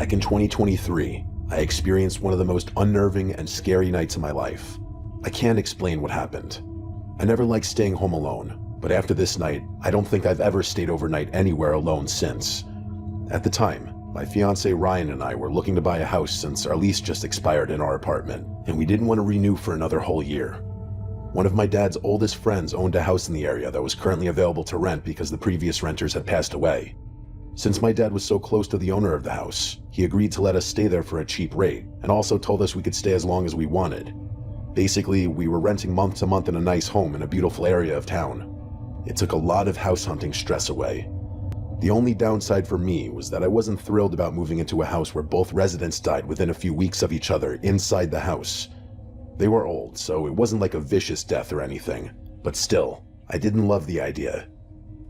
Back in 2023, I experienced one of the most unnerving and scary nights of my life. I can't explain what happened. I never liked staying home alone, but after this night, I don't think I've ever stayed overnight anywhere alone since. At the time, my fiancé Ryan and I were looking to buy a house since our lease just expired in our apartment, and we didn't want to renew for another whole year. One of my dad's oldest friends owned a house in the area that was currently available to rent because the previous renters had passed away. Since my dad was so close to the owner of the house, he agreed to let us stay there for a cheap rate, and also told us we could stay as long as we wanted. Basically, we were renting month to month in a nice home in a beautiful area of town. It took a lot of house hunting stress away. The only downside for me was that I wasn't thrilled about moving into a house where both residents died within a few weeks of each other inside the house. They were old, so it wasn't like a vicious death or anything, but still, I didn't love the idea.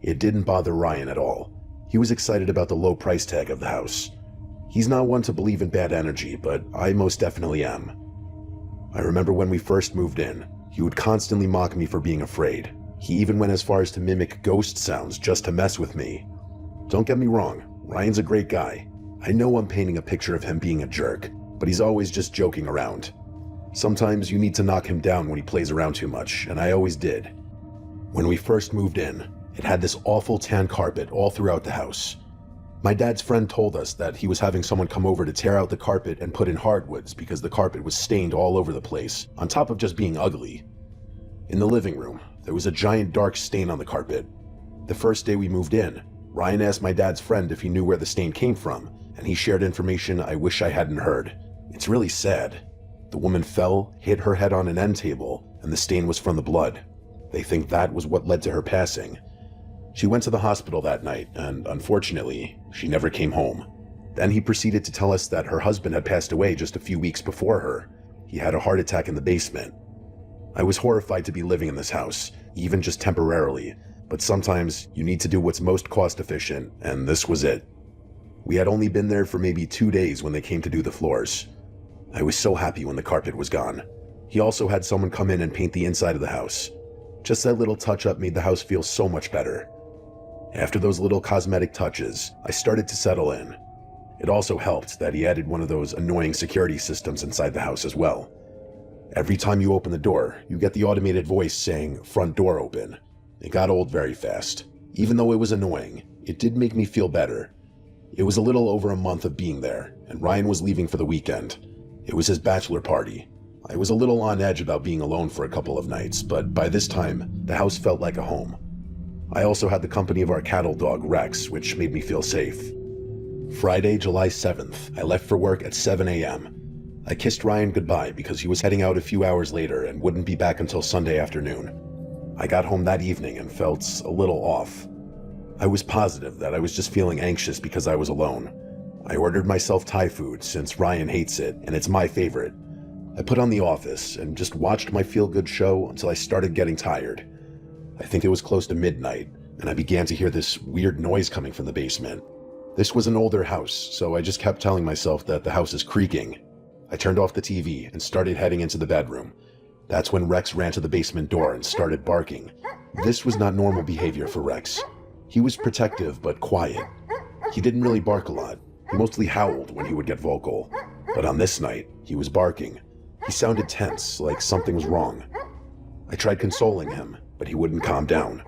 It didn't bother Ryan at all. He was excited about the low price tag of the house. He's not one to believe in bad energy, but I most definitely am. I remember when we first moved in, he would constantly mock me for being afraid. He even went as far as to mimic ghost sounds just to mess with me. Don't get me wrong, Ryan's a great guy. I know I'm painting a picture of him being a jerk, but he's always just joking around. Sometimes you need to knock him down when he plays around too much, and I always did. When we first moved in, it had this awful tan carpet all throughout the house. My dad's friend told us that he was having someone come over to tear out the carpet and put in hardwoods because the carpet was stained all over the place, on top of just being ugly. In the living room, there was a giant dark stain on the carpet. The first day we moved in, Ryan asked my dad's friend if he knew where the stain came from, and he shared information I wish I hadn't heard. It's really sad. The woman fell, hit her head on an end table, and the stain was from the blood. They think that was what led to her passing. She went to the hospital that night, and unfortunately, she never came home. Then he proceeded to tell us that her husband had passed away just a few weeks before her. He had a heart attack in the basement. I was horrified to be living in this house, even just temporarily, but sometimes you need to do what's most cost efficient, and this was it. We had only been there for maybe 2 days when they came to do the floors. I was so happy when the carpet was gone. He also had someone come in and paint the inside of the house. Just that little touch-up made the house feel so much better. After those little cosmetic touches, I started to settle in. It also helped that he added one of those annoying security systems inside the house as well. Every time you open the door, you get the automated voice saying, "Front door open." It got old very fast. Even though it was annoying, it did make me feel better. It was a little over a month of being there, and Ryan was leaving for the weekend. It was his bachelor party. I was a little on edge about being alone for a couple of nights, but by this time, the house felt like a home. I also had the company of our cattle dog, Rex, which made me feel safe. Friday, July 7th, I left for work at 7 a.m. I kissed Ryan goodbye because he was heading out a few hours later and wouldn't be back until Sunday afternoon. I got home that evening and felt a little off. I was positive that I was just feeling anxious because I was alone. I ordered myself Thai food since Ryan hates it and it's my favorite. I put on The Office and just watched my feel-good show until I started getting tired. I think it was close to midnight, and I began to hear this weird noise coming from the basement. This was an older house, so I just kept telling myself that the house is creaking. I turned off the TV and started heading into the bedroom. That's when Rex ran to the basement door and started barking. This was not normal behavior for Rex. He was protective but quiet. He didn't really bark a lot. He mostly howled when he would get vocal. But on this night, he was barking. He sounded tense, like something was wrong. I tried consoling him, but he wouldn't calm down.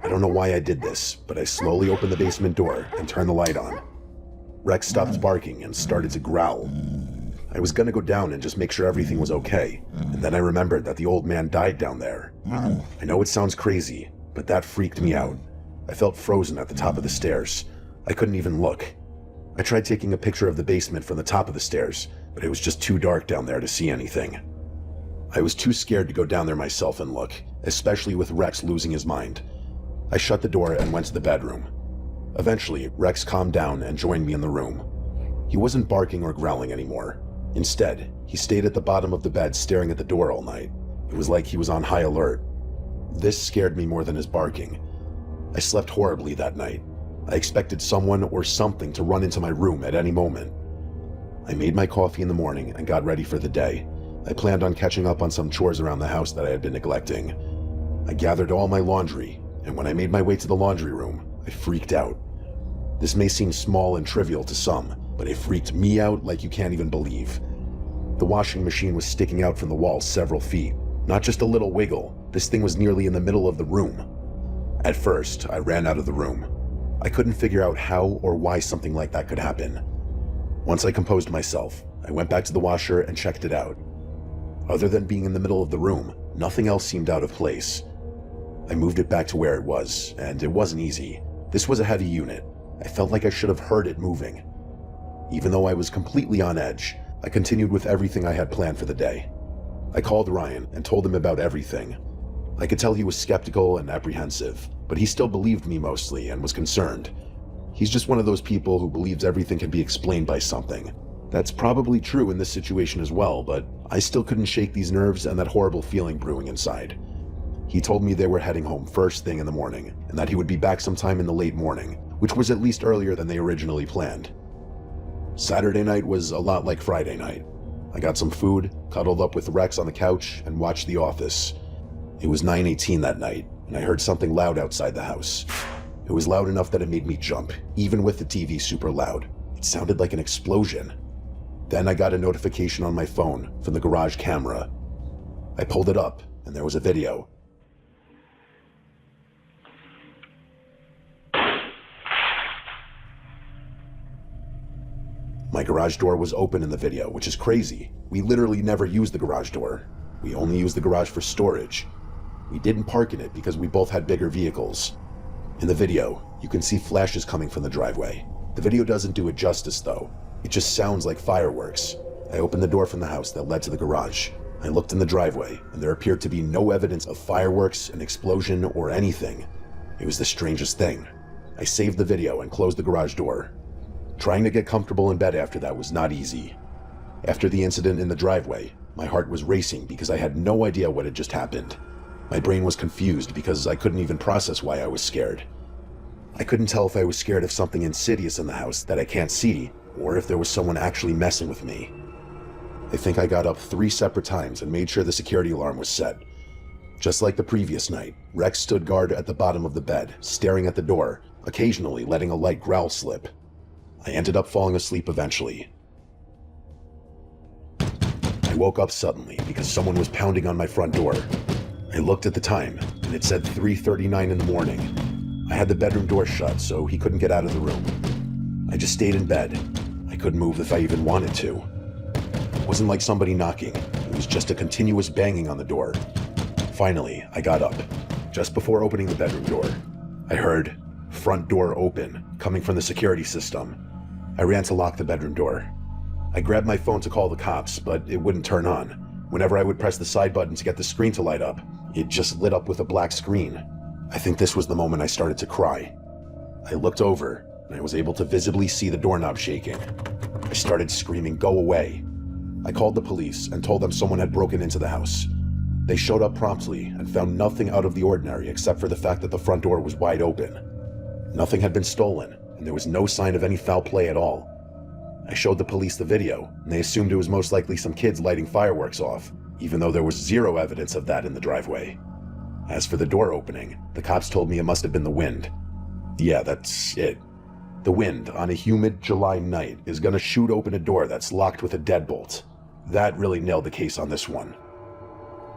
I don't know why I did this, but I slowly opened the basement door and turned the light on. Rex stopped barking and started to growl. I was gonna go down and just make sure everything was okay, and then I remembered that the old man died down there. I know it sounds crazy, but that freaked me out. I felt frozen at the top of the stairs. I couldn't even look. I tried taking a picture of the basement from the top of the stairs, but it was just too dark down there to see anything. I was too scared to go down there myself and look, especially with Rex losing his mind. I shut the door and went to the bedroom. Eventually, Rex calmed down and joined me in the room. He wasn't barking or growling anymore. Instead, he stayed at the bottom of the bed staring at the door all night. It was like he was on high alert. This scared me more than his barking. I slept horribly that night. I expected someone or something to run into my room at any moment. I made my coffee in the morning and got ready for the day. I planned on catching up on some chores around the house that I had been neglecting. I gathered all my laundry, and when I made my way to the laundry room, I freaked out. This may seem small and trivial to some, but it freaked me out like you can't even believe. The washing machine was sticking out from the wall several feet. Not just a little wiggle, this thing was nearly in the middle of the room. At first, I ran out of the room. I couldn't figure out how or why something like that could happen. Once I composed myself, I went back to the washer and checked it out. Other than being in the middle of the room, nothing else seemed out of place. I moved it back to where it was, and it wasn't easy. This was a heavy unit. I felt like I should have heard it moving. Even though I was completely on edge, I continued with everything I had planned for the day. I called Ryan and told him about everything. I could tell he was skeptical and apprehensive, but he still believed me mostly and was concerned. He's just one of those people who believes everything can be explained by something. That's probably true in this situation as well, but I still couldn't shake these nerves and that horrible feeling brewing inside. He told me they were heading home first thing in the morning, and that he would be back sometime in the late morning, which was at least earlier than they originally planned. Saturday night was a lot like Friday night. I got some food, cuddled up with Rex on the couch, and watched The Office. It was 9:18 that night, and I heard something loud outside the house. It was loud enough that it made me jump, even with the TV super loud. It sounded like an explosion. Then I got a notification on my phone from the garage camera. I pulled it up, and there was a video. My garage door was open in the video, which is crazy. We literally never used the garage door. We only used the garage for storage. We didn't park in it because we both had bigger vehicles. In the video, you can see flashes coming from the driveway. The video doesn't do it justice though. It just sounds like fireworks. I opened the door from the house that led to the garage. I looked in the driveway, and there appeared to be no evidence of fireworks, an explosion, or anything. It was the strangest thing. I saved the video and closed the garage door. Trying to get comfortable in bed after that was not easy. After the incident in the driveway, my heart was racing because I had no idea what had just happened. My brain was confused because I couldn't even process why I was scared. I couldn't tell if I was scared of something insidious in the house that I can't see, or if there was someone actually messing with me. I think I got up 3 separate times and made sure the security alarm was set. Just like the previous night, Rex stood guard at the bottom of the bed, staring at the door, occasionally letting a light growl slip. I ended up falling asleep eventually. I woke up suddenly because someone was pounding on my front door. I looked at the time, and it said 3:39 in the morning. I had the bedroom door shut, so he couldn't get out of the room. I just stayed in bed. I couldn't move if I even wanted to. It wasn't like somebody knocking. It was just a continuous banging on the door. Finally, I got up. Just before opening the bedroom door, I heard "front door open" coming from the security system. I ran to lock the bedroom door. I grabbed my phone to call the cops, but it wouldn't turn on. Whenever I would press the side button to get the screen to light up, it just lit up with a black screen. I think this was the moment I started to cry. I looked over, and I was able to visibly see the doorknob shaking. I started screaming, "Go away." I called the police and told them someone had broken into the house. They showed up promptly and found nothing out of the ordinary except for the fact that the front door was wide open. Nothing had been stolen, and there was no sign of any foul play at all. I showed the police the video, and they assumed it was most likely some kids lighting fireworks off, even though there was zero evidence of that in the driveway. As for the door opening, the cops told me it must have been the wind. Yeah, that's it. The wind on a humid July night is gonna shoot open a door that's locked with a deadbolt. That really nailed the case on this one.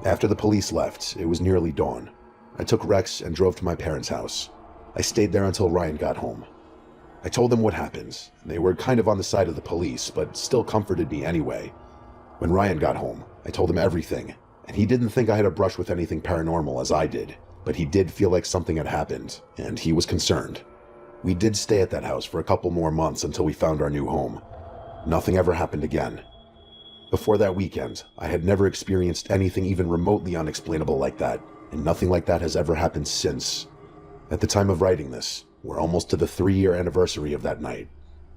After the police left, it was nearly dawn. I took Rex and drove to my parents' house. I stayed there until Ryan got home. I told them what happened. They were kind of on the side of the police, but still comforted me anyway. When Ryan got home, I told him everything, and he didn't think I had a brush with anything paranormal as I did, but he did feel like something had happened, and he was concerned. We did stay at that house for a couple more months until we found our new home. Nothing ever happened again. Before that weekend, I had never experienced anything even remotely unexplainable like that, and nothing like that has ever happened since. At the time of writing this, we're almost to the 3-year anniversary of that night.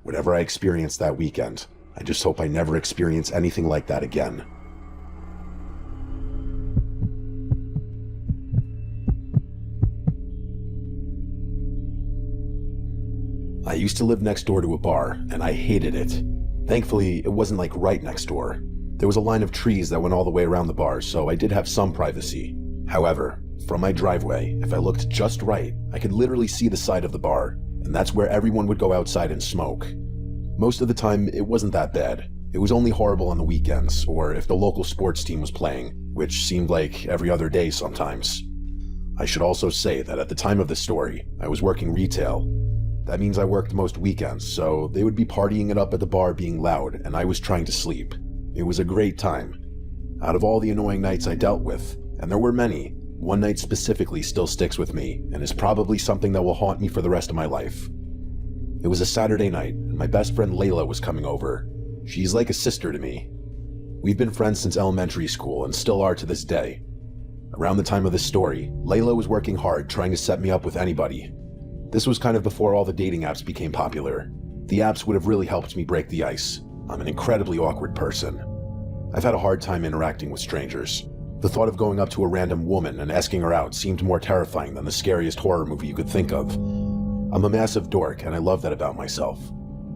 Whatever I experienced that weekend, I just hope I never experience anything like that again. I used to live next door to a bar, and I hated it. Thankfully, it wasn't like right next door. There was a line of trees that went all the way around the bar, so I did have some privacy. However, from my driveway, if I looked just right, I could literally see the side of the bar, and that's where everyone would go outside and smoke. Most of the time, it wasn't that bad. It was only horrible on the weekends, or if the local sports team was playing, which seemed like every other day sometimes. I should also say that at the time of the story, I was working retail. That means I worked most weekends, so they would be partying it up at the bar being loud, and I was trying to sleep. It was a great time. Out of all the annoying nights I dealt with, and there were many, one night specifically still sticks with me, and is probably something that will haunt me for the rest of my life. It was a Saturday night, and my best friend Layla was coming over. She's like a sister to me. We've been friends since elementary school, and still are to this day. Around the time of this story, Layla was working hard trying to set me up with anybody. This was kind of before all the dating apps became popular. The apps would have really helped me break the ice. I'm an incredibly awkward person. I've had a hard time interacting with strangers. The thought of going up to a random woman and asking her out seemed more terrifying than the scariest horror movie you could think of. I'm a massive dork, and I love that about myself.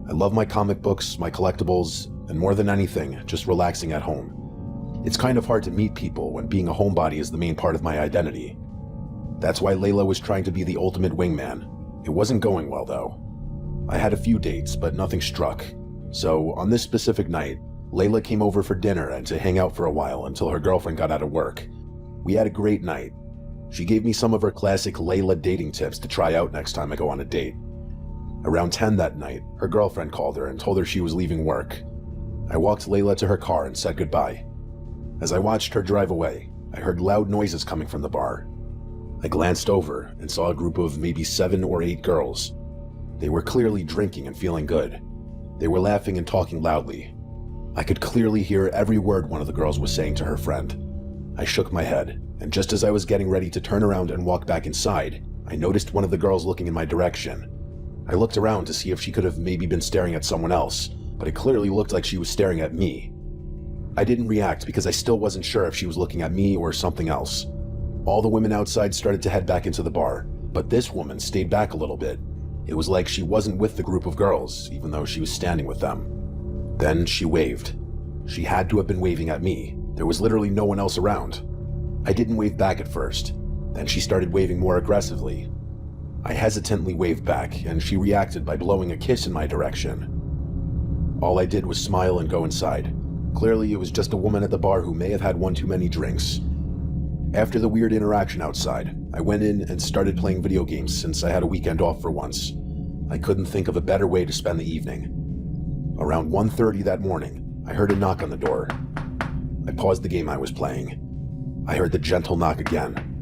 I love my comic books, my collectibles, and more than anything, just relaxing at home. It's kind of hard to meet people when being a homebody is the main part of my identity. That's why Layla was trying to be the ultimate wingman. It wasn't going well, though. I had a few dates, but nothing struck. So, on this specific night, Layla came over for dinner and to hang out for a while until her girlfriend got out of work. We had a great night. She gave me some of her classic Layla dating tips to try out next time I go on a date. Around 10 that night, her girlfriend called her and told her she was leaving work. I walked Layla to her car and said goodbye. As I watched her drive away, I heard loud noises coming from the bar. I glanced over and saw a group of maybe 7 or 8 girls. They were clearly drinking and feeling good. They were laughing and talking loudly. I could clearly hear every word one of the girls was saying to her friend. I shook my head, and just as I was getting ready to turn around and walk back inside, I noticed one of the girls looking in my direction. I looked around to see if she could have maybe been staring at someone else, but it clearly looked like she was staring at me. I didn't react because I still wasn't sure if she was looking at me or something else. All the women outside started to head back into the bar, but this woman stayed back a little bit. It was like she wasn't with the group of girls, even though she was standing with them. Then she waved. She had to have been waving at me. There was literally no one else around. I didn't wave back at first. Then she started waving more aggressively. I hesitantly waved back, and she reacted by blowing a kiss in my direction. All I did was smile and go inside. Clearly, it was just a woman at the bar who may have had one too many drinks. After the weird interaction outside, I went in and started playing video games since I had a weekend off for once. I couldn't think of a better way to spend the evening. Around 1:30 that morning, I heard a knock on the door. I paused the game I was playing. I heard the gentle knock again.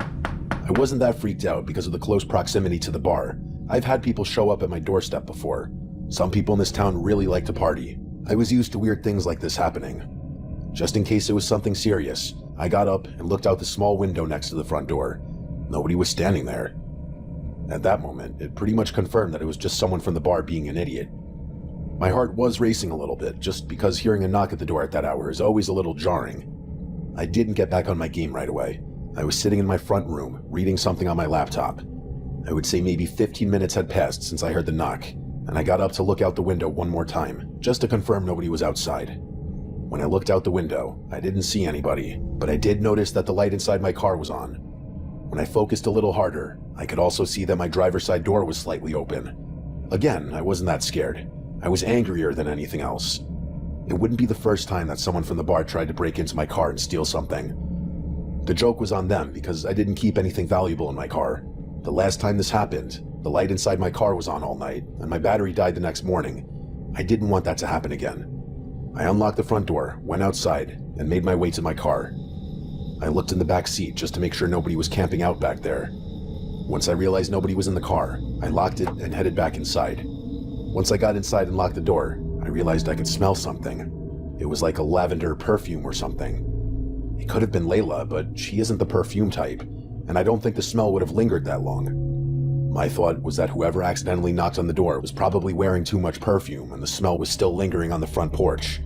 I wasn't that freaked out because of the close proximity to the bar. I've had people show up at my doorstep before. Some people in this town really like to party. I was used to weird things like this happening. Just in case it was something serious, I got up and looked out the small window next to the front door. Nobody was standing there. At that moment, it pretty much confirmed that it was just someone from the bar being an idiot. My heart was racing a little bit, just because hearing a knock at the door at that hour is always a little jarring. I didn't get back on my game right away. I was sitting in my front room, reading something on my laptop. I would say maybe 15 minutes had passed since I heard the knock, and I got up to look out the window one more time, just to confirm nobody was outside. When I looked out the window, I didn't see anybody, but I did notice that the light inside my car was on. When I focused a little harder, I could also see that my driver's side door was slightly open. Again, I wasn't that scared. I was angrier than anything else. It wouldn't be the first time that someone from the bar tried to break into my car and steal something. The joke was on them because I didn't keep anything valuable in my car. The last time this happened, the light inside my car was on all night, and my battery died the next morning. I didn't want that to happen again. I unlocked the front door, went outside, and made my way to my car. I looked in the back seat just to make sure nobody was camping out back there. Once I realized nobody was in the car, I locked it and headed back inside. Once I got inside and locked the door, I realized I could smell something. It was like a lavender perfume or something. It could have been Layla, but she isn't the perfume type, and I don't think the smell would have lingered that long. My thought was that whoever accidentally knocked on the door was probably wearing too much perfume and the smell was still lingering on the front porch.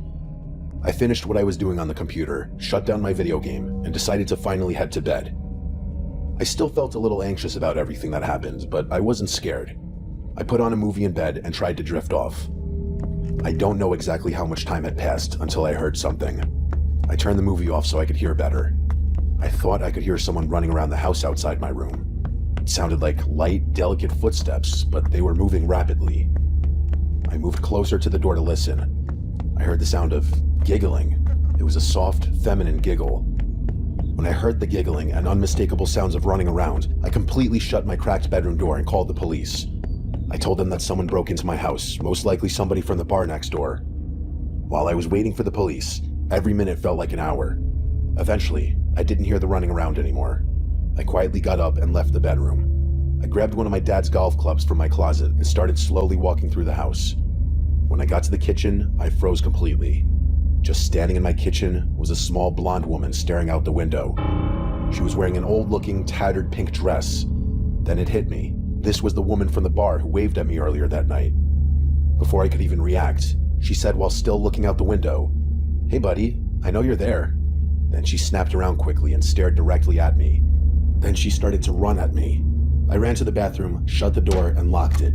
I finished what I was doing on the computer, shut down my video game, and decided to finally head to bed. I still felt a little anxious about everything that happened, but I wasn't scared. I put on a movie in bed and tried to drift off. I don't know exactly how much time had passed until I heard something. I turned the movie off so I could hear better. I thought I could hear someone running around the house outside my room. It sounded like light, delicate footsteps, but they were moving rapidly. I moved closer to the door to listen. I heard the sound of giggling. It was a soft, feminine giggle. When I heard the giggling and unmistakable sounds of running around, I completely shut my cracked bedroom door and called the police. I told them that someone broke into my house, most likely somebody from the bar next door. While I was waiting for the police, every minute felt like an hour. Eventually, I didn't hear the running around anymore. I quietly got up and left the bedroom. I grabbed one of my dad's golf clubs from my closet and started slowly walking through the house. When I got to the kitchen, I froze completely. Just standing in my kitchen was a small blonde woman staring out the window. She was wearing an old-looking, tattered pink dress. Then it hit me. This was the woman from the bar who waved at me earlier that night. Before I could even react, she said while still looking out the window, "Hey buddy, I know you're there." Then she snapped around quickly and stared directly at me. Then she started to run at me. I ran to the bathroom, shut the door, and locked it.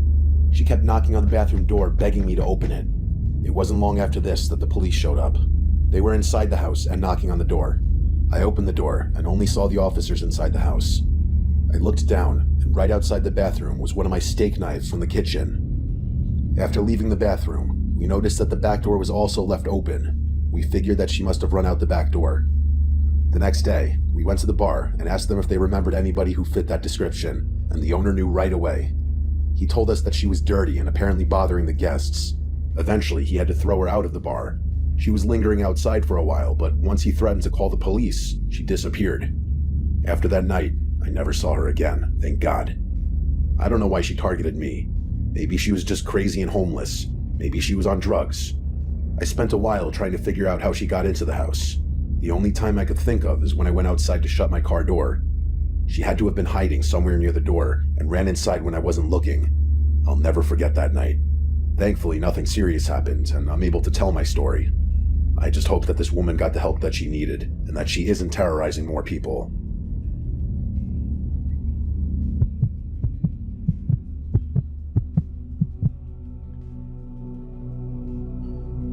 She kept knocking on the bathroom door, begging me to open it. It wasn't long after this that the police showed up. They were inside the house and knocking on the door. I opened the door and only saw the officers inside the house. I looked down, and right outside the bathroom was one of my steak knives from the kitchen. After leaving the bathroom, we noticed that the back door was also left open. We figured that she must have run out the back door. The next day, we went to the bar and asked them if they remembered anybody who fit that description, and the owner knew right away. He told us that she was dirty and apparently bothering the guests. Eventually, he had to throw her out of the bar. She was lingering outside for a while, but once he threatened to call the police, she disappeared. After that night, I never saw her again, thank God. I don't know why she targeted me. Maybe she was just crazy and homeless. Maybe she was on drugs. I spent a while trying to figure out how she got into the house. The only time I could think of is when I went outside to shut my car door. She had to have been hiding somewhere near the door and ran inside when I wasn't looking. I'll never forget that night. Thankfully, nothing serious happened, and I'm able to tell my story. I just hope that this woman got the help that she needed, and that she isn't terrorizing more people.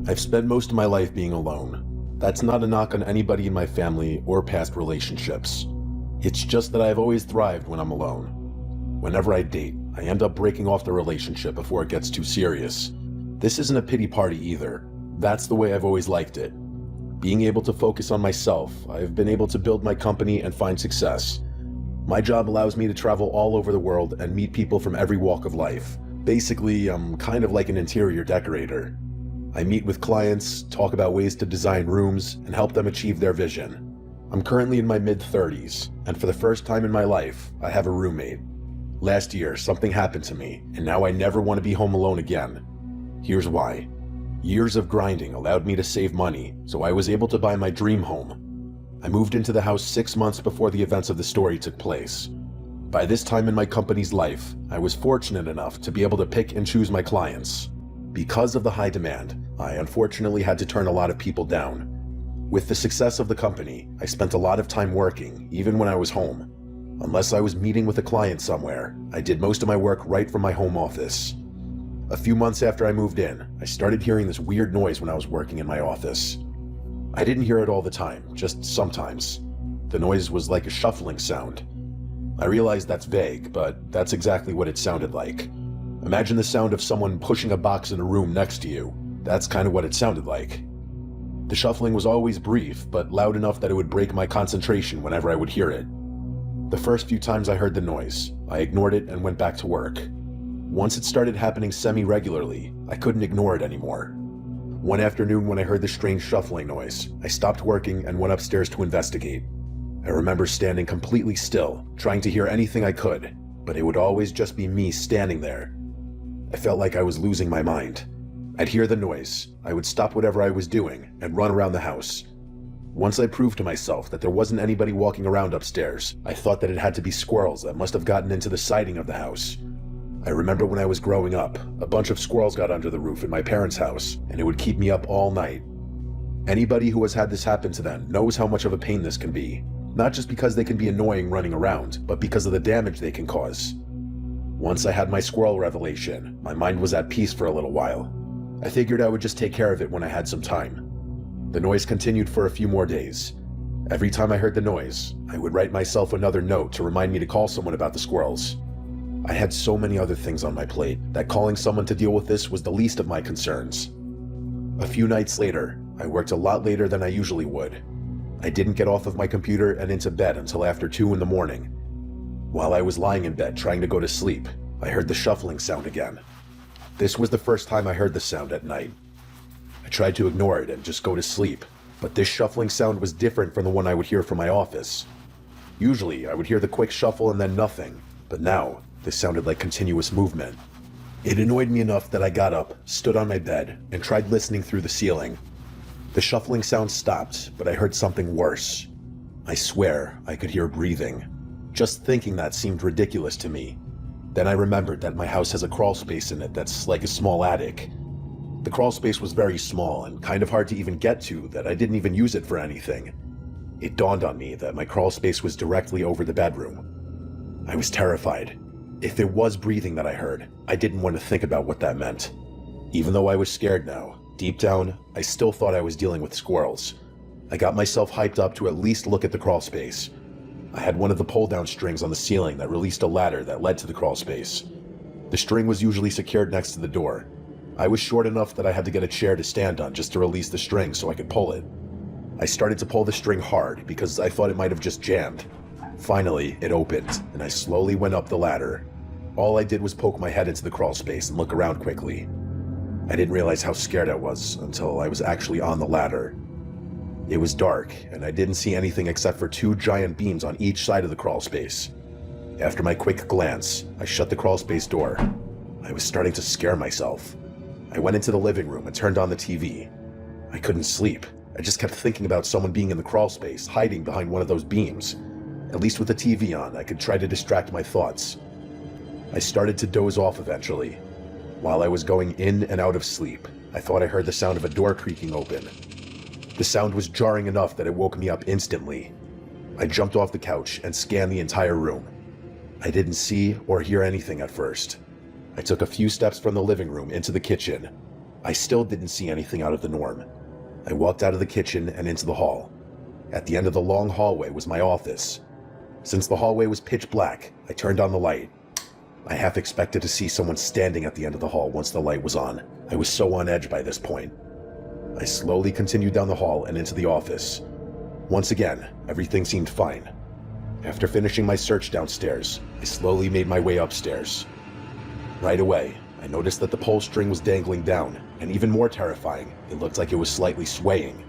I've spent most of my life being alone. That's not a knock on anybody in my family or past relationships. It's just that I've always thrived when I'm alone. Whenever I date, I end up breaking off the relationship before it gets too serious. This isn't a pity party either. That's the way I've always liked it. Being able to focus on myself, I've been able to build my company and find success. My job allows me to travel all over the world and meet people from every walk of life. Basically, I'm kind of like an interior decorator. I meet with clients, talk about ways to design rooms, and help them achieve their vision. I'm currently in my mid-30s, and for the first time in my life, I have a roommate. Last year, something happened to me, and now I never want to be home alone again. Here's why. Years of grinding allowed me to save money, so I was able to buy my dream home. I moved into the house 6 months before the events of the story took place. By this time in my company's life, I was fortunate enough to be able to pick and choose my clients. Because of the high demand, I unfortunately had to turn a lot of people down. With the success of the company, I spent a lot of time working, even when I was home. Unless I was meeting with a client somewhere, I did most of my work right from my home office. A few months after I moved in, I started hearing this weird noise when I was working in my office. I didn't hear it all the time, just sometimes. The noise was like a shuffling sound. I realized that's vague, but that's exactly what it sounded like. Imagine the sound of someone pushing a box in a room next to you. That's kind of what it sounded like. The shuffling was always brief, but loud enough that it would break my concentration whenever I would hear it. The first few times I heard the noise, I ignored it and went back to work. Once it started happening semi-regularly, I couldn't ignore it anymore. One afternoon when I heard the strange shuffling noise, I stopped working and went upstairs to investigate. I remember standing completely still, trying to hear anything I could, but it would always just be me standing there. I felt like I was losing my mind. I'd hear the noise, I would stop whatever I was doing, and run around the house. Once I proved to myself that there wasn't anybody walking around upstairs, I thought that it had to be squirrels that must have gotten into the siding of the house. I remember when I was growing up, a bunch of squirrels got under the roof in my parents' house, and it would keep me up all night. Anybody who has had this happen to them knows how much of a pain this can be, not just because they can be annoying running around, but because of the damage they can cause. Once I had my squirrel revelation, my mind was at peace for a little while. I figured I would just take care of it when I had some time. The noise continued for a few more days. Every time I heard the noise, I would write myself another note to remind me to call someone about the squirrels. I had so many other things on my plate that calling someone to deal with this was the least of my concerns. A few nights later, I worked a lot later than I usually would. I didn't get off of my computer and into bed until after 2 in the morning. While I was lying in bed trying to go to sleep, I heard the shuffling sound again. This was the first time I heard the sound at night. I tried to ignore it and just go to sleep, but this shuffling sound was different from the one I would hear from my office. Usually, I would hear the quick shuffle and then nothing, but now, this sounded like continuous movement. It annoyed me enough that I got up, stood on my bed, and tried listening through the ceiling. The shuffling sound stopped, but I heard something worse. I swear I could hear breathing. Just thinking that seemed ridiculous to me. Then I remembered that my house has a crawl space in it that's like a small attic. The crawl space was very small and kind of hard to even get to that I didn't even use it for anything. It dawned on me that my crawl space was directly over the bedroom. I was terrified. If it was breathing that I heard, I didn't want to think about what that meant. Even though I was scared now, deep down, I still thought I was dealing with squirrels. I got myself hyped up to at least look at the crawl space. I had one of the pull-down strings on the ceiling that released a ladder that led to the crawl space. The string was usually secured next to the door. I was short enough that I had to get a chair to stand on just to release the string so I could pull it. I started to pull the string hard because I thought it might have just jammed. Finally, it opened, and I slowly went up the ladder. All I did was poke my head into the crawl space and look around quickly. I didn't realize how scared I was until I was actually on the ladder. It was dark, and I didn't see anything except for 2 giant beams on each side of the crawl space. After my quick glance, I shut the crawl space door. I was starting to scare myself. I went into the living room and turned on the TV. I couldn't sleep. I just kept thinking about someone being in the crawl space, hiding behind one of those beams. At least with the TV on, I could try to distract my thoughts. I started to doze off eventually. While I was going in and out of sleep, I thought I heard the sound of a door creaking open. The sound was jarring enough that it woke me up instantly. I jumped off the couch and scanned the entire room. I didn't see or hear anything at first. I took a few steps from the living room into the kitchen. I still didn't see anything out of the norm. I walked out of the kitchen and into the hall. At the end of the long hallway was my office. Since the hallway was pitch black, I turned on the light. I half expected to see someone standing at the end of the hall once the light was on. I was so on edge by this point. I slowly continued down the hall and into the office. Once again, everything seemed fine. After finishing my search downstairs, I slowly made my way upstairs. Right away, I noticed that the pole string was dangling down, and even more terrifying, it looked like it was slightly swaying.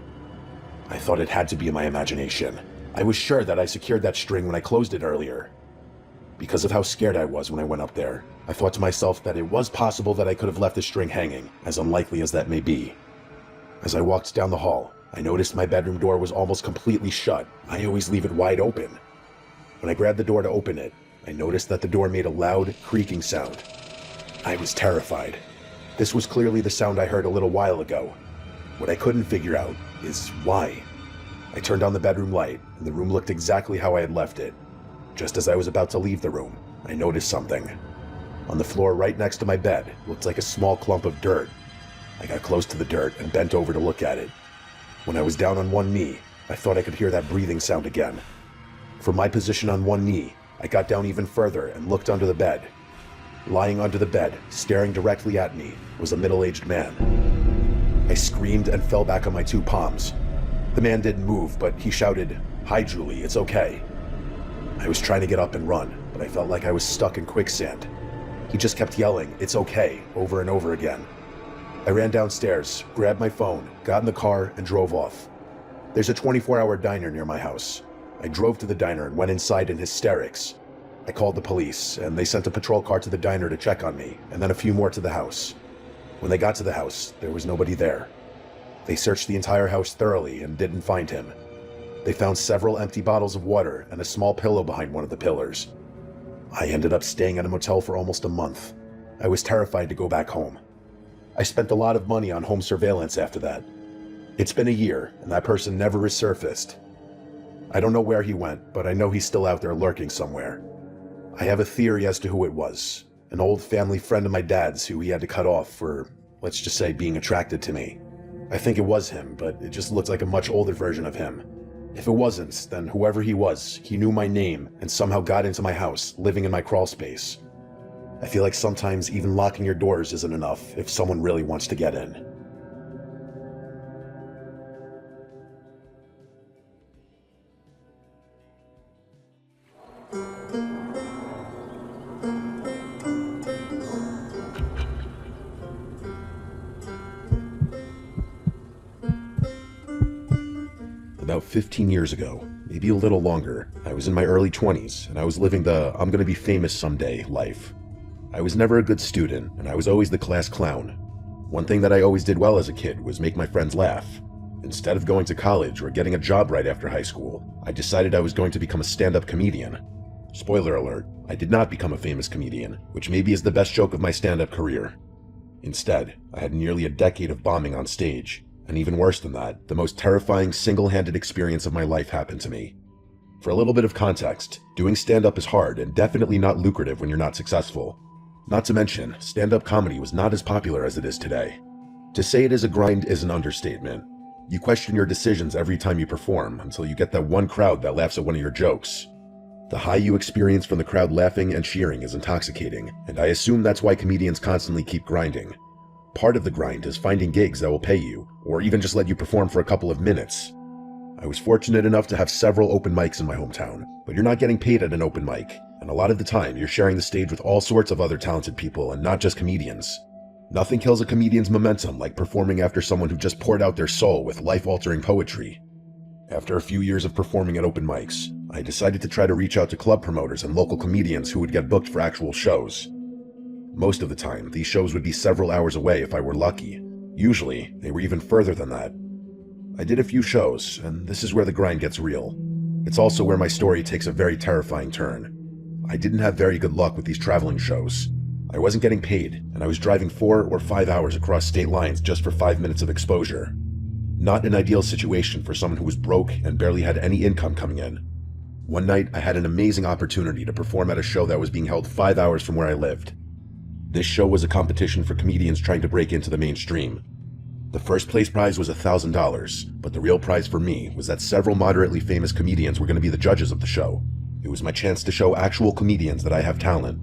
I thought it had to be in my imagination. I was sure that I secured that string when I closed it earlier. Because of how scared I was when I went up there, I thought to myself that it was possible that I could have left the string hanging, as unlikely as that may be. As I walked down the hall, I noticed my bedroom door was almost completely shut. I always leave it wide open. When I grabbed the door to open it, I noticed that the door made a loud, creaking sound. I was terrified. This was clearly the sound I heard a little while ago. What I couldn't figure out is why. I turned on the bedroom light, and the room looked exactly how I had left it. Just as I was about to leave the room, I noticed something. On the floor right next to my bed looked like a small clump of dirt. I got close to the dirt and bent over to look at it. When I was down on one knee, I thought I could hear that breathing sound again. From my position on one knee, I got down even further and looked under the bed. Lying under the bed, staring directly at me, was a middle-aged man. I screamed and fell back on my 2 palms. The man didn't move, but he shouted, "Hi, Julie, it's okay." I was trying to get up and run, but I felt like I was stuck in quicksand. He just kept yelling, "It's okay," over and over again. I ran downstairs, grabbed my phone, got in the car, and drove off. There's a 24-hour diner near my house. I drove to the diner and went inside in hysterics. I called the police, and they sent a patrol car to the diner to check on me, and then a few more to the house. When they got to the house, there was nobody there. They searched the entire house thoroughly and didn't find him. They found several empty bottles of water and a small pillow behind one of the pillars. I ended up staying at a motel for almost a month. I was terrified to go back home. I spent a lot of money on home surveillance after that. It's been a year, and that person never resurfaced. I don't know where he went, but I know he's still out there lurking somewhere. I have a theory as to who it was. An old family friend of my dad's who he had to cut off for, let's just say, being attracted to me. I think it was him, but it just looked like a much older version of him. If it wasn't, then whoever he was, he knew my name and somehow got into my house, living in my crawl space. I feel like sometimes even locking your doors isn't enough if someone really wants to get in. About 15 years ago, maybe a little longer, I was in my early 20s and I was living the I'm gonna be famous someday life. I was never a good student and I was always the class clown. One thing that I always did well as a kid was make my friends laugh. Instead of going to college or getting a job right after high school, I decided I was going to become a stand-up comedian. Spoiler alert, I did not become a famous comedian, which maybe is the best joke of my stand-up career. Instead, I had nearly a decade of bombing on stage. And even worse than that, the most terrifying single-handed experience of my life happened to me. For a little bit of context, doing stand-up is hard and definitely not lucrative when you're not successful. Not to mention, stand-up comedy was not as popular as it is today. To say it is a grind is an understatement. You question your decisions every time you perform until you get that one crowd that laughs at one of your jokes. The high you experience from the crowd laughing and cheering is intoxicating, and I assume that's why comedians constantly keep grinding. Part of the grind is finding gigs that will pay you, or even just let you perform for a couple of minutes. I was fortunate enough to have several open mics in my hometown, but you're not getting paid at an open mic, and a lot of the time you're sharing the stage with all sorts of other talented people and not just comedians. Nothing kills a comedian's momentum like performing after someone who just poured out their soul with life-altering poetry. After a few years of performing at open mics, I decided to try to reach out to club promoters and local comedians who would get booked for actual shows. Most of the time, these shows would be several hours away if I were lucky. Usually, they were even further than that. I did a few shows, and this is where the grind gets real. It's also where my story takes a very terrifying turn. I didn't have very good luck with these traveling shows. I wasn't getting paid, and I was driving 4 or 5 hours across state lines just for 5 minutes of exposure. Not an ideal situation for someone who was broke and barely had any income coming in. One night, I had an amazing opportunity to perform at a show that was being held 5 hours from where I lived. This show was a competition for comedians trying to break into the mainstream. The first place prize was $1,000, but the real prize for me was that several moderately famous comedians were going to be the judges of the show. It was my chance to show actual comedians that I have talent.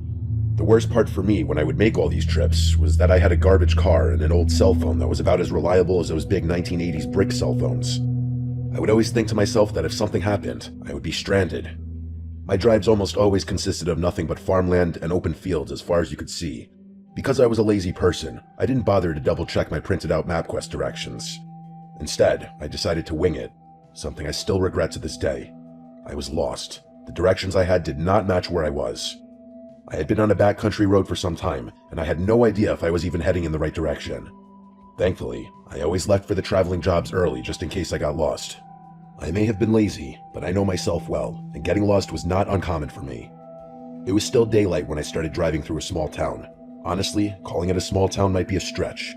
The worst part for me when I would make all these trips was that I had a garbage car and an old cell phone that was about as reliable as those big 1980s brick cell phones. I would always think to myself that if something happened, I would be stranded. My drives almost always consisted of nothing but farmland and open fields as far as you could see. Because I was a lazy person, I didn't bother to double-check my printed-out MapQuest directions. Instead, I decided to wing it, something I still regret to this day. I was lost. The directions I had did not match where I was. I had been on a backcountry road for some time, and I had no idea if I was even heading in the right direction. Thankfully, I always left for the traveling jobs early just in case I got lost. I may have been lazy, but I know myself well, and getting lost was not uncommon for me. It was still daylight when I started driving through a small town. Honestly, calling it a small town might be a stretch.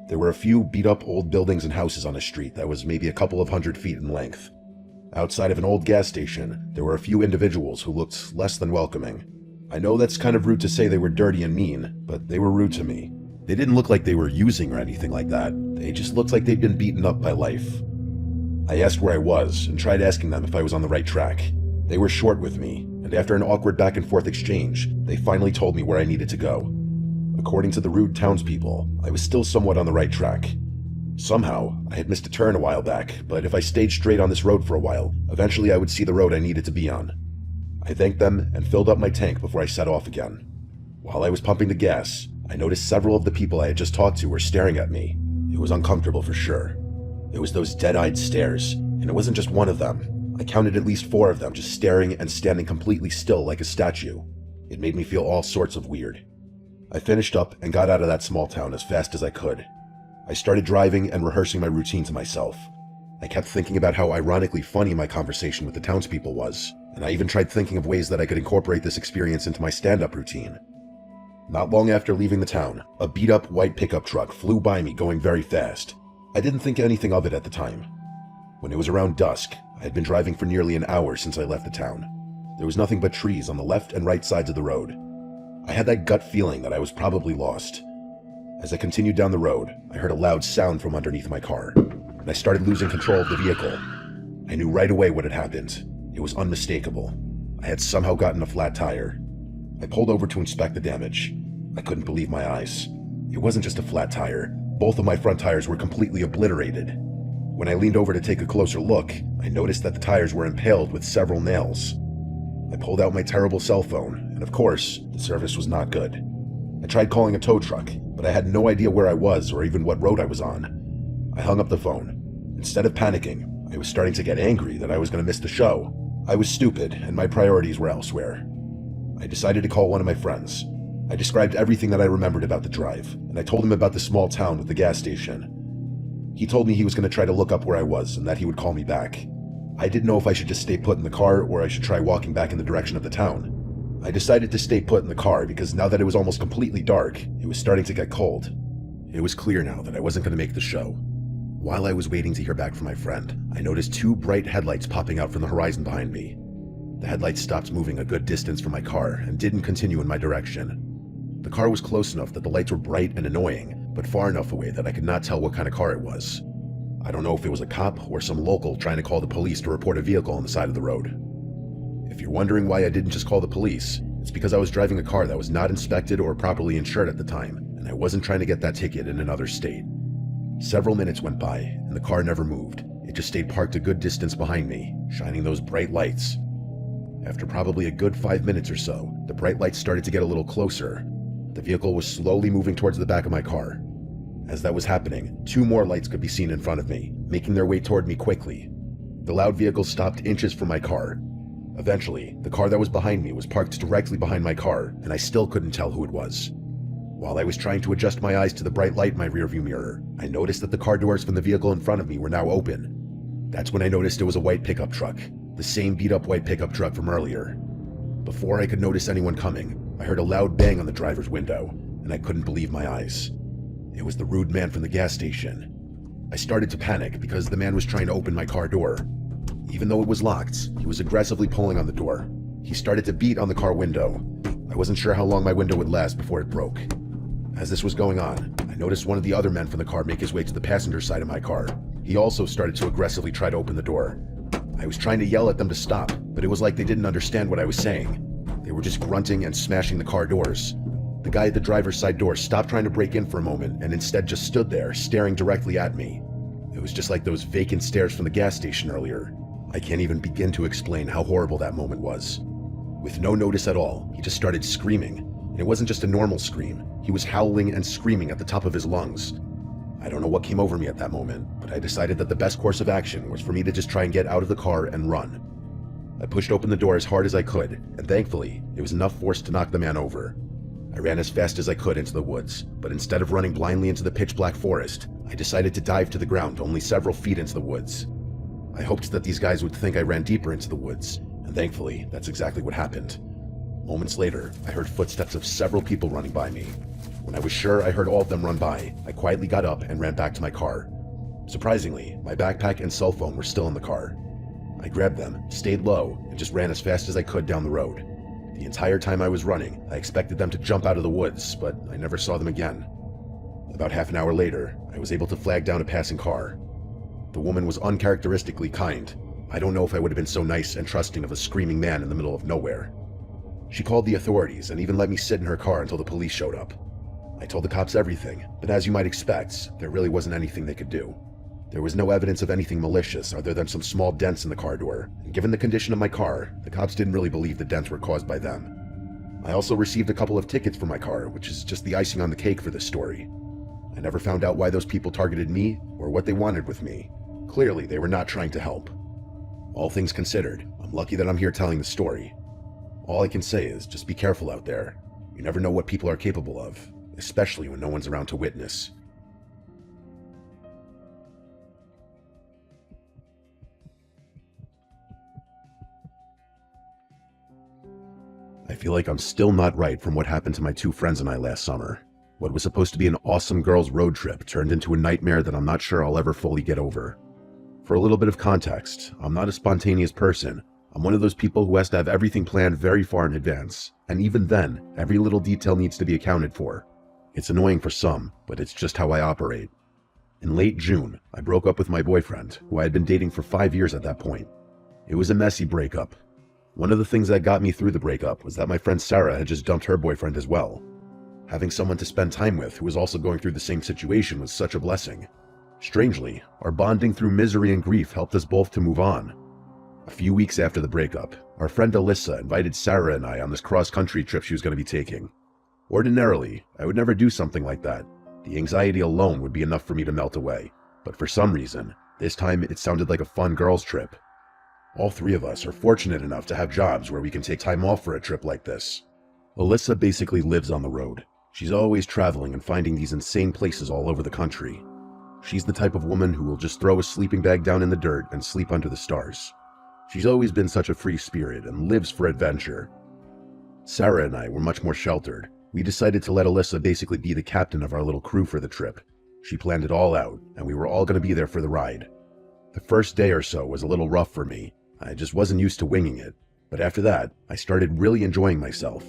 There were a few beat-up old buildings and houses on a street that was maybe a couple of 100 feet in length. Outside of an old gas station, there were a few individuals who looked less than welcoming. I know that's kind of rude to say they were dirty and mean, but they were rude to me. They didn't look like they were using or anything like that. They just looked like they'd been beaten up by life. I asked where I was and tried asking them if I was on the right track. They were short with me, and after an awkward back-and-forth exchange, they finally told me where I needed to go. According to the rude townspeople, I was still somewhat on the right track. Somehow, I had missed a turn a while back, but if I stayed straight on this road for a while, eventually I would see the road I needed to be on. I thanked them and filled up my tank before I set off again. While I was pumping the gas, I noticed several of the people I had just talked to were staring at me. It was uncomfortable for sure. It was those dead-eyed stares, and it wasn't just one of them. I counted at least 4 of them just staring and standing completely still like a statue. It made me feel all sorts of weird. I finished up and got out of that small town as fast as I could. I started driving and rehearsing my routine to myself. I kept thinking about how ironically funny my conversation with the townspeople was, and I even tried thinking of ways that I could incorporate this experience into my stand-up routine. Not long after leaving the town, a beat-up white pickup truck flew by me going very fast. I didn't think anything of it at the time. When it was around dusk, I had been driving for nearly an hour since I left the town. There was nothing but trees on the left and right sides of the road. I had that gut feeling that I was probably lost. As I continued down the road, I heard a loud sound from underneath my car, and I started losing control of the vehicle. I knew right away what had happened. It was unmistakable. I had somehow gotten a flat tire. I pulled over to inspect the damage. I couldn't believe my eyes. It wasn't just a flat tire. Both of my front tires were completely obliterated. When I leaned over to take a closer look, I noticed that the tires were impaled with several nails. I pulled out my terrible cell phone, and of course, the service was not good. I tried calling a tow truck, but I had no idea where I was or even what road I was on. I hung up the phone. Instead of panicking, I was starting to get angry that I was going to miss the show. I was stupid, and my priorities were elsewhere. I decided to call one of my friends. I described everything that I remembered about the drive, and I told him about the small town with the gas station. He told me he was going to try to look up where I was and that he would call me back. I didn't know if I should just stay put in the car or I should try walking back in the direction of the town. I decided to stay put in the car because now that it was almost completely dark, it was starting to get cold. It was clear now that I wasn't going to make the show. While I was waiting to hear back from my friend, I noticed two bright headlights popping out from the horizon behind me. The headlights stopped moving a good distance from my car and didn't continue in my direction. The car was close enough that the lights were bright and annoying, but far enough away that I could not tell what kind of car it was. I don't know if it was a cop or some local trying to call the police to report a vehicle on the side of the road. If you're wondering why I didn't just call the police, it's because I was driving a car that was not inspected or properly insured at the time, and I wasn't trying to get that ticket in another state. Several minutes went by, and the car never moved. It just stayed parked a good distance behind me, shining those bright lights. After probably a good 5 minutes or so, the bright lights started to get a little closer. The vehicle was slowly moving towards the back of my car. As that was happening, two more lights could be seen in front of me, making their way toward me quickly. The loud vehicle stopped inches from my car. Eventually, the car that was behind me was parked directly behind my car, and I still couldn't tell who it was. While I was trying to adjust my eyes to the bright light in my rearview mirror, I noticed that the car doors from the vehicle in front of me were now open. That's when I noticed it was a white pickup truck, the same beat-up white pickup truck from earlier. Before I could notice anyone coming, I heard a loud bang on the driver's window, and I couldn't believe my eyes. It was the rude man from the gas station. I started to panic because the man was trying to open my car door. Even though it was locked, he was aggressively pulling on the door. He started to beat on the car window. I wasn't sure how long my window would last before it broke. As this was going on, I noticed one of the other men from the car make his way to the passenger side of my car. He also started to aggressively try to open the door. I was trying to yell at them to stop, but it was like they didn't understand what I was saying. They were just grunting and smashing the car doors. The guy at the driver's side door stopped trying to break in for a moment and instead just stood there, staring directly at me. It was just like those vacant stares from the gas station earlier. I can't even begin to explain how horrible that moment was. With no notice at all, he just started screaming. And it wasn't just a normal scream. He was howling and screaming at the top of his lungs. I don't know what came over me at that moment, but I decided that the best course of action was for me to just try and get out of the car and run. I pushed open the door as hard as I could, and thankfully, it was enough force to knock the man over. I ran as fast as I could into the woods, but instead of running blindly into the pitch-black forest, I decided to dive to the ground only several feet into the woods. I hoped that these guys would think I ran deeper into the woods, and thankfully, that's exactly what happened. Moments later, I heard footsteps of several people running by me. When I was sure I heard all of them run by, I quietly got up and ran back to my car. Surprisingly, my backpack and cell phone were still in the car. I grabbed them, stayed low, and just ran as fast as I could down the road. The entire time I was running, I expected them to jump out of the woods, but I never saw them again. About half an hour later, I was able to flag down a passing car. The woman was uncharacteristically kind. I don't know if I would have been so nice and trusting of a screaming man in the middle of nowhere. She called the authorities and even let me sit in her car until the police showed up. I told the cops everything, but as you might expect, there really wasn't anything they could do. There was no evidence of anything malicious other than some small dents in the car door, and given the condition of my car, the cops didn't really believe the dents were caused by them. I also received a couple of tickets for my car, which is just the icing on the cake for this story. I never found out why those people targeted me or what they wanted with me. Clearly, they were not trying to help. All things considered, I'm lucky that I'm here telling the story. All I can say is just be careful out there. You never know what people are capable of, especially when no one's around to witness. I feel like I'm still not right from what happened to my two friends and I last summer. What was supposed to be an awesome girls' road trip turned into a nightmare that I'm not sure I'll ever fully get over. For a little bit of context, I'm not a spontaneous person. I'm one of those people who has to have everything planned very far in advance, and even then, every little detail needs to be accounted for. It's annoying for some, but it's just how I operate. In late June, I broke up with my boyfriend, who I had been dating for 5 years at that point. It was a messy breakup. One of the things that got me through the breakup was that my friend Sarah had just dumped her boyfriend as well. Having someone to spend time with who was also going through the same situation was such a blessing. Strangely, our bonding through misery and grief helped us both to move on. A few weeks after the breakup, our friend Alyssa invited Sarah and I on this cross-country trip she was going to be taking. Ordinarily, I would never do something like that. The anxiety alone would be enough for me to melt away. But for some reason, this time it sounded like a fun girls' trip. All three of us are fortunate enough to have jobs where we can take time off for a trip like this. Alyssa basically lives on the road. She's always traveling and finding these insane places all over the country. She's the type of woman who will just throw a sleeping bag down in the dirt and sleep under the stars. She's always been such a free spirit and lives for adventure. Sarah and I were much more sheltered. We decided to let Alyssa basically be the captain of our little crew for the trip. She planned it all out, and we were all going to be there for the ride. The first day or so was a little rough for me. I just wasn't used to winging it. But after that, I started really enjoying myself.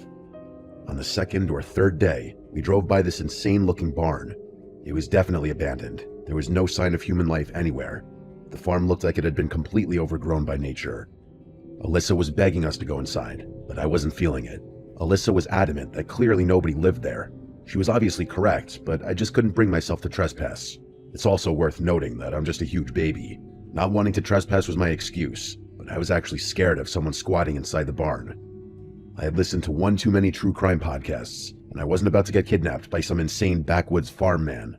On the second or third day, we drove by this insane-looking barn. It was definitely abandoned. There was no sign of human life anywhere. The farm looked like it had been completely overgrown by nature. Alyssa was begging us to go inside, but I wasn't feeling it. Alyssa was adamant that clearly nobody lived there. She was obviously correct, but I just couldn't bring myself to trespass. It's also worth noting that I'm just a huge baby. Not wanting to trespass was my excuse, but I was actually scared of someone squatting inside the barn. I had listened to one too many true crime podcasts, and I wasn't about to get kidnapped by some insane backwoods farm man.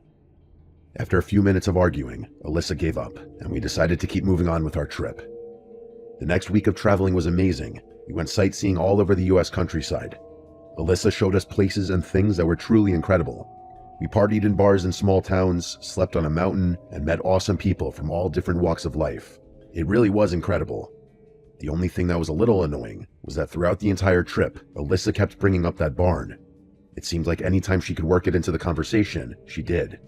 After a few minutes of arguing, Alyssa gave up, and we decided to keep moving on with our trip. The next week of traveling was amazing. We went sightseeing all over the US countryside. Alyssa showed us places and things that were truly incredible. We partied in bars in small towns, slept on a mountain, and met awesome people from all different walks of life. It really was incredible. The only thing that was a little annoying was that throughout the entire trip, Alyssa kept bringing up that barn. It seemed like any time she could work it into the conversation, she did.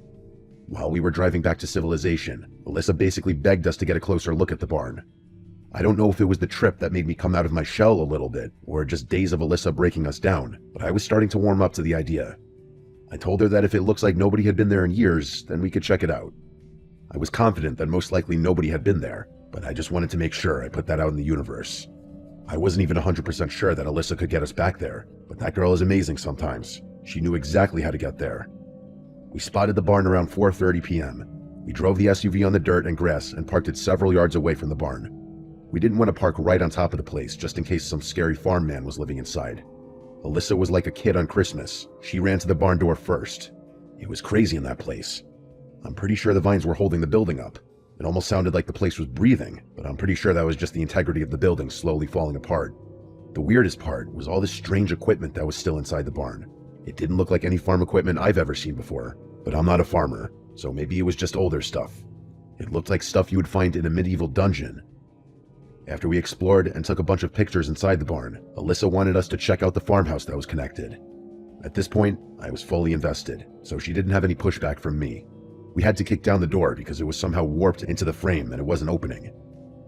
While we were driving back to civilization, Alyssa basically begged us to get a closer look at the barn. I don't know if it was the trip that made me come out of my shell a little bit, or just days of Alyssa breaking us down, but I was starting to warm up to the idea. I told her that if it looks like nobody had been there in years, then we could check it out. I was confident that most likely nobody had been there, but I just wanted to make sure I put that out in the universe. I wasn't even 100% sure that Alyssa could get us back there, but that girl is amazing sometimes. She knew exactly how to get there. We spotted the barn around 4:30 p.m. We drove the SUV on the dirt and grass and parked it several yards away from the barn. We didn't want to park right on top of the place just in case some scary farm man was living inside. Alyssa was like a kid on Christmas. She ran to the barn door first. It was crazy in that place. I'm pretty sure the vines were holding the building up. It almost sounded like the place was breathing, but I'm pretty sure that was just the integrity of the building slowly falling apart. The weirdest part was all this strange equipment that was still inside the barn. It didn't look like any farm equipment I've ever seen before, but I'm not a farmer, so maybe it was just older stuff. It looked like stuff you would find in a medieval dungeon. After we explored and took a bunch of pictures inside the barn, Alyssa wanted us to check out the farmhouse that was connected. At this point, I was fully invested, so she didn't have any pushback from me. We had to kick down the door because it was somehow warped into the frame and it wasn't opening.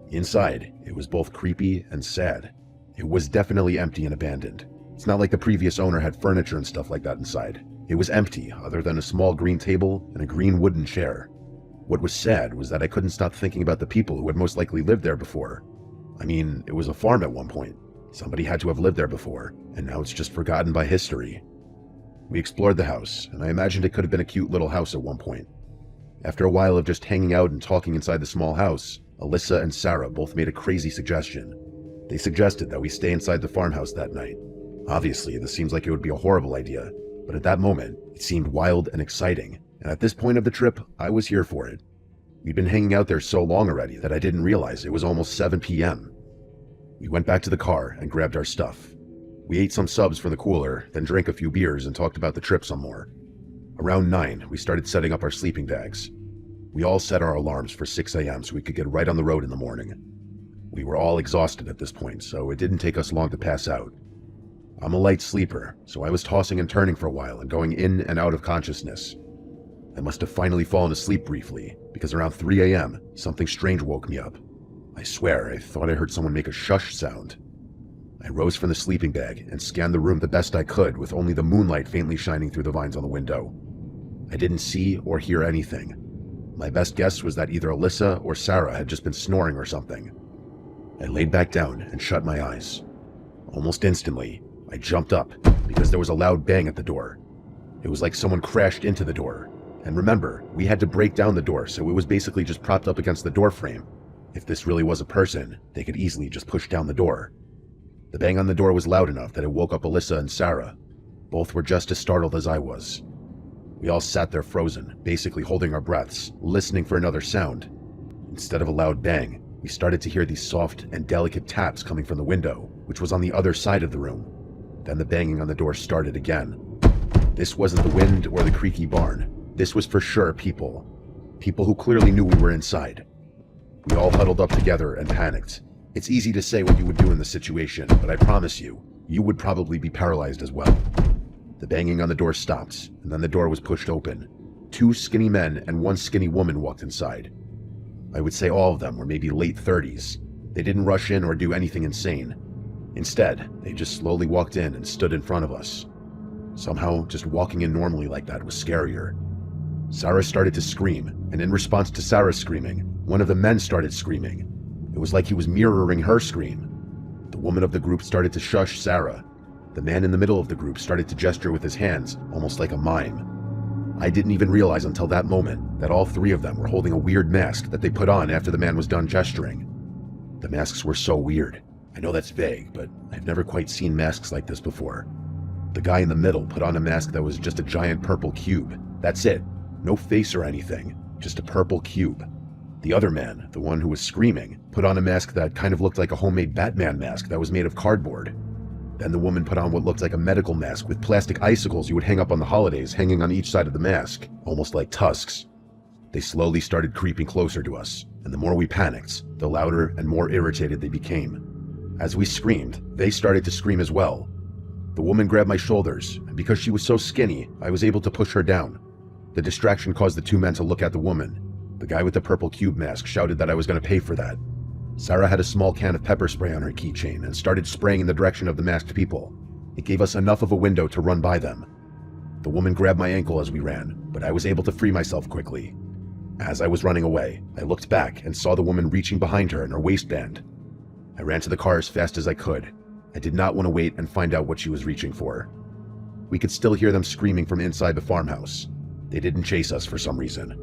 Inside, it was both creepy and sad. It was definitely empty and abandoned. It's not like the previous owner had furniture and stuff like that inside. It was empty, other than a small green table and a green wooden chair. What was sad was that I couldn't stop thinking about the people who had most likely lived there before. I mean, it was a farm at one point. Somebody had to have lived there before, and now it's just forgotten by history. We explored the house, and I imagined it could have been a cute little house at one point. After a while of just hanging out and talking inside the small house, Alyssa and Sarah both made a crazy suggestion. They suggested that we stay inside the farmhouse that night. Obviously, this seems like it would be a horrible idea, but at that moment, it seemed wild and exciting, and at this point of the trip, I was here for it. We'd been hanging out there so long already that I didn't realize it was almost 7 p.m. We went back to the car and grabbed our stuff. We ate some subs from the cooler, then drank a few beers and talked about the trip some more. Around 9, we started setting up our sleeping bags. We all set our alarms for 6 a.m. so we could get right on the road in the morning. We were all exhausted at this point, so it didn't take us long to pass out. I'm a light sleeper, so I was tossing and turning for a while and going in and out of consciousness. I must have finally fallen asleep briefly, because around 3 a.m., something strange woke me up. I swear, I thought I heard someone make a shush sound. I rose from the sleeping bag and scanned the room the best I could with only the moonlight faintly shining through the vines on the window. I didn't see or hear anything. My best guess was that either Alyssa or Sarah had just been snoring or something. I laid back down and shut my eyes. Almost instantly, I jumped up because there was a loud bang at the door. It was like someone crashed into the door. And remember, we had to break down the door, so it was basically just propped up against the door frame. If this really was a person, they could easily just push down the door. The bang on the door was loud enough that it woke up Alyssa and Sarah. Both were just as startled as I was. We all sat there frozen, basically holding our breaths, listening for another sound. Instead of a loud bang, we started to hear these soft and delicate taps coming from the window, which was on the other side of the room. Then the banging on the door started again. This wasn't the wind or the creaky barn. This was for sure people. People who clearly knew we were inside. We all huddled up together and panicked. It's easy to say what you would do in this situation, but I promise you, you would probably be paralyzed as well. The banging on the door stopped, and then the door was pushed open. 2 skinny men and 1 skinny woman walked inside. I would say all of them were maybe late 30s. They didn't rush in or do anything insane. Instead, they just slowly walked in and stood in front of us. Somehow, just walking in normally like that was scarier. Sarah started to scream, and in response to Sarah's screaming, one of the men started screaming. It was like he was mirroring her scream. The woman of the group started to shush Sarah. The man in the middle of the group started to gesture with his hands, almost like a mime. I didn't even realize until that moment that all 3 of them were holding a weird mask that they put on after the man was done gesturing. The masks were so weird. I know that's vague, but I've never quite seen masks like this before. The guy in the middle put on a mask that was just a giant purple cube. That's it. No face or anything, just a purple cube. The other man, the one who was screaming, put on a mask that kind of looked like a homemade Batman mask that was made of cardboard. Then the woman put on what looked like a medical mask with plastic icicles you would hang up on the holidays hanging on each side of the mask, almost like tusks. They slowly started creeping closer to us, and the more we panicked, the louder and more irritated they became. As we screamed, they started to scream as well. The woman grabbed my shoulders, and because she was so skinny, I was able to push her down. The distraction caused the 2 men to look at the woman. The guy with the purple cube mask shouted that I was going to pay for that. Sarah had a small can of pepper spray on her keychain and started spraying in the direction of the masked people. It gave us enough of a window to run by them. The woman grabbed my ankle as we ran, but I was able to free myself quickly. As I was running away, I looked back and saw the woman reaching behind her in her waistband. I ran to the car as fast as I could. I did not want to wait and find out what she was reaching for. We could still hear them screaming from inside the farmhouse. They didn't chase us for some reason.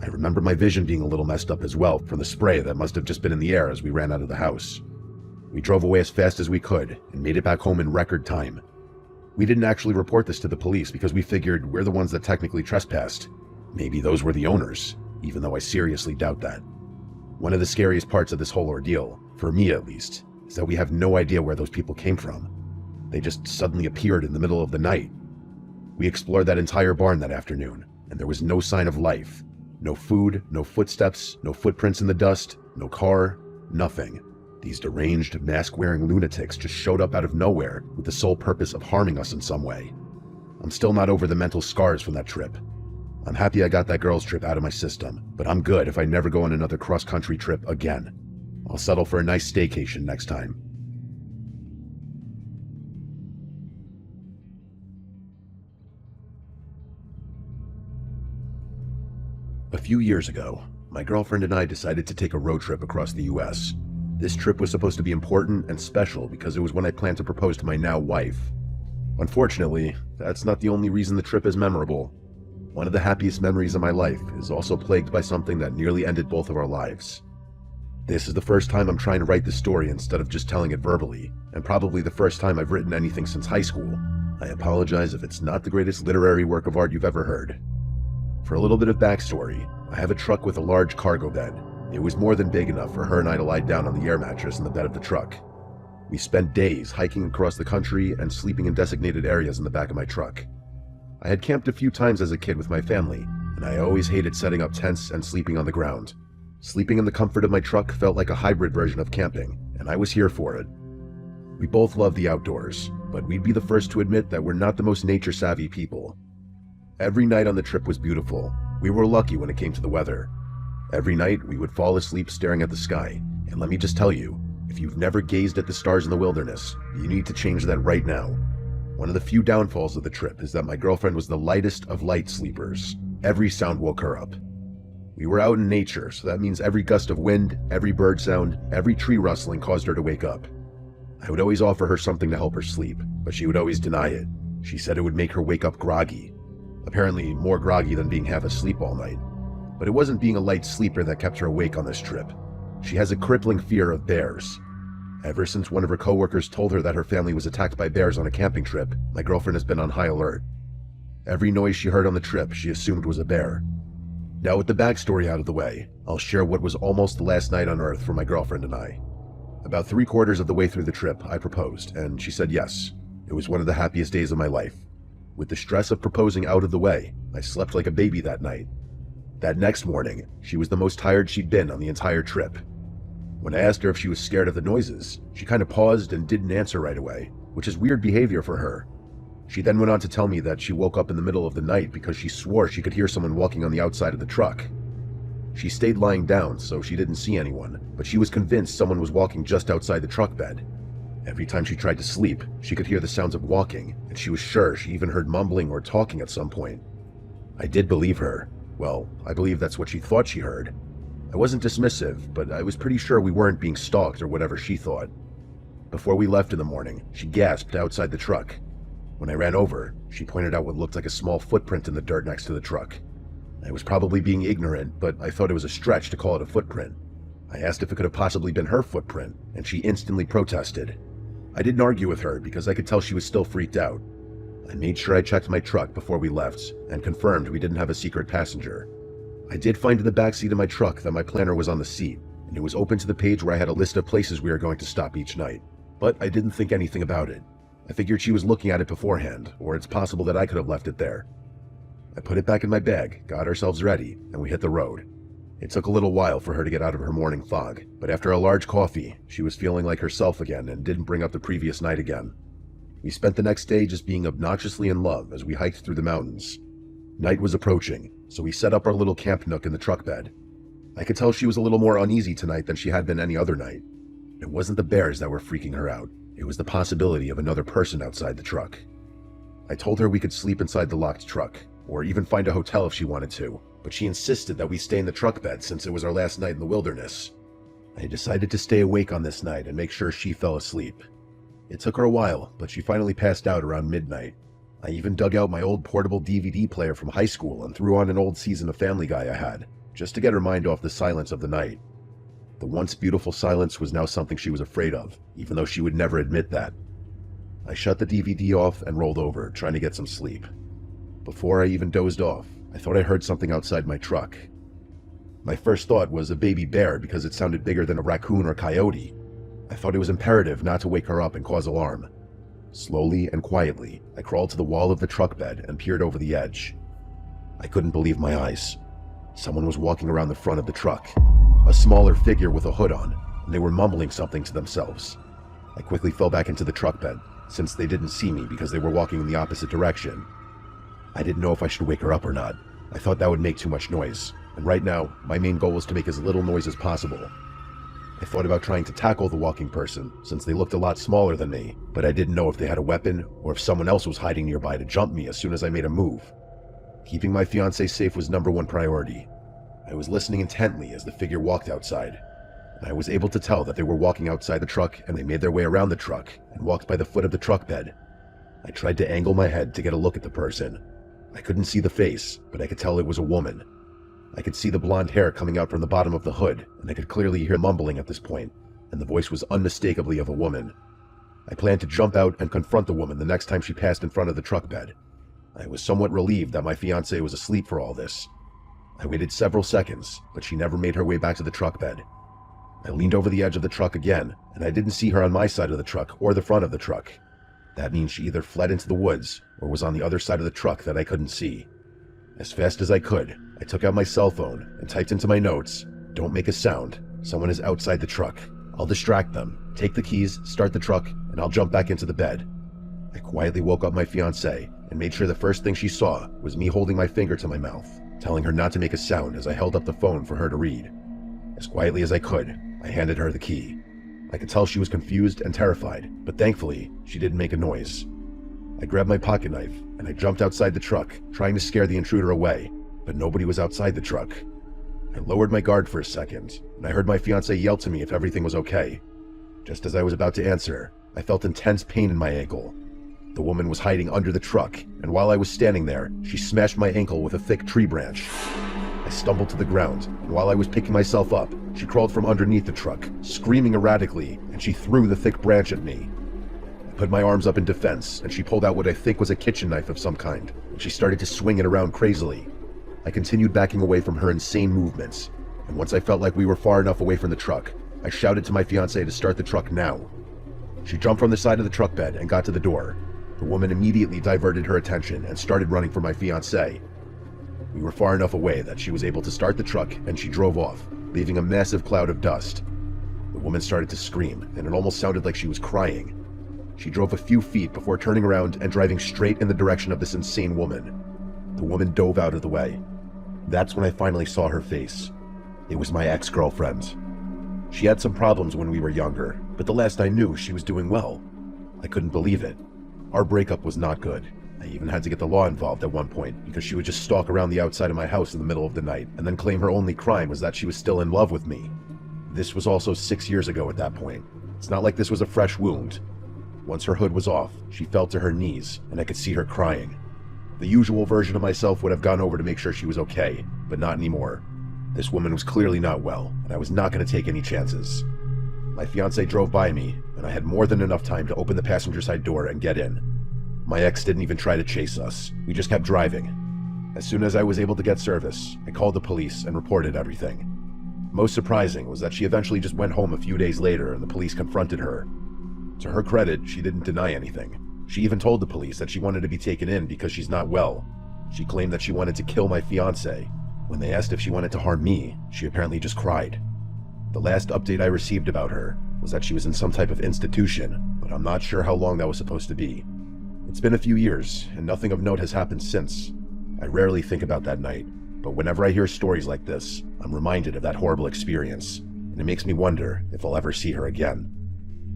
I remember my vision being a little messed up as well from the spray that must have just been in the air as we ran out of the house. We drove away as fast as we could and made it back home in record time. We didn't actually report this to the police because we figured we're the ones that technically trespassed. Maybe those were the owners, even though I seriously doubt that. One of the scariest parts of this whole ordeal, for me at least, is that we have no idea where those people came from. They just suddenly appeared in the middle of the night. We explored that entire barn that afternoon, and there was no sign of life. No food, no footsteps, no footprints in the dust, no car, nothing. These deranged, mask-wearing lunatics just showed up out of nowhere with the sole purpose of harming us in some way. I'm still not over the mental scars from that trip. I'm happy I got that girls' trip out of my system, but I'm good if I never go on another cross-country trip again. I'll settle for a nice staycation next time. A few years ago, my girlfriend and I decided to take a road trip across the US. This trip was supposed to be important and special because it was when I planned to propose to my now wife. Unfortunately, that's not the only reason the trip is memorable. One of the happiest memories of my life is also plagued by something that nearly ended both of our lives. This is the first time I'm trying to write this story instead of just telling it verbally, and probably the first time I've written anything since high school. I apologize if it's not the greatest literary work of art you've ever heard. For a little bit of backstory, I have a truck with a large cargo bed. It was more than big enough for her and I to lie down on the air mattress in the bed of the truck. We spent days hiking across the country and sleeping in designated areas in the back of my truck. I had camped a few times as a kid with my family, and I always hated setting up tents and sleeping on the ground. Sleeping in the comfort of my truck felt like a hybrid version of camping, and I was here for it. We both love the outdoors, but we'd be the first to admit that we're not the most nature-savvy people. Every night on the trip was beautiful. We were lucky when it came to the weather. Every night we would fall asleep staring at the sky, and let me just tell you, if you've never gazed at the stars in the wilderness, you need to change that right now. One of the few downfalls of the trip is that my girlfriend was the lightest of light sleepers. Every sound woke her up. We were out in nature, so that means every gust of wind, every bird sound, every tree rustling caused her to wake up. I would always offer her something to help her sleep, but she would always deny it. She said it would make her wake up groggy. Apparently more groggy than being half asleep all night. But it wasn't being a light sleeper that kept her awake on this trip. She has a crippling fear of bears. Ever since one of her coworkers told her that her family was attacked by bears on a camping trip, my girlfriend has been on high alert. Every noise she heard on the trip, she assumed was a bear. Now with the backstory out of the way, I'll share what was almost the last night on Earth for my girlfriend and I. About 3/4 of the way through the trip, I proposed, and she said yes. It was one of the happiest days of my life. With the stress of proposing out of the way, I slept like a baby that night. That next morning, she was the most tired she'd been on the entire trip. When I asked her if she was scared of the noises, she kind of paused and didn't answer right away, which is weird behavior for her. She then went on to tell me that she woke up in the middle of the night because she swore she could hear someone walking on the outside of the truck. She stayed lying down, so she didn't see anyone, but she was convinced someone was walking just outside the truck bed. Every time she tried to sleep, she could hear the sounds of walking, and she was sure she even heard mumbling or talking at some point. I did believe her. Well, I believe that's what she thought she heard. I wasn't dismissive, but I was pretty sure we weren't being stalked or whatever she thought. Before we left in the morning, she gasped outside the truck. When I ran over, she pointed out what looked like a small footprint in the dirt next to the truck. I was probably being ignorant, but I thought it was a stretch to call it a footprint. I asked if it could have possibly been her footprint, and she instantly protested. I didn't argue with her because I could tell she was still freaked out. I made sure I checked my truck before we left, and confirmed we didn't have a secret passenger. I did find in the backseat of my truck that my planner was on the seat, and it was open to the page where I had a list of places we were going to stop each night. But I didn't think anything about it. I figured she was looking at it beforehand, or it's possible that I could have left it there. I put it back in my bag, got ourselves ready, and we hit the road. It took a little while for her to get out of her morning fog, but after a large coffee, she was feeling like herself again and didn't bring up the previous night again. We spent the next day just being obnoxiously in love as we hiked through the mountains. Night was approaching, so we set up our little camp nook in the truck bed. I could tell she was a little more uneasy tonight than she had been any other night. It wasn't the bears that were freaking her out. It was the possibility of another person outside the truck. I told her we could sleep inside the locked truck, or even find a hotel if she wanted to, but she insisted that we stay in the truck bed since it was our last night in the wilderness. I decided to stay awake on this night and make sure she fell asleep. It took her a while, but she finally passed out around midnight. I even dug out my old portable DVD player from high school and threw on an old season of Family Guy I had, just to get her mind off the silence of the night. The once beautiful silence was now something she was afraid of, even though she would never admit that. I shut the DVD off and rolled over, trying to get some sleep. Before I even dozed off, I thought I heard something outside my truck. My first thought was a baby bear because it sounded bigger than a raccoon or coyote. I thought it was imperative not to wake her up and cause alarm. Slowly and quietly, I crawled to the wall of the truck bed and peered over the edge. I couldn't believe my eyes. Someone was walking around the front of the truck, a smaller figure with a hood on, and they were mumbling something to themselves. I quickly fell back into the truck bed, since they didn't see me because they were walking in the opposite direction. I didn't know if I should wake her up or not. I thought that would make too much noise, and right now, my main goal was to make as little noise as possible. I thought about trying to tackle the walking person, since they looked a lot smaller than me, but I didn't know if they had a weapon, or if someone else was hiding nearby to jump me as soon as I made a move. Keeping my fiancée safe was #1 priority. I was listening intently as the figure walked outside, and I was able to tell that they were walking outside the truck and they made their way around the truck and walked by the foot of the truck bed. I tried to angle my head to get a look at the person. I couldn't see the face, but I could tell it was a woman. I could see the blonde hair coming out from the bottom of the hood, and I could clearly hear mumbling at this point, and the voice was unmistakably of a woman. I planned to jump out and confront the woman the next time she passed in front of the truck bed. I was somewhat relieved that my fiancée was asleep for all this. I waited several seconds, but she never made her way back to the truck bed. I leaned over the edge of the truck again, and I didn't see her on my side of the truck or the front of the truck. That means she either fled into the woods or was on the other side of the truck that I couldn't see. As fast as I could, I took out my cell phone and typed into my notes, "Don't make a sound. Someone is outside the truck. I'll distract them, take the keys, start the truck, and I'll jump back into the bed." I quietly woke up my fiancée and made sure the first thing she saw was me holding my finger to my mouth, telling her not to make a sound as I held up the phone for her to read. As quietly as I could, I handed her the key. I could tell she was confused and terrified, but thankfully, she didn't make a noise. I grabbed my pocket knife and I jumped outside the truck, trying to scare the intruder away, but nobody was outside the truck. I lowered my guard for a second, and I heard my fiancée yell to me if everything was okay. Just as I was about to answer, I felt intense pain in my ankle. The woman was hiding under the truck, and while I was standing there, she smashed my ankle with a thick tree branch. I stumbled to the ground, and while I was picking myself up, she crawled from underneath the truck, screaming erratically, and she threw the thick branch at me. I put my arms up in defense, and she pulled out what I think was a kitchen knife of some kind, and she started to swing it around crazily. I continued backing away from her insane movements, and once I felt like we were far enough away from the truck, I shouted to my fiancée to start the truck now. She jumped from the side of the truck bed and got to the door. The woman immediately diverted her attention and started running for my fiancé. We were far enough away that she was able to start the truck, and she drove off, leaving a massive cloud of dust. The woman started to scream, and it almost sounded like she was crying. She drove a few feet before turning around and driving straight in the direction of this insane woman. The woman dove out of the way. That's when I finally saw her face. It was my ex-girlfriend. She had some problems when we were younger, but the last I knew, she was doing well. I couldn't believe it. Our breakup was not good. I even had to get the law involved at one point because she would just stalk around the outside of my house in the middle of the night and then claim her only crime was that she was still in love with me. This was also 6 years ago at that point. It's not like this was a fresh wound. Once her hood was off, she fell to her knees, and I could see her crying. The usual version of myself would have gone over to make sure she was okay, but not anymore. This woman was clearly not well, and I was not going to take any chances. My fiancé drove by me, and I had more than enough time to open the passenger side door and get in. My ex didn't even try to chase us. We just kept driving. As soon as I was able to get service, I called the police and reported everything. Most surprising was that she eventually just went home a few days later and the police confronted her. To her credit, she didn't deny anything. She even told the police that she wanted to be taken in because she's not well. She claimed that she wanted to kill my fiancé. When they asked if she wanted to harm me, she apparently just cried. The last update I received about her was that she was in some type of institution, but I'm not sure how long that was supposed to be. It's been a few years, and nothing of note has happened since. I rarely think about that night, but whenever I hear stories like this, I'm reminded of that horrible experience, and it makes me wonder if I'll ever see her again.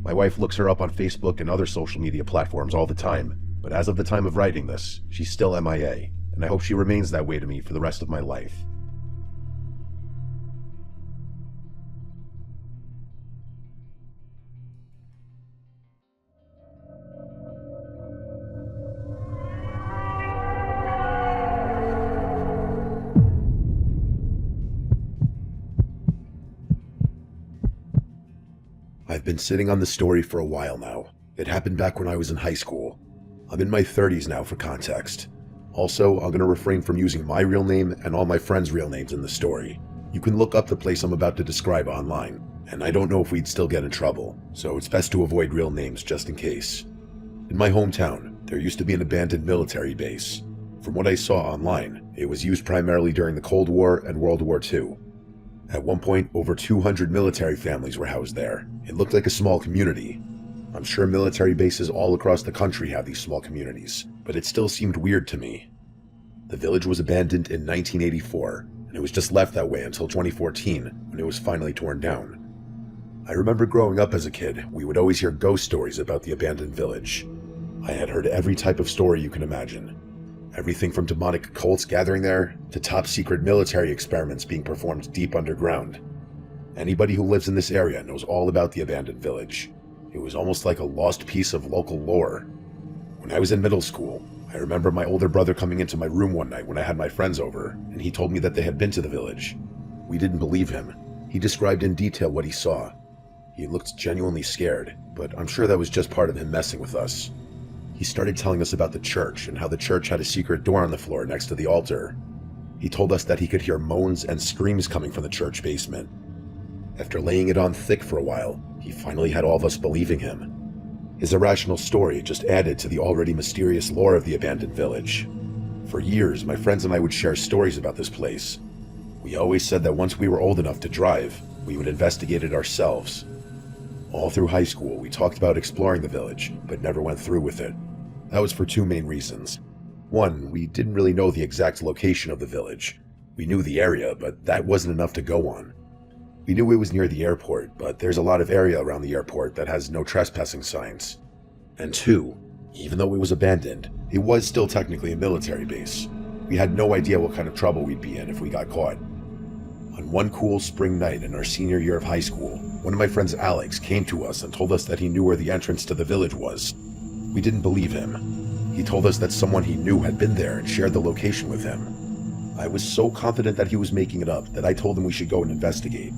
My wife looks her up on Facebook and other social media platforms all the time, but as of the time of writing this, she's still MIA, and I hope she remains that way to me for the rest of my life. I've been sitting on the story for a while now. It happened back when I was in high school. I'm in my 30s now for context. Also, I'm going to refrain from using my real name and all my friends' real names in the story. You can look up the place I'm about to describe online, and I don't know if we'd still get in trouble, so it's best to avoid real names just in case. In my hometown, there used to be an abandoned military base. From what I saw online, it was used primarily during the Cold War and World War II. At one point, over 200 military families were housed there. It looked like a small community. I'm sure military bases all across the country have these small communities, but it still seemed weird to me. The village was abandoned in 1984, and it was just left that way until 2014, when it was finally torn down. I remember growing up as a kid, we would always hear ghost stories about the abandoned village. I had heard every type of story you can imagine. Everything from demonic cults gathering there, to top-secret military experiments being performed deep underground. Anybody who lives in this area knows all about the abandoned village. It was almost like a lost piece of local lore. When I was in middle school, I remember my older brother coming into my room one night when I had my friends over, and he told me that they had been to the village. We didn't believe him. He described in detail what he saw. He looked genuinely scared, but I'm sure that was just part of him messing with us. He started telling us about the church and how the church had a secret door on the floor next to the altar. He told us that he could hear moans and screams coming from the church basement. After laying it on thick for a while, he finally had all of us believing him. His irrational story just added to the already mysterious lore of the abandoned village. For years, my friends and I would share stories about this place. We always said that once we were old enough to drive, we would investigate it ourselves. All through high school, we talked about exploring the village, but never went through with it. That was for two main reasons. One, we didn't really know the exact location of the village. We knew the area, but that wasn't enough to go on. We knew it was near the airport, but there's a lot of area around the airport that has no trespassing signs. And two, even though it was abandoned, it was still technically a military base. We had no idea what kind of trouble we'd be in if we got caught. On one cool spring night in our senior year of high school, one of my friends, Alex, came to us and told us that he knew where the entrance to the village was. We didn't believe him. He told us that someone he knew had been there and shared the location with him. I was so confident that he was making it up that I told him we should go and investigate.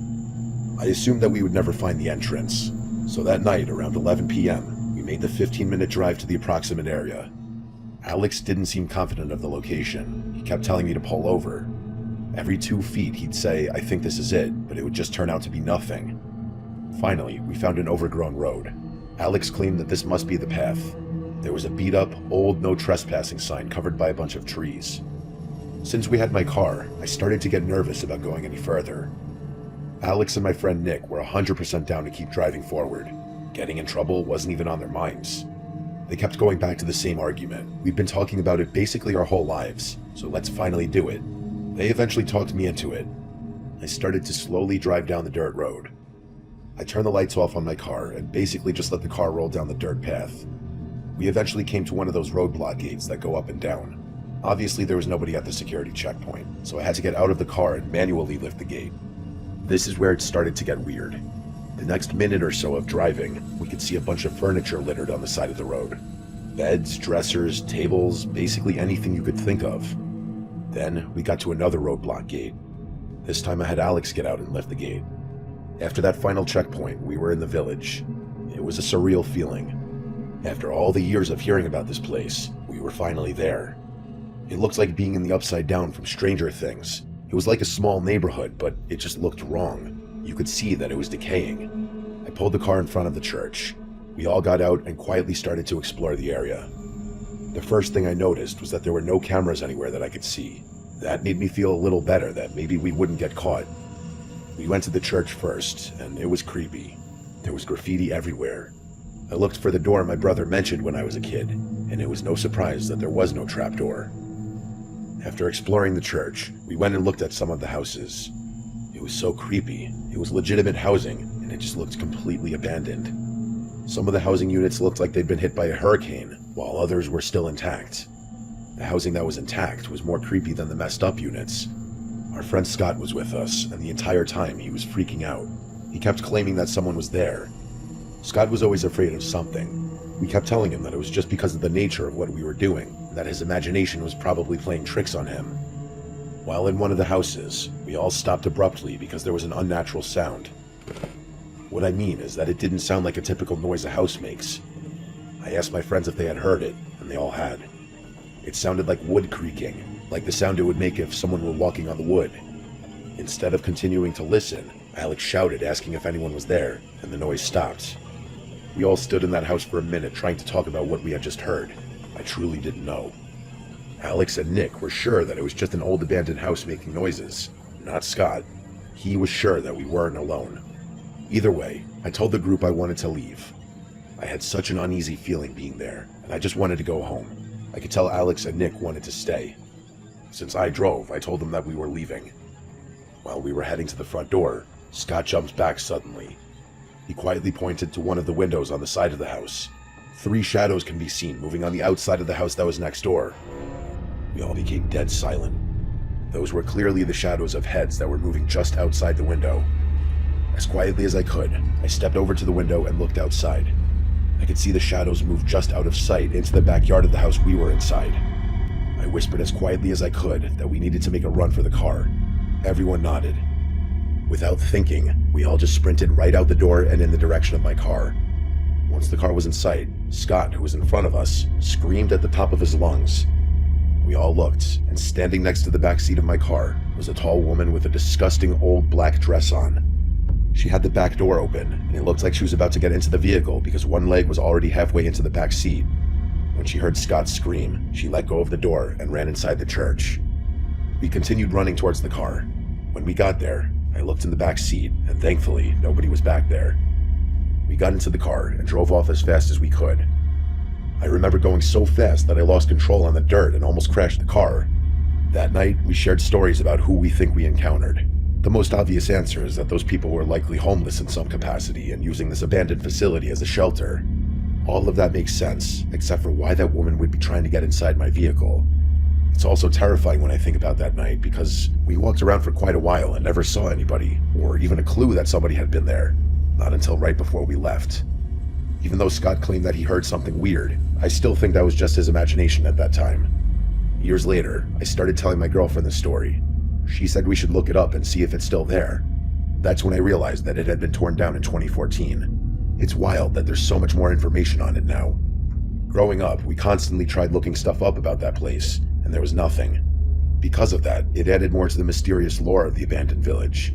I assumed that we would never find the entrance, so that night, around 11 p.m., we made the 15-minute drive to the approximate area. Alex didn't seem confident of the location. He kept telling me to pull over. Every 2 feet he'd say, "I think this is it," but it would just turn out to be nothing. Finally, we found an overgrown road. Alex claimed that this must be the path. There was a beat-up, old no trespassing sign covered by a bunch of trees. Since we had my car, I started to get nervous about going any further. Alex and my friend Nick were 100% down to keep driving forward. Getting in trouble wasn't even on their minds. They kept going back to the same argument. We'd been talking about it basically our whole lives, so let's finally do it. They eventually talked me into it. I started to slowly drive down the dirt road. I turned the lights off on my car and basically just let the car roll down the dirt path. We eventually came to one of those roadblock gates that go up and down. Obviously there was nobody at the security checkpoint, so I had to get out of the car and manually lift the gate. This is where it started to get weird. The next minute or so of driving, we could see a bunch of furniture littered on the side of the road. Beds, dressers, tables, basically anything you could think of. Then we got to another roadblock gate. This time I had Alex get out and lift the gate. After that final checkpoint, we were in the village. It was a surreal feeling. After all the years of hearing about this place, we were finally there. It looked like being in the Upside Down from Stranger Things. It was like a small neighborhood, but it just looked wrong. You could see that it was decaying. I pulled the car in front of the church. We all got out and quietly started to explore the area. The first thing I noticed was that there were no cameras anywhere that I could see. That made me feel a little better that maybe we wouldn't get caught. We went to the church first, and it was creepy. There was graffiti everywhere. I looked for the door my brother mentioned when I was a kid, and it was no surprise that there was no trapdoor. After exploring the church, we went and looked at some of the houses. It was so creepy. It was legitimate housing, and it just looked completely abandoned. Some of the housing units looked like they'd been hit by a hurricane, while others were still intact. The housing that was intact was more creepy than the messed up units. Our friend Scott was with us, and the entire time he was freaking out. He kept claiming that someone was there. Scott was always afraid of something. We kept telling him that it was just because of the nature of what we were doing, and that his imagination was probably playing tricks on him. While in one of the houses, we all stopped abruptly because there was an unnatural sound. What I mean is that it didn't sound like a typical noise a house makes. I asked my friends if they had heard it, and they all had. It sounded like wood creaking, like the sound it would make if someone were walking on the wood. Instead of continuing to listen, Alex shouted asking if anyone was there, and the noise stopped. We all stood in that house for a minute trying to talk about what we had just heard. I truly didn't know. Alex and Nick were sure that it was just an old abandoned house making noises, not Scott. He was sure that we weren't alone. Either way, I told the group I wanted to leave. I had such an uneasy feeling being there, and I just wanted to go home. I could tell Alex and Nick wanted to stay. Since I drove, I told them that we were leaving. While we were heading to the front door, Scott jumped back suddenly. He quietly pointed to one of the windows on the side of the house. 3 shadows can be seen moving on the outside of the house that was next door. We all became dead silent. Those were clearly the shadows of heads that were moving just outside the window. As quietly as I could, I stepped over to the window and looked outside. I could see the shadows move just out of sight into the backyard of the house we were inside. I whispered as quietly as I could that we needed to make a run for the car. Everyone nodded. Without thinking, we all just sprinted right out the door and in the direction of my car. Once the car was in sight, Scott, who was in front of us, screamed at the top of his lungs. We all looked, and standing next to the back seat of my car was a tall woman with a disgusting old black dress on. She had the back door open, and it looked like she was about to get into the vehicle because one leg was already halfway into the back seat. When she heard Scott scream, she let go of the door and ran inside the church. We continued running towards the car. When we got there, I looked in the back seat, and thankfully, nobody was back there. We got into the car and drove off as fast as we could. I remember going so fast that I lost control on the dirt and almost crashed the car. That night, we shared stories about who we think we encountered. The most obvious answer is that those people were likely homeless in some capacity and using this abandoned facility as a shelter. All of that makes sense, except for why that woman would be trying to get inside my vehicle. It It's also terrifying when I think about that night because we walked around for quite a while and never saw anybody, or even a clue that somebody had been there. Not until right before we left. Even though Scott claimed that he heard something weird, I still think that was just his imagination at that time. Years later, I started telling my girlfriend the story. She said we should look it up and see if it's still there. That's when I realized that it had been torn down in 2014. It's wild that there's so much more information on it now. Growing up, we constantly tried looking stuff up about that place, and there was nothing. Because of that, it added more to the mysterious lore of the abandoned village.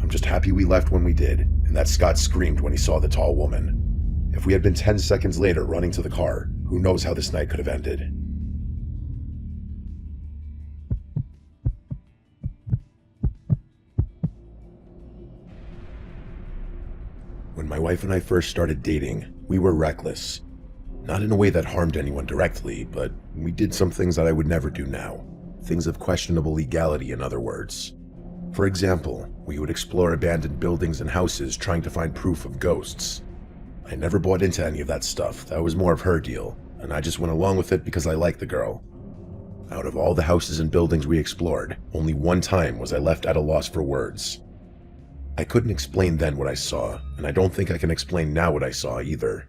I'm just happy we left when we did, and that Scott screamed when he saw the tall woman. If we had been 10 seconds later running to the car, who knows how this night could have ended. When my wife and I first started dating, we were reckless. Not in a way that harmed anyone directly, but we did some things that I would never do now. Things of questionable legality, in other words. For example, we would explore abandoned buildings and houses trying to find proof of ghosts. I never bought into any of that stuff. That was more of her deal, and I just went along with it because I liked the girl. Out of all the houses and buildings we explored, only one time was I left at a loss for words. I couldn't explain then what I saw, and I don't think I can explain now what I saw either.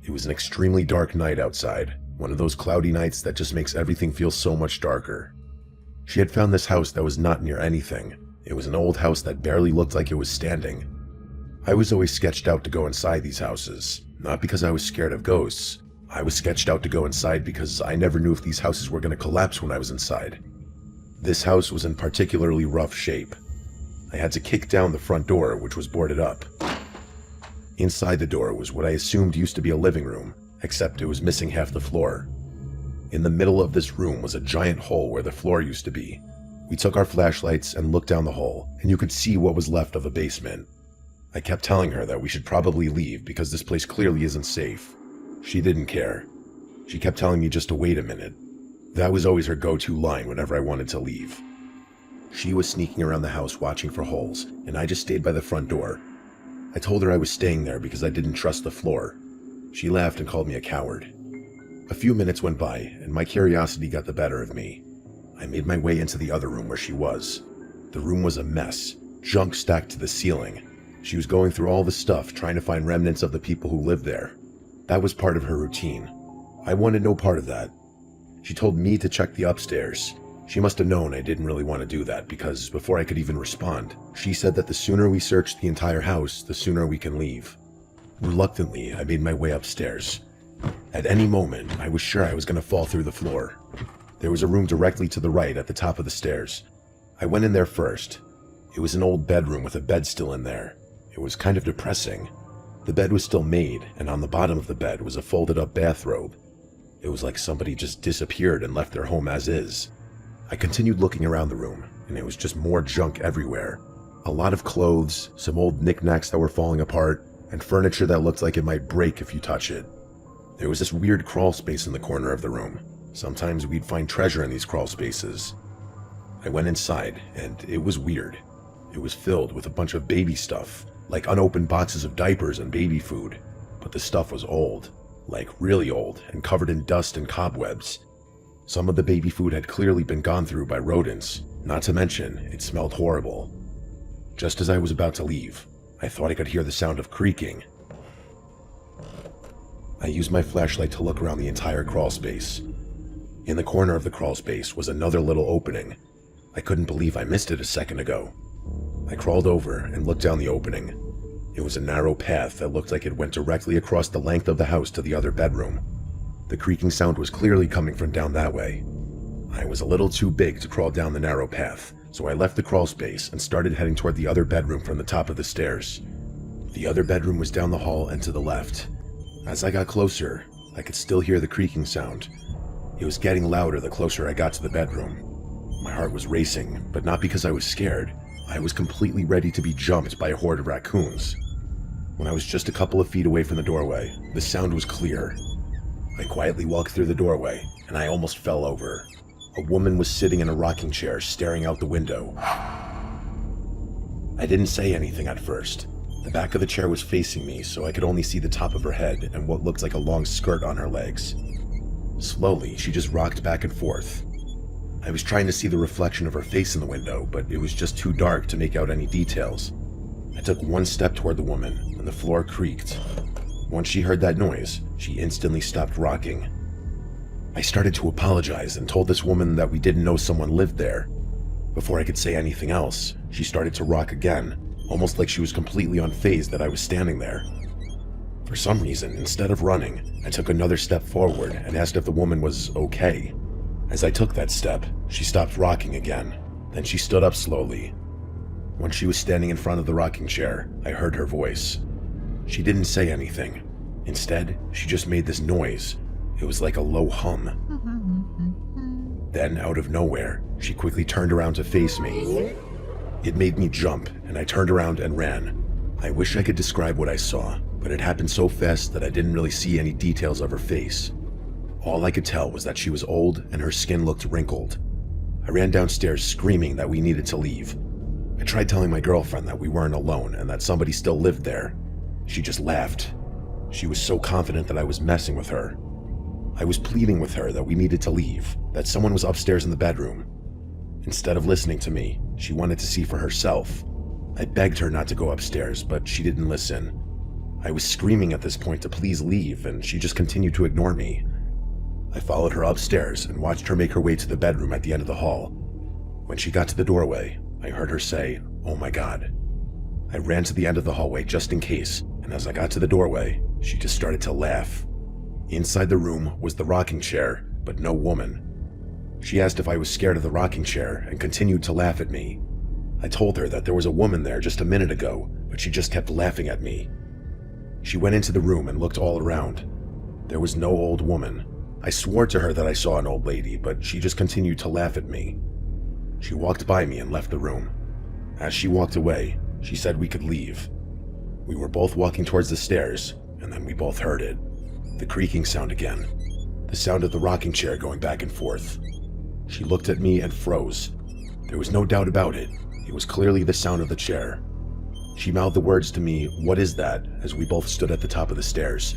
It was an extremely dark night outside, one of those cloudy nights that just makes everything feel so much darker. She had found this house that was not near anything. It was an old house that barely looked like it was standing. I was always sketched out to go inside these houses, not because I was scared of ghosts. I was sketched out to go inside because I never knew if these houses were going to collapse when I was inside. This house was in particularly rough shape. I had to kick down the front door, which was boarded up. Inside the door was what I assumed used to be a living room, except it was missing half the floor. In the middle of this room was a giant hole where the floor used to be. We took our flashlights and looked down the hole, and you could see what was left of a basement. I kept telling her that we should probably leave because this place clearly isn't safe. She didn't care. She kept telling me just to wait a minute. That was always her go-to line whenever I wanted to leave. She was sneaking around the house watching for holes, and I just stayed by the front door. I told her I was staying there because I didn't trust the floor. She laughed and called me a coward. A few minutes went by, and my curiosity got the better of me. I made my way into the other room where she was. The room was a mess, junk stacked to the ceiling. She was going through all the stuff, trying to find remnants of the people who lived there. That was part of her routine. I wanted no part of that. She told me to check the upstairs. She must have known I didn't really want to do that because before I could even respond, she said that the sooner we search the entire house, the sooner we can leave. Reluctantly, I made my way upstairs. At any moment, I was sure I was going to fall through the floor. There was a room directly to the right at the top of the stairs. I went in there first. It was an old bedroom with a bed still in there. It was kind of depressing. The bed was still made, and on the bottom of the bed was a folded up bathrobe. It was like somebody just disappeared and left their home as is. I continued looking around the room, and it was just more junk everywhere. A lot of clothes, some old knickknacks that were falling apart, and furniture that looked like it might break if you touch it. There was this weird crawl space in the corner of the room. Sometimes we'd find treasure in these crawl spaces. I went inside, and it was weird. It was filled with a bunch of baby stuff, like unopened boxes of diapers and baby food. But the stuff was old, like really old, and covered in dust and cobwebs. Some of the baby food had clearly been gone through by rodents, not to mention it smelled horrible. Just as I was about to leave, I thought I could hear the sound of creaking. I used my flashlight to look around the entire crawl space. In the corner of the crawl space was another little opening. I couldn't believe I missed it a second ago. I crawled over and looked down the opening. It was a narrow path that looked like it went directly across the length of the house to the other bedroom. The creaking sound was clearly coming from down that way. I was a little too big to crawl down the narrow path, so I left the crawl space and started heading toward the other bedroom from the top of the stairs. The other bedroom was down the hall and to the left. As I got closer, I could still hear the creaking sound. It was getting louder the closer I got to the bedroom. My heart was racing, but not because I was scared. I was completely ready to be jumped by a horde of raccoons. When I was just a couple of feet away from the doorway, the sound was clear. I quietly walked through the doorway, and I almost fell over. A woman was sitting in a rocking chair, staring out the window. I didn't say anything at first. The back of the chair was facing me, so I could only see the top of her head and what looked like a long skirt on her legs. Slowly, she just rocked back and forth. I was trying to see the reflection of her face in the window, but it was just too dark to make out any details. I took one step toward the woman, and the floor creaked. Once she heard that noise, she instantly stopped rocking. I started to apologize and told this woman that we didn't know someone lived there. Before I could say anything else, she started to rock again, almost like she was completely unfazed that I was standing there. For some reason, instead of running, I took another step forward and asked if the woman was okay. As I took that step, she stopped rocking again. Then she stood up slowly. Once she was standing in front of the rocking chair, I heard her voice. She didn't say anything. Instead, she just made this noise. It was like a low hum. Then, out of nowhere, she quickly turned around to face me. It made me jump, and I turned around and ran. I wish I could describe what I saw, but it happened so fast that I didn't really see any details of her face. All I could tell was that she was old and her skin looked wrinkled. I ran downstairs screaming that we needed to leave. I tried telling my girlfriend that we weren't alone and that somebody still lived there. She just laughed. She was so confident that I was messing with her. I was pleading with her that we needed to leave, that someone was upstairs in the bedroom. Instead of listening to me, she wanted to see for herself. I begged her not to go upstairs, but she didn't listen. I was screaming at this point to please leave, and she just continued to ignore me. I followed her upstairs and watched her make her way to the bedroom at the end of the hall. When she got to the doorway, I heard her say, "Oh my God." I ran to the end of the hallway just in case, and as I got to the doorway, she just started to laugh. Inside the room was the rocking chair, but no woman. She asked if I was scared of the rocking chair and continued to laugh at me. I told her that there was a woman there just a minute ago, but she just kept laughing at me. She went into the room and looked all around. There was no old woman. I swore to her that I saw an old lady, but she just continued to laugh at me. She walked by me and left the room. As she walked away, she said we could leave. We were both walking towards the stairs, and then we both heard it. The creaking sound again. The sound of the rocking chair going back and forth. She looked at me and froze. There was no doubt about it. It was clearly the sound of the chair. She mouthed the words to me, "What is that?" as we both stood at the top of the stairs.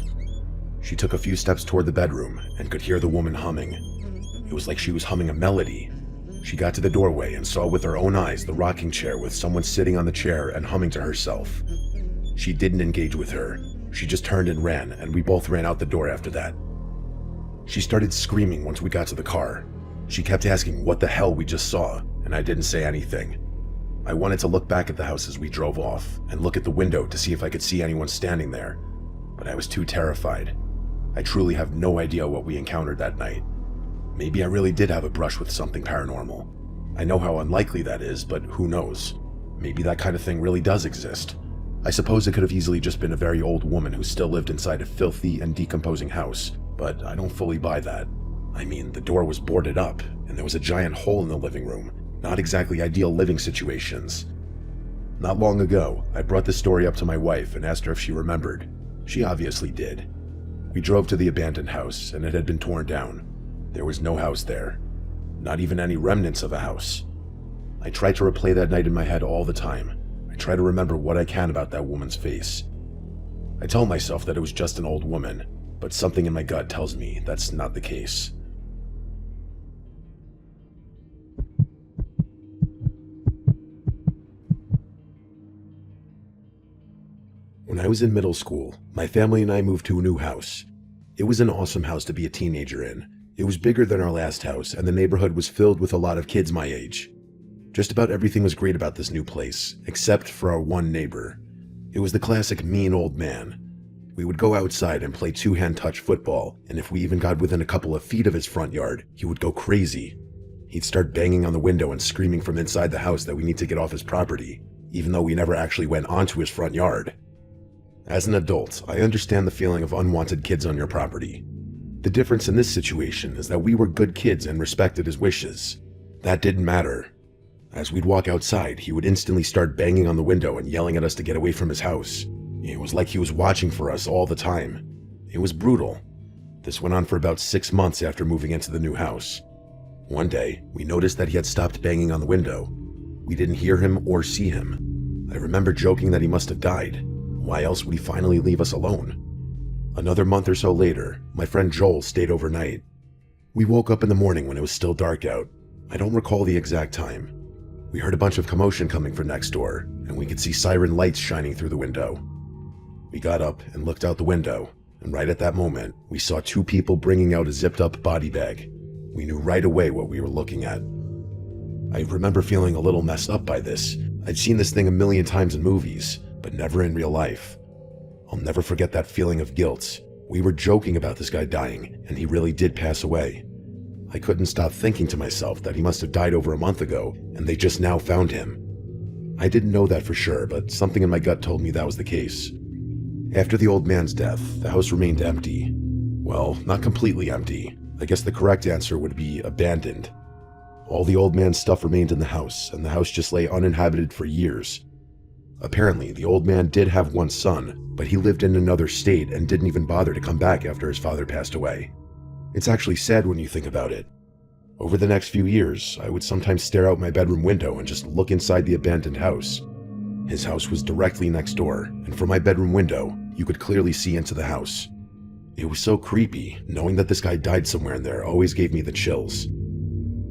She took a few steps toward the bedroom and could hear the woman humming. It was like she was humming a melody. She got to the doorway and saw with her own eyes the rocking chair with someone sitting on the chair and humming to herself. She didn't engage with her. She just turned and ran, and we both ran out the door after that. She started screaming once we got to the car. She kept asking what the hell we just saw, and I didn't say anything. I wanted to look back at the house as we drove off and look at the window to see if I could see anyone standing there, but I was too terrified. I truly have no idea what we encountered that night. Maybe I really did have a brush with something paranormal. I know how unlikely that is, but who knows? Maybe that kind of thing really does exist. I suppose it could have easily just been a very old woman who still lived inside a filthy and decomposing house, but I don't fully buy that. I mean, the door was boarded up, and there was a giant hole in the living room. Not exactly ideal living situations. Not long ago, I brought this story up to my wife and asked her if she remembered. She obviously did. We drove to the abandoned house, and it had been torn down. There was no house there. Not even any remnants of a house. I try to replay that night in my head all the time. I try to remember what I can about that woman's face. I tell myself that it was just an old woman, but something in my gut tells me that's not the case. When I was in middle school, my family and I moved to a new house. It was an awesome house to be a teenager in. It was bigger than our last house, and the neighborhood was filled with a lot of kids my age. Just about everything was great about this new place, except for our one neighbor. It was the classic mean old man. We would go outside and play two-hand touch football, and if we even got within a couple of feet of his front yard, he would go crazy. He'd start banging on the window and screaming from inside the house that we need to get off his property, even though we never actually went onto his front yard. As an adult, I understand the feeling of unwanted kids on your property. The difference in this situation is that we were good kids and respected his wishes. That didn't matter. As we'd walk outside, he would instantly start banging on the window and yelling at us to get away from his house. It was like he was watching for us all the time. It was brutal. This went on for about 6 months after moving into the new house. One day, we noticed that he had stopped banging on the window. We didn't hear him or see him. I remember joking that he must have died. Why else would he finally leave us alone? Another month or so later, my friend Joel stayed overnight. We woke up in the morning when it was still dark out. I don't recall the exact time. We heard a bunch of commotion coming from next door, and we could see siren lights shining through the window. We got up and looked out the window, and right at that moment, we saw two people bringing out a zipped-up body bag. We knew right away what we were looking at. I remember feeling a little messed up by this. I'd seen this thing a million times in movies, but never in real life. I'll never forget that feeling of guilt. We were joking about this guy dying, and he really did pass away. I couldn't stop thinking to myself that he must have died over a month ago, and they just now found him. I didn't know that for sure, but something in my gut told me that was the case. After the old man's death, the house remained empty. Well, not completely empty. I guess the correct answer would be abandoned. All the old man's stuff remained in the house, and the house just lay uninhabited for years. Apparently, the old man did have one son, but he lived in another state and didn't even bother to come back after his father passed away. It's actually sad when you think about it. Over the next few years, I would sometimes stare out my bedroom window and just look inside the abandoned house. His house was directly next door, and from my bedroom window, you could clearly see into the house. It was so creepy. Knowing that this guy died somewhere in there always gave me the chills.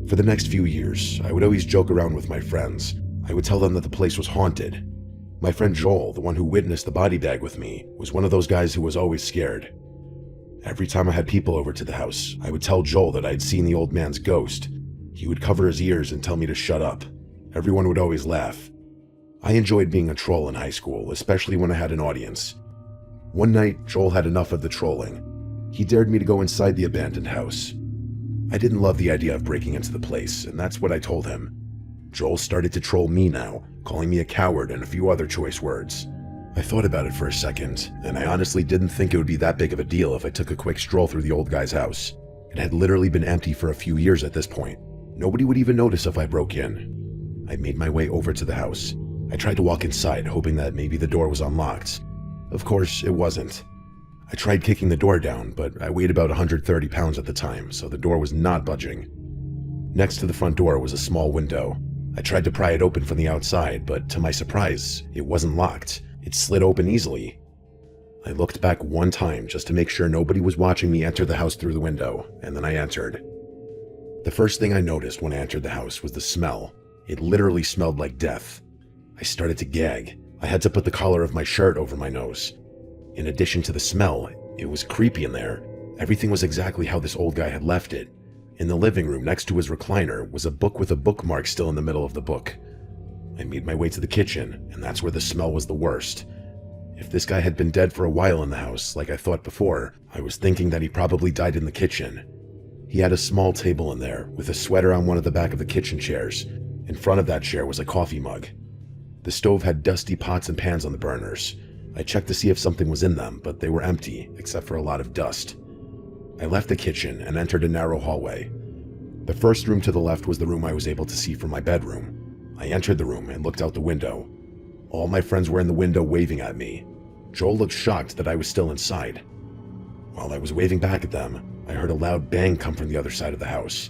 For the next few years, I would always joke around with my friends. I would tell them that the place was haunted. My friend Joel, the one who witnessed the body bag with me, was one of those guys who was always scared. Every time I had people over to the house, I would tell Joel that I'd seen the old man's ghost. He would cover his ears and tell me to shut up. Everyone would always laugh. I enjoyed being a troll in high school, especially when I had an audience. One night, Joel had enough of the trolling. He dared me to go inside the abandoned house. I didn't love the idea of breaking into the place, and that's what I told him. Joel started to troll me now, calling me a coward and a few other choice words. I thought about it for a second, and I honestly didn't think it would be that big of a deal if I took a quick stroll through the old guy's house. It had literally been empty for a few years at this point. Nobody would even notice if I broke in. I made my way over to the house. I tried to walk inside, hoping that maybe the door was unlocked. Of course, it wasn't. I tried kicking the door down, but I weighed about 130 pounds at the time, so the door was not budging. Next to the front door was a small window. I tried to pry it open from the outside, but to my surprise, it wasn't locked. It slid open easily. I looked back one time just to make sure nobody was watching me enter the house through the window, and then I entered. The first thing I noticed when I entered the house was the smell. It literally smelled like death. I started to gag. I had to put the collar of my shirt over my nose. In addition to the smell, it was creepy in there. Everything was exactly how this old guy had left it. In the living room next to his recliner was a book with a bookmark still in the middle of the book. I made my way to the kitchen, and that's where the smell was the worst. If this guy had been dead for a while in the house, like I thought before, I was thinking that he probably died in the kitchen. He had a small table in there, with a sweater on one of the back of the kitchen chairs. In front of that chair was a coffee mug. The stove had dusty pots and pans on the burners. I checked to see if something was in them, but they were empty, except for a lot of dust. I left the kitchen and entered a narrow hallway. The first room to the left was the room I was able to see from my bedroom. I entered the room and looked out the window. All my friends were in the window waving at me. Joel looked shocked that I was still inside. While I was waving back at them, I heard a loud bang come from the other side of the house.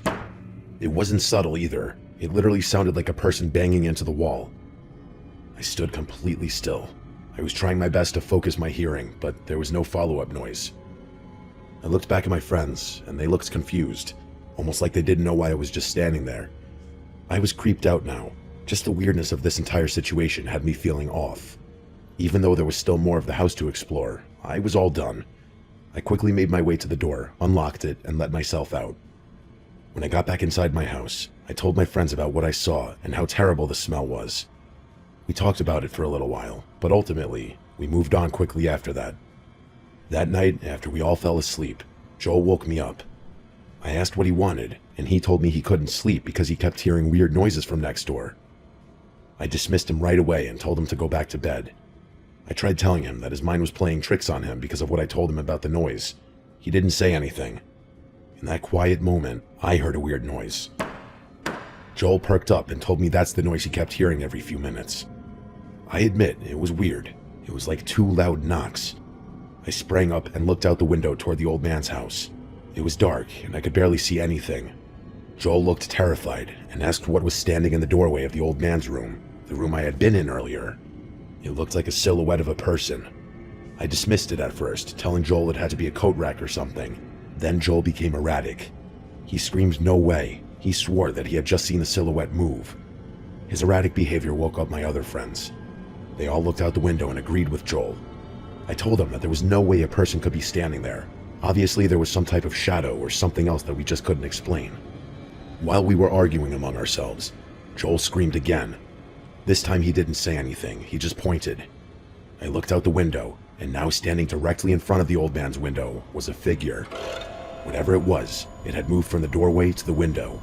It wasn't subtle either. It literally sounded like a person banging into the wall. I stood completely still. I was trying my best to focus my hearing, but there was no follow-up noise. I looked back at my friends, and they looked confused, almost like they didn't know why I was just standing there. I was creeped out now. Just the weirdness of this entire situation had me feeling off. Even though there was still more of the house to explore, I was all done. I quickly made my way to the door, unlocked it, and let myself out. When I got back inside my house, I told my friends about what I saw and how terrible the smell was. We talked about it for a little while, but ultimately, we moved on quickly after that. That night, after we all fell asleep, Joel woke me up. I asked what he wanted, and he told me he couldn't sleep because he kept hearing weird noises from next door. I dismissed him right away and told him to go back to bed. I tried telling him that his mind was playing tricks on him because of what I told him about the noise. He didn't say anything. In that quiet moment, I heard a weird noise. Joel perked up and told me that's the noise he kept hearing every few minutes. I admit, it was weird. It was like two loud knocks. I sprang up and looked out the window toward the old man's house. It was dark, and I could barely see anything. Joel looked terrified and asked what was standing in the doorway of the old man's room, the room I had been in earlier. It looked like a silhouette of a person. I dismissed it at first, telling Joel it had to be a coat rack or something. Then Joel became erratic. He screamed "no way," He swore that he had just seen the silhouette move. His erratic behavior woke up my other friends. They all looked out the window and agreed with Joel. I told them that there was no way a person could be standing there. Obviously, there was some type of shadow or something else that we just couldn't explain. While we were arguing among ourselves, Joel screamed again. This time he didn't say anything, he just pointed. I looked out the window, and now standing directly in front of the old man's window was a figure. Whatever it was, it had moved from the doorway to the window.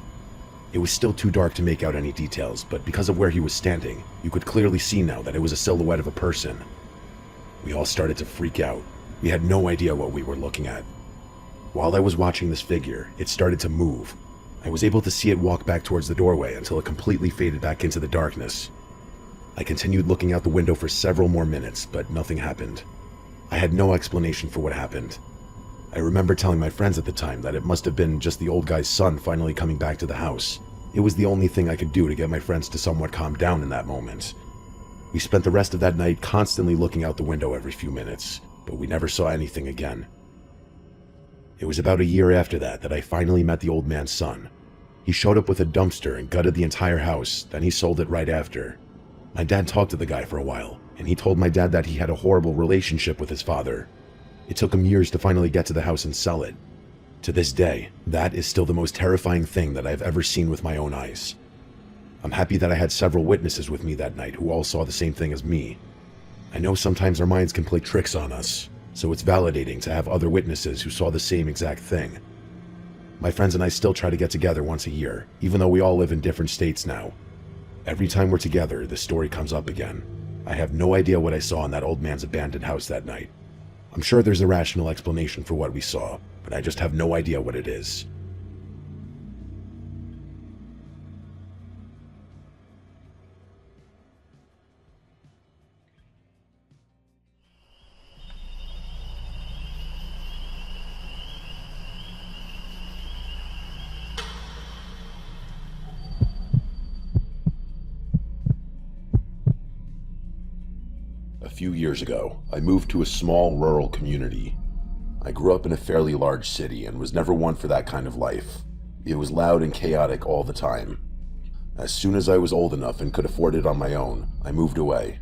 It was still too dark to make out any details, but because of where he was standing, you could clearly see now that it was a silhouette of a person. We all started to freak out. We had no idea what we were looking at. While I was watching this figure, it started to move. I was able to see it walk back towards the doorway until it completely faded back into the darkness. I continued looking out the window for several more minutes, but nothing happened. I had no explanation for what happened. I remember telling my friends at the time that it must have been just the old guy's son finally coming back to the house. It was the only thing I could do to get my friends to somewhat calm down in that moment. We spent the rest of that night constantly looking out the window every few minutes, but we never saw anything again. It was about a year after that I finally met the old man's son. He showed up with a dumpster and gutted the entire house, then he sold it right after. My dad talked to the guy for a while, and he told my dad that he had a horrible relationship with his father. It took him years to finally get to the house and sell it. To this day, that is still the most terrifying thing that I've ever seen with my own eyes. I'm happy that I had several witnesses with me that night who all saw the same thing as me. I know sometimes our minds can play tricks on us, so it's validating to have other witnesses who saw the same exact thing. My friends and I still try to get together once a year, even though we all live in different states now. Every time we're together, the story comes up again. I have no idea what I saw in that old man's abandoned house that night. I'm sure there's a rational explanation for what we saw, but I just have no idea what it is. A few years ago, I moved to a small rural community. I grew up in a fairly large city and was never one for that kind of life. It was loud and chaotic all the time. As soon as I was old enough and could afford it on my own, I moved away.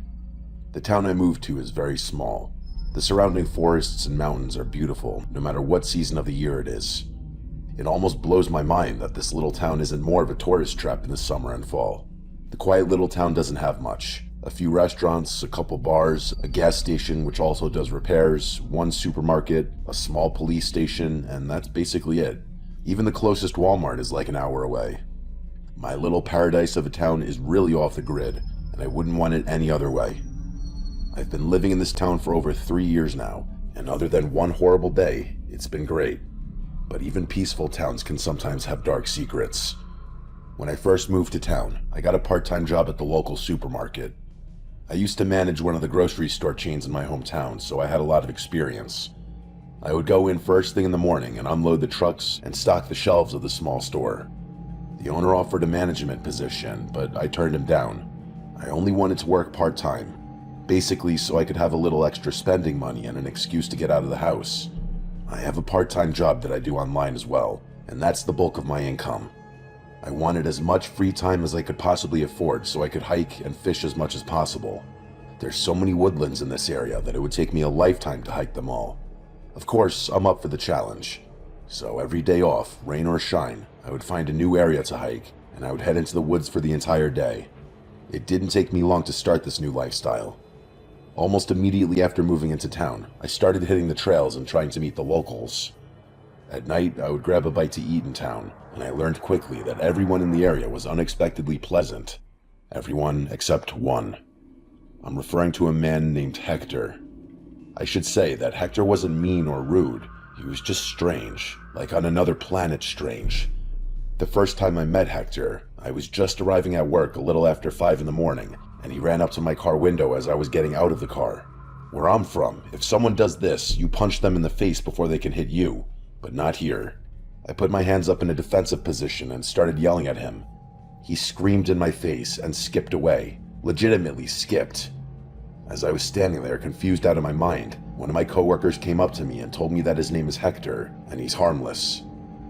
The town I moved to is very small. The surrounding forests and mountains are beautiful, no matter what season of the year it is. It almost blows my mind that this little town isn't more of a tourist trap in the summer and fall. The quiet little town doesn't have much. A few restaurants, a couple bars, a gas station which also does repairs, one supermarket, a small police station, and that's basically it. Even the closest Walmart is like an hour away. My little paradise of a town is really off the grid, and I wouldn't want it any other way. I've been living in this town for over 3 years now, and other than one horrible day, it's been great. But even peaceful towns can sometimes have dark secrets. When I first moved to town, I got a part-time job at the local supermarket. I used to manage one of the grocery store chains in my hometown, so I had a lot of experience. I would go in first thing in the morning and unload the trucks and stock the shelves of the small store. The owner offered a management position, but I turned him down. I only wanted to work part-time, basically so I could have a little extra spending money and an excuse to get out of the house. I have a part-time job that I do online as well, and that's the bulk of my income. I wanted as much free time as I could possibly afford so I could hike and fish as much as possible. There's so many woodlands in this area that it would take me a lifetime to hike them all. Of course, I'm up for the challenge. So every day off, rain or shine, I would find a new area to hike, and I would head into the woods for the entire day. It didn't take me long to start this new lifestyle. Almost immediately after moving into town, I started hitting the trails and trying to meet the locals. At night, I would grab a bite to eat in town, and I learned quickly that everyone in the area was unexpectedly pleasant. Everyone except one. I'm referring to a man named Hector. I should say that Hector wasn't mean or rude, he was just strange, like on another planet strange. The first time I met Hector, I was just arriving at work a little after 5 in the morning, and he ran up to my car window as I was getting out of the car. Where I'm from, if someone does this, you punch them in the face before they can hit you. But not here. I put my hands up in a defensive position and started yelling at him. He screamed in my face and skipped away. Legitimately skipped. As I was standing there confused out of my mind, one of my coworkers came up to me and told me that his name is Hector and he's harmless.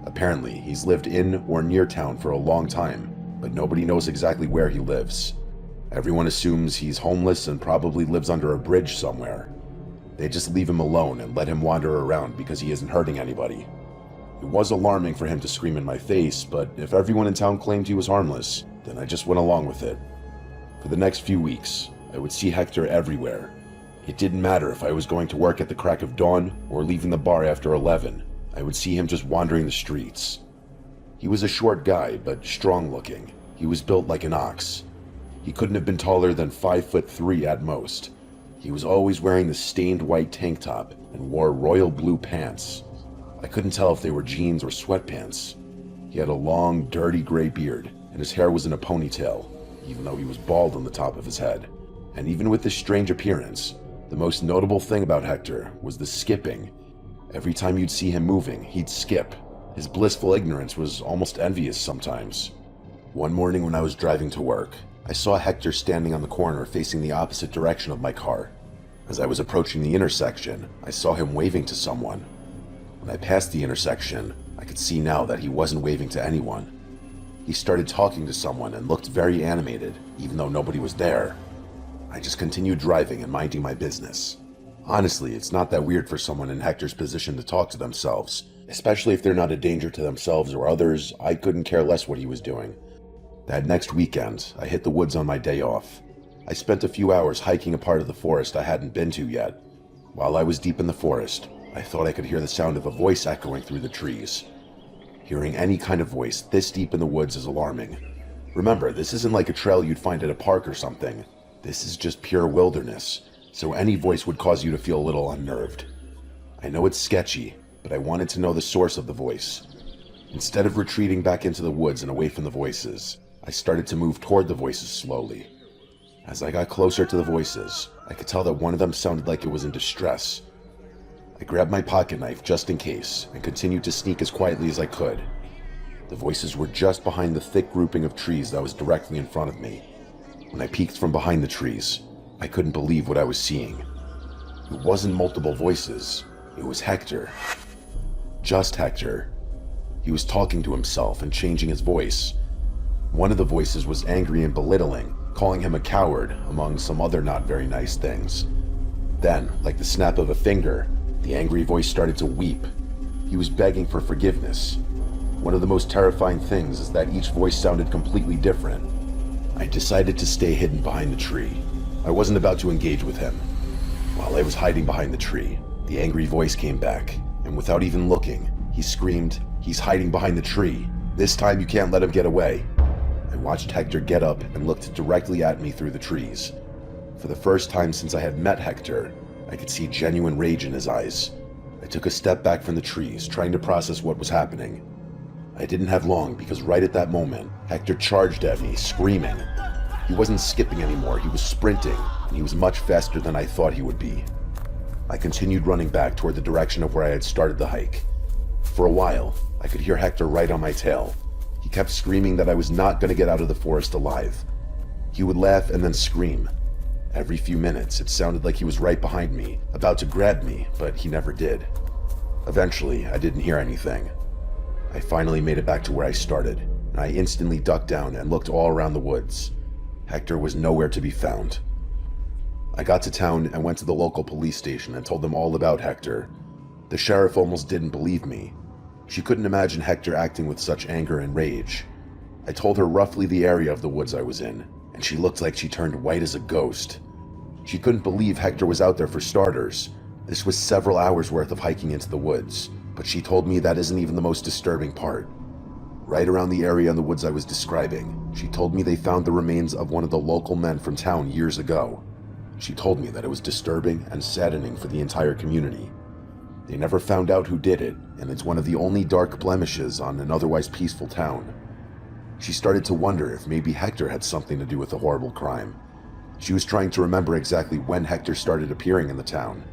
Apparently, he's lived in or near town for a long time, but nobody knows exactly where he lives. Everyone assumes he's homeless and probably lives under a bridge somewhere. They just leave him alone and let him wander around because he isn't hurting anybody. It was alarming for him to scream in my face, but if everyone in town claimed he was harmless, then I just went along with it. For the next few weeks, I would see Hector everywhere. It didn't matter if I was going to work at the crack of dawn or leaving the bar after 11. I would see him just wandering the streets. He was a short guy, but strong looking. He was built like an ox. He couldn't have been taller than 5'3" at most. He was always wearing the stained white tank top and wore royal blue pants. I couldn't tell if they were jeans or sweatpants. He had a long, dirty gray beard, and his hair was in a ponytail, even though he was bald on the top of his head. And even with this strange appearance, the most notable thing about Hector was the skipping. Every time you'd see him moving, he'd skip. His blissful ignorance was almost envious sometimes. One morning when I was driving to work, I saw Hector standing on the corner facing the opposite direction of my car. As I was approaching the intersection, I saw him waving to someone. When I passed the intersection, I could see now that he wasn't waving to anyone. He started talking to someone and looked very animated, even though nobody was there. I just continued driving and minding my business. Honestly, it's not that weird for someone in Hector's position to talk to themselves, especially if they're not a danger to themselves or others. I couldn't care less what he was doing. That next weekend, I hit the woods on my day off. I spent a few hours hiking a part of the forest I hadn't been to yet. While I was deep in the forest, I thought I could hear the sound of a voice echoing through the trees. Hearing any kind of voice this deep in the woods is alarming. Remember, this isn't like a trail you'd find at a park or something. This is just pure wilderness, so any voice would cause you to feel a little unnerved. I know it's sketchy, but I wanted to know the source of the voice. Instead of retreating back into the woods and away from the voices, I started to move toward the voices slowly. As I got closer to the voices, I could tell that one of them sounded like it was in distress. I grabbed my pocket knife just in case and continued to sneak as quietly as I could. The voices were just behind the thick grouping of trees that was directly in front of me. When I peeked from behind the trees, I couldn't believe what I was seeing. It wasn't multiple voices, it was Hector. Just Hector. He was talking to himself and changing his voice. One of the voices was angry and belittling, calling him a coward, among some other not very nice things. Then, like the snap of a finger, the angry voice started to weep. He was begging for forgiveness. One of the most terrifying things is that each voice sounded completely different. I decided to stay hidden behind the tree. I wasn't about to engage with him. While I was hiding behind the tree, the angry voice came back, and without even looking, he screamed, "He's hiding behind the tree. This time you can't let him get away." I watched Hector get up and looked directly at me through the trees. For the first time since I had met Hector, I could see genuine rage in his eyes. I took a step back from the trees, trying to process what was happening. I didn't have long because right at that moment, Hector charged at me, screaming. He wasn't skipping anymore, he was sprinting, and he was much faster than I thought he would be. I continued running back toward the direction of where I had started the hike. For a while, I could hear Hector right on my tail. He kept screaming that I was not going to get out of the forest alive. He would laugh and then scream. Every few minutes, it sounded like he was right behind me, about to grab me, but he never did. Eventually, I didn't hear anything. I finally made it back to where I started, and I instantly ducked down and looked all around the woods. Hector was nowhere to be found. I got to town and went to the local police station and told them all about Hector. The sheriff almost didn't believe me. She couldn't imagine Hector acting with such anger and rage. I told her roughly the area of the woods I was in, and she looked like she turned white as a ghost. She couldn't believe Hector was out there for starters. This was several hours worth of hiking into the woods, but she told me that isn't even the most disturbing part. Right around the area in the woods I was describing, she told me they found the remains of one of the local men from town years ago. She told me that it was disturbing and saddening for the entire community. They never found out who did it, and it's one of the only dark blemishes on an otherwise peaceful town. She started to wonder if maybe Hector had something to do with the horrible crime. She was trying to remember exactly when Hector started appearing in the town.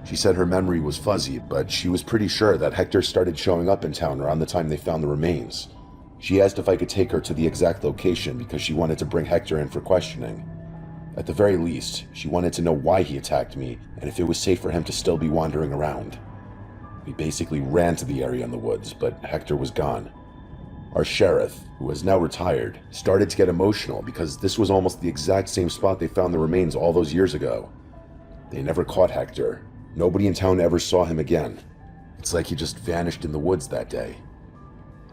She said her memory was fuzzy, but she was pretty sure that Hector started showing up in town around the time they found the remains. She asked if I could take her to the exact location because she wanted to bring Hector in for questioning. At the very least, she wanted to know why he attacked me and if it was safe for him to still be wandering around. We basically ran to the area in the woods, but Hector was gone. Our sheriff, who has now retired, started to get emotional because this was almost the exact same spot they found the remains all those years ago. They never caught Hector. Nobody in town ever saw him again. It's like he just vanished in the woods that day.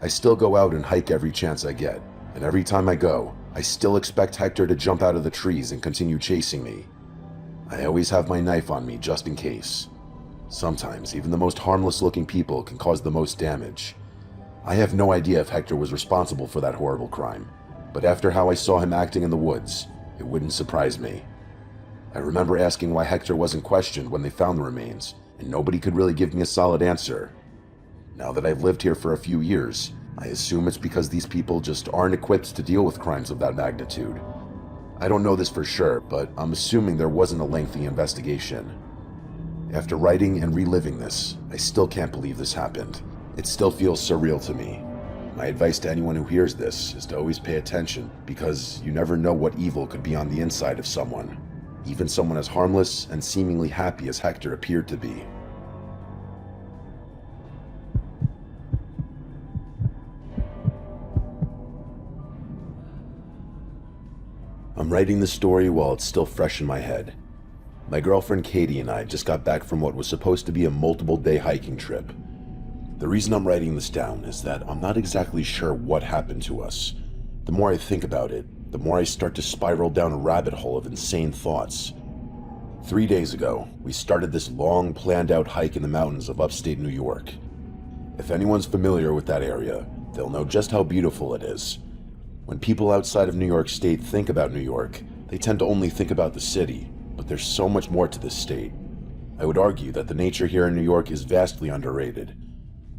I still go out and hike every chance I get, and every time I go, I still expect Hector to jump out of the trees and continue chasing me. I always have my knife on me just in case. Sometimes, even the most harmless-looking people can cause the most damage. I have no idea if Hector was responsible for that horrible crime, but after how I saw him acting in the woods, it wouldn't surprise me. I remember asking why Hector wasn't questioned when they found the remains, and nobody could really give me a solid answer. Now that I've lived here for a few years, I assume it's because these people just aren't equipped to deal with crimes of that magnitude. I don't know this for sure, but I'm assuming there wasn't a lengthy investigation. After writing and reliving this, I still can't believe this happened. It still feels surreal to me. My advice to anyone who hears this is to always pay attention, because you never know what evil could be on the inside of someone, even someone as harmless and seemingly happy as Hector appeared to be. I'm writing the story while it's still fresh in my head. My girlfriend Katie and I just got back from what was supposed to be a multiple-day hiking trip. The reason I'm writing this down is that I'm not exactly sure what happened to us. The more I think about it, the more I start to spiral down a rabbit hole of insane thoughts. 3 days ago, we started this long, planned-out hike in the mountains of upstate New York. If anyone's familiar with that area, they'll know just how beautiful it is. When people outside of New York State think about New York, they tend to only think about the city, but there's so much more to this state. I would argue that the nature here in New York is vastly underrated.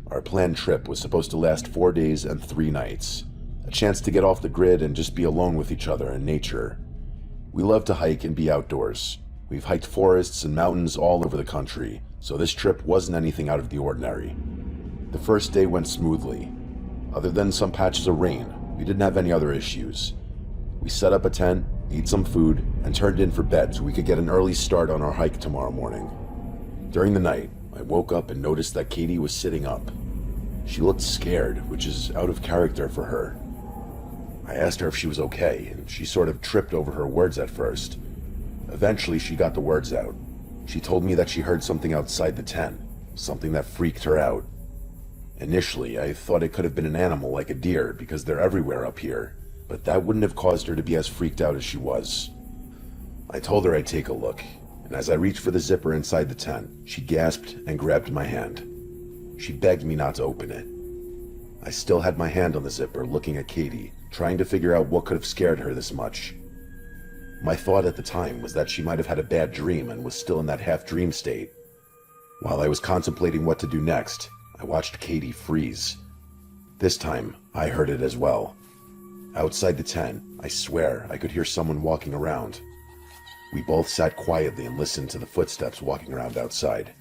Our planned trip was supposed to last 4 days and 3 nights, a chance to get off the grid and just be alone with each other in nature. We love to hike and be outdoors. We've hiked forests and mountains all over the country, so this trip wasn't anything out of the ordinary. The first day went smoothly. Other than some patches of rain, we didn't have any other issues. We set up a tent, ate some food, and turned in for bed so we could get an early start on our hike tomorrow morning. During the night, I woke up and noticed that Katie was sitting up. She looked scared, which is out of character for her. I asked her if she was okay, and she sort of tripped over her words at first. Eventually, she got the words out. She told me that she heard something outside the tent, something that freaked her out. Initially, I thought it could have been an animal like a deer because they're everywhere up here, but that wouldn't have caused her to be as freaked out as she was. I told her I'd take a look, and as I reached for the zipper inside the tent, she gasped and grabbed my hand. She begged me not to open it. I still had my hand on the zipper, looking at Katie, trying to figure out what could have scared her this much. My thought at the time was that she might have had a bad dream and was still in that half-dream state. While I was contemplating what to do next, I watched Katie freeze. This time, I heard it as well. Outside the tent, I swear I could hear someone walking around. We both sat quietly and listened to the footsteps walking around outside.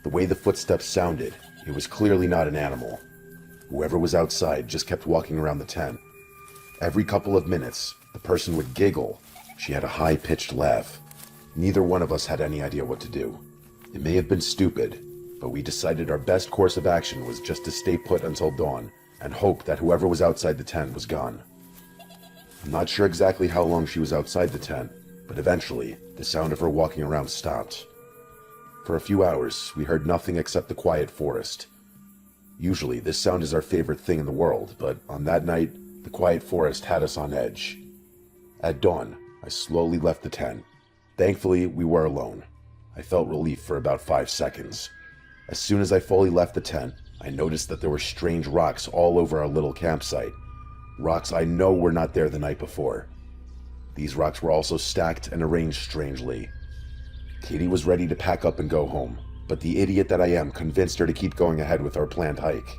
The way the footsteps sounded, it was clearly not an animal. Whoever was outside just kept walking around the tent. Every couple of minutes, the person would giggle. She had a high-pitched laugh. Neither one of us had any idea what to do. It may have been stupid, but we decided our best course of action was just to stay put until dawn and hope that whoever was outside the tent was gone. I'm not sure exactly how long she was outside the tent, but eventually, the sound of her walking around stopped. For a few hours, we heard nothing except the quiet forest. Usually, this sound is our favorite thing in the world, but on that night, the quiet forest had us on edge. At dawn, I slowly left the tent. Thankfully, we were alone. I felt relief for about 5 seconds. As soon as I fully left the tent, I noticed that there were strange rocks all over our little campsite. Rocks I know were not there the night before. These rocks were also stacked and arranged strangely. Katie was ready to pack up and go home, but the idiot that I am convinced her to keep going ahead with our planned hike.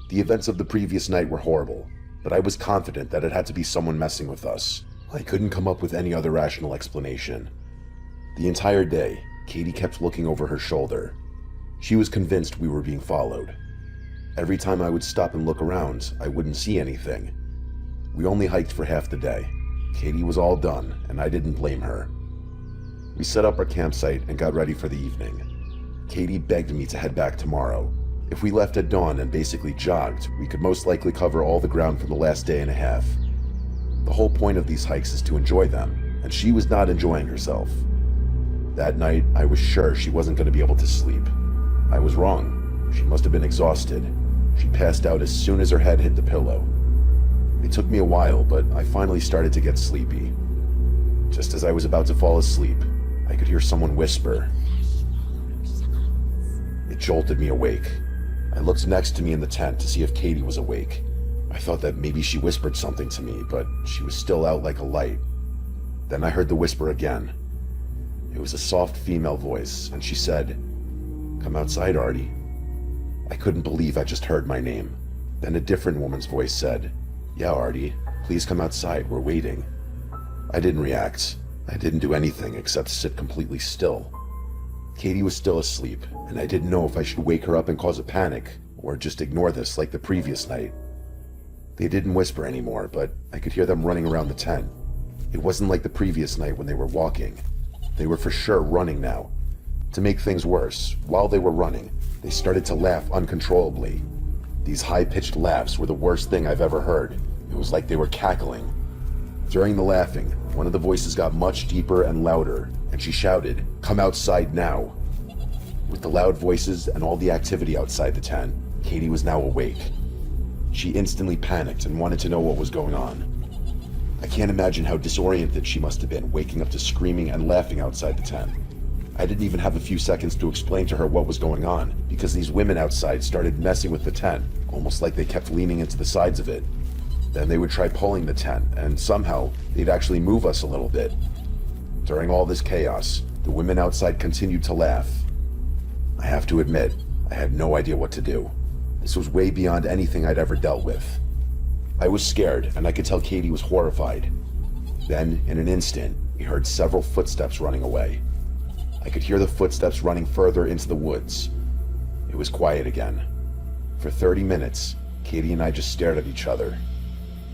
The events of the previous night were horrible, but I was confident that it had to be someone messing with us. I couldn't come up with any other rational explanation. The entire day, Katie kept looking over her shoulder. She was convinced we were being followed. Every time I would stop and look around, I wouldn't see anything. We only hiked for half the day. Katie was all done, and I didn't blame her. We set up our campsite and got ready for the evening. Katie begged me to head back tomorrow. If we left at dawn and basically jogged, we could most likely cover all the ground from the last day and a half. The whole point of these hikes is to enjoy them, and she was not enjoying herself. That night, I was sure she wasn't going to be able to sleep. I was wrong. She must have been exhausted. She passed out as soon as her head hit the pillow. It took me a while, but I finally started to get sleepy. Just as I was about to fall asleep, I could hear someone whisper. It jolted me awake. I looked next to me in the tent to see if Katie was awake. I thought that maybe she whispered something to me, but she was still out like a light. Then I heard the whisper again. It was a soft female voice, and she said, "Come outside, Artie." I couldn't believe I just heard my name. Then a different woman's voice said, "Yeah, Artie, please come outside, we're waiting." I didn't react. I didn't do anything except sit completely still. Katie was still asleep, and I didn't know if I should wake her up and cause a panic, or just ignore this like the previous night. They didn't whisper anymore, but I could hear them running around the tent. It wasn't like the previous night when they were walking. They were for sure running now. To make things worse, while they were running, they started to laugh uncontrollably. These high-pitched laughs were the worst thing I've ever heard. It was like they were cackling. During the laughing, one of the voices got much deeper and louder, and she shouted, "Come outside now." With the loud voices and all the activity outside the tent, Katie was now awake. She instantly panicked and wanted to know what was going on. I can't imagine how disoriented she must have been waking up to screaming and laughing outside the tent. I didn't even have a few seconds to explain to her what was going on, because these women outside started messing with the tent, almost like they kept leaning into the sides of it. Then they would try pulling the tent, and somehow they'd actually move us a little bit. During all this chaos, the women outside continued to laugh. I have to admit, I had no idea what to do. This was way beyond anything I'd ever dealt with. I was scared, and I could tell Katie was horrified. Then, in an instant, we heard several footsteps running away. I could hear the footsteps running further into the woods. It was quiet again. For 30 minutes, Katie and I just stared at each other.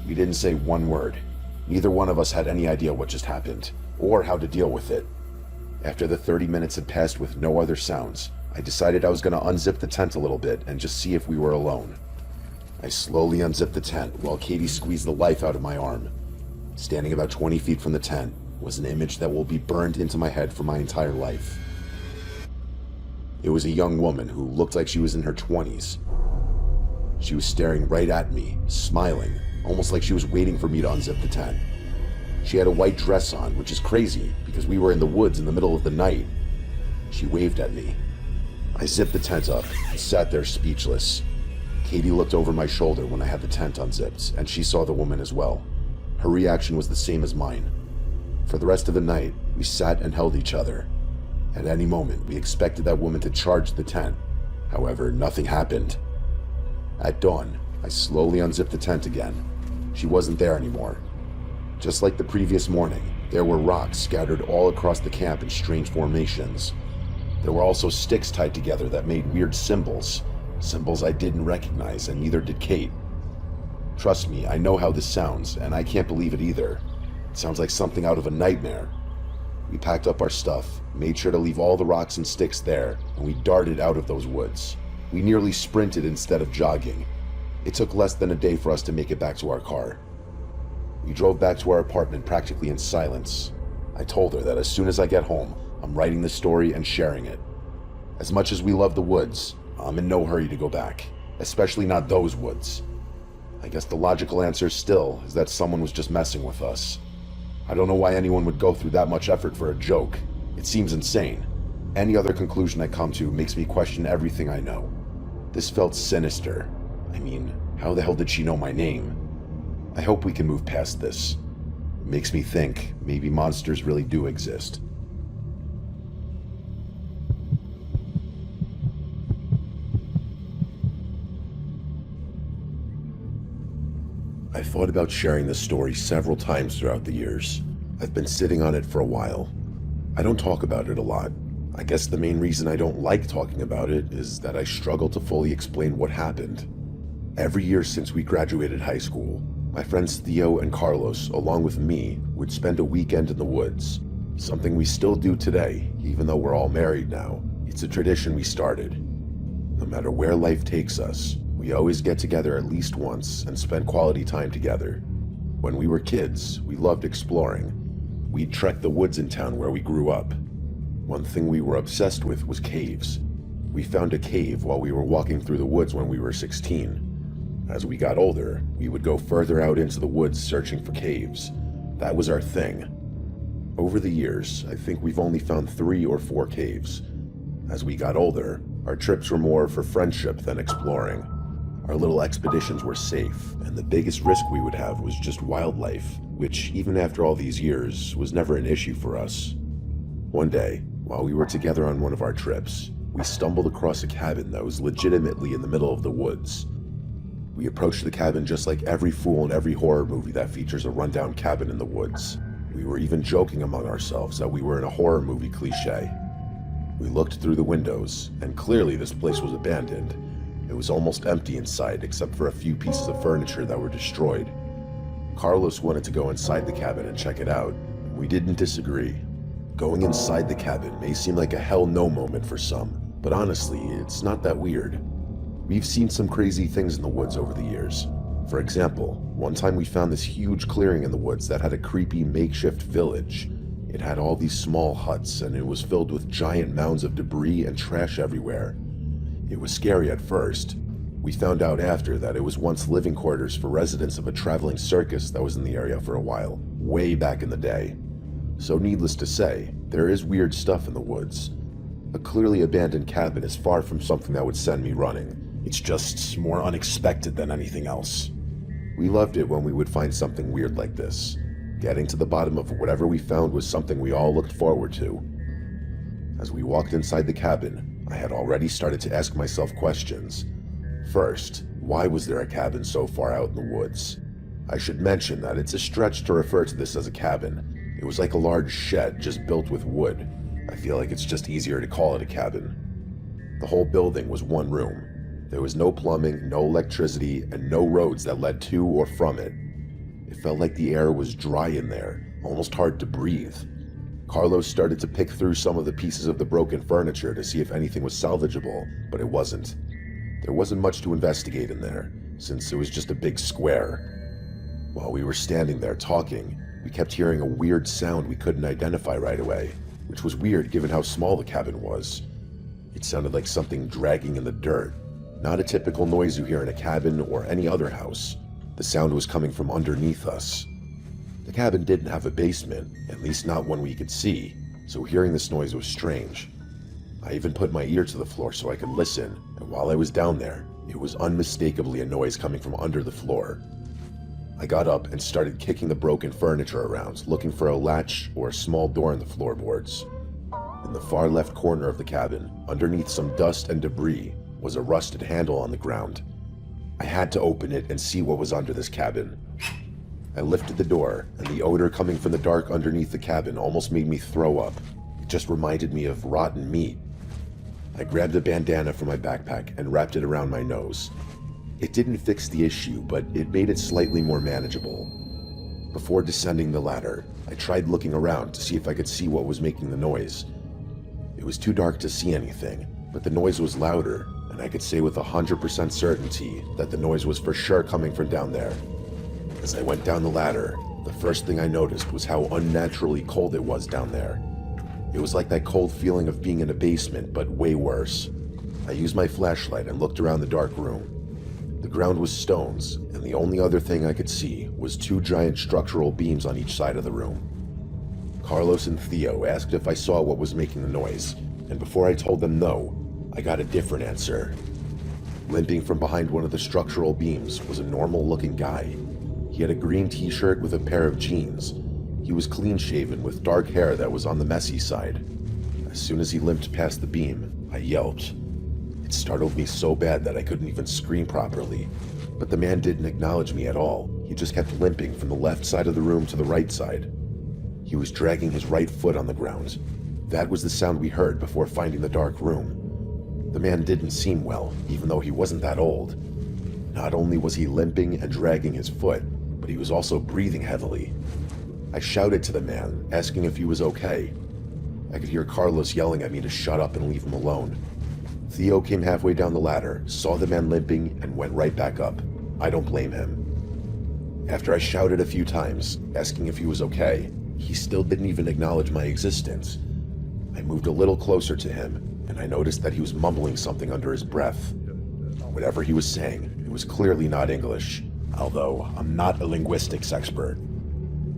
We didn't say one word. Neither one of us had any idea what just happened, or how to deal with it. After the 30 minutes had passed with no other sounds, I decided I was going to unzip the tent a little bit and just see if we were alone. I slowly unzipped the tent while Katie squeezed the life out of my arm. Standing about 20 feet from the tent was an image that will be burned into my head for my entire life. It was a young woman who looked like she was in her 20s. She was staring right at me, smiling, almost like she was waiting for me to unzip the tent. She had a white dress on, which is crazy because we were in the woods in the middle of the night. She waved at me. I zipped the tent up and sat there speechless. Katie looked over my shoulder when I had the tent unzipped, and she saw the woman as well. Her reaction was the same as mine. For the rest of the night, we sat and held each other. At any moment, we expected that woman to charge the tent. However, nothing happened. At dawn, I slowly unzipped the tent again. She wasn't there anymore. Just like the previous morning, there were rocks scattered all across the camp in strange formations. There were also sticks tied together that made weird symbols. Symbols I didn't recognize, and neither did Kate. Trust me, I know how this sounds, and I can't believe it either. It sounds like something out of a nightmare. We packed up our stuff, made sure to leave all the rocks and sticks there, and we darted out of those woods. We nearly sprinted instead of jogging. It took less than a day for us to make it back to our car. We drove back to our apartment practically in silence. I told her that as soon as I get home, I'm writing the story and sharing it. As much as we love the woods, I'm in no hurry to go back, especially not those woods. I guess the logical answer still is that someone was just messing with us. I don't know why anyone would go through that much effort for a joke. It seems insane. Any other conclusion I come to makes me question everything I know. This felt sinister. I mean, how the hell did she know my name? I hope we can move past this. It makes me think maybe monsters really do exist. I thought about sharing this story several times throughout the years. I've been sitting on it for a while. I don't talk about it a lot. I guess the main reason I don't like talking about it is that I struggle to fully explain what happened. Every year since we graduated high school, my friends Theo and Carlos, along with me, would spend a weekend in the woods. Something we still do today, even though we're all married now. It's a tradition we started. No matter where life takes us, we always get together at least once and spend quality time together. When we were kids, we loved exploring. We'd trek the woods in town where we grew up. One thing we were obsessed with was caves. We found a cave while we were walking through the woods when we were 16. As we got older, we would go further out into the woods searching for caves. That was our thing. Over the years, I think we've only found 3 or 4 caves. As we got older, our trips were more for friendship than exploring. Our little expeditions were safe, and the biggest risk we would have was just wildlife, which, even after all these years, was never an issue for us. One day, while we were together on one of our trips, we stumbled across a cabin that was legitimately in the middle of the woods. We approached the cabin just like every fool in every horror movie that features a rundown cabin in the woods. We were even joking among ourselves that we were in a horror movie cliche. We looked through the windows, and clearly this place was abandoned. It was almost empty inside except for a few pieces of furniture that were destroyed. Carlos wanted to go inside the cabin and check it out. We didn't disagree. Going inside the cabin may seem like a hell no moment for some, but honestly, it's not that weird. We've seen some crazy things in the woods over the years. For example, one time we found this huge clearing in the woods that had a creepy makeshift village. It had all these small huts, and it was filled with giant mounds of debris and trash everywhere. It was scary at first. We found out after that it was once living quarters for residents of a traveling circus that was in the area for a while, way back in the day. So needless to say, there is weird stuff in the woods. A clearly abandoned cabin is far from something that would send me running. It's just more unexpected than anything else. We loved it when we would find something weird like this. Getting to the bottom of whatever we found was something we all looked forward to. As we walked inside the cabin, I had already started to ask myself questions. First, why was there a cabin so far out in the woods? I should mention that it's a stretch to refer to this as a cabin. It was like a large shed just built with wood. I feel like it's just easier to call it a cabin. The whole building was one room. There was no plumbing, no electricity, and no roads that led to or from it. It felt like the air was dry in there, almost hard to breathe. Carlos started to pick through some of the pieces of the broken furniture to see if anything was salvageable, but it wasn't. There wasn't much to investigate in there, since it was just a big square. While we were standing there talking, we kept hearing a weird sound we couldn't identify right away, which was weird given how small the cabin was. It sounded like something dragging in the dirt, not a typical noise you hear in a cabin or any other house. The sound was coming from underneath us. The cabin didn't have a basement, at least not one we could see, so hearing this noise was strange. I even put my ear to the floor so I could listen, and while I was down there, it was unmistakably a noise coming from under the floor. I got up and started kicking the broken furniture around, looking for a latch or a small door in the floorboards. In the far left corner of the cabin, underneath some dust and debris, was a rusted handle on the ground. I had to open it and see what was under this cabin. I lifted the door, and the odor coming from the dark underneath the cabin almost made me throw up. It just reminded me of rotten meat. I grabbed a bandana from my backpack and wrapped it around my nose. It didn't fix the issue, but it made it slightly more manageable. Before descending the ladder, I tried looking around to see if I could see what was making the noise. It was too dark to see anything, but the noise was louder, and I could say with 100% certainty that the noise was for sure coming from down there. As I went down the ladder, the first thing I noticed was how unnaturally cold it was down there. It was like that cold feeling of being in a basement, but way worse. I used my flashlight and looked around the dark room. The ground was stones, and the only other thing I could see was 2 giant structural beams on each side of the room. Carlos and Theo asked if I saw what was making the noise, and before I told them no, I got a different answer. Limping from behind one of the structural beams was a normal-looking guy. He had a green t-shirt with a pair of jeans. He was clean-shaven with dark hair that was on the messy side. As soon as he limped past the beam, I yelped. It startled me so bad that I couldn't even scream properly. But the man didn't acknowledge me at all. He just kept limping from the left side of the room to the right side. He was dragging his right foot on the ground. That was the sound we heard before finding the dark room. The man didn't seem well, even though he wasn't that old. Not only was he limping and dragging his foot, but he was also breathing heavily. I shouted to the man, asking if he was okay. I could hear Carlos yelling at me to shut up and leave him alone. Theo came halfway down the ladder, saw the man limping, and went right back up. I don't blame him. After I shouted a few times, asking if he was okay, he still didn't even acknowledge my existence. I moved a little closer to him, and I noticed that he was mumbling something under his breath. Whatever he was saying, it was clearly not English, although I'm not a linguistics expert.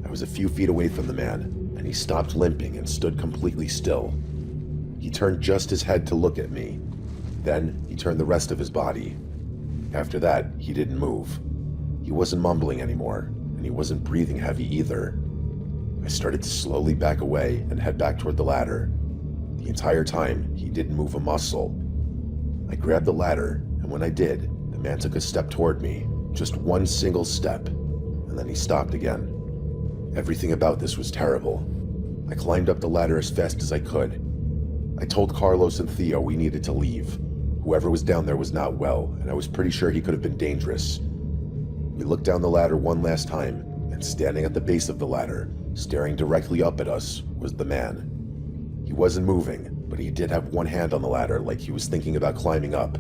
I was a few feet away from the man, and he stopped limping and stood completely still. He turned just his head to look at me. Then he turned the rest of his body. After that, he didn't move. He wasn't mumbling anymore, and he wasn't breathing heavy either. I started to slowly back away and head back toward the ladder. The entire time, he didn't move a muscle. I grabbed the ladder, and when I did, the man took a step toward me, just one single step, and then he stopped again. Everything about this was terrible. I climbed up the ladder as fast as I could. I told Carlos and Theo we needed to leave. Whoever was down there was not well, and I was pretty sure he could have been dangerous. We looked down the ladder one last time, and standing at the base of the ladder, staring directly up at us, was the man. He wasn't moving, but he did have one hand on the ladder like he was thinking about climbing up.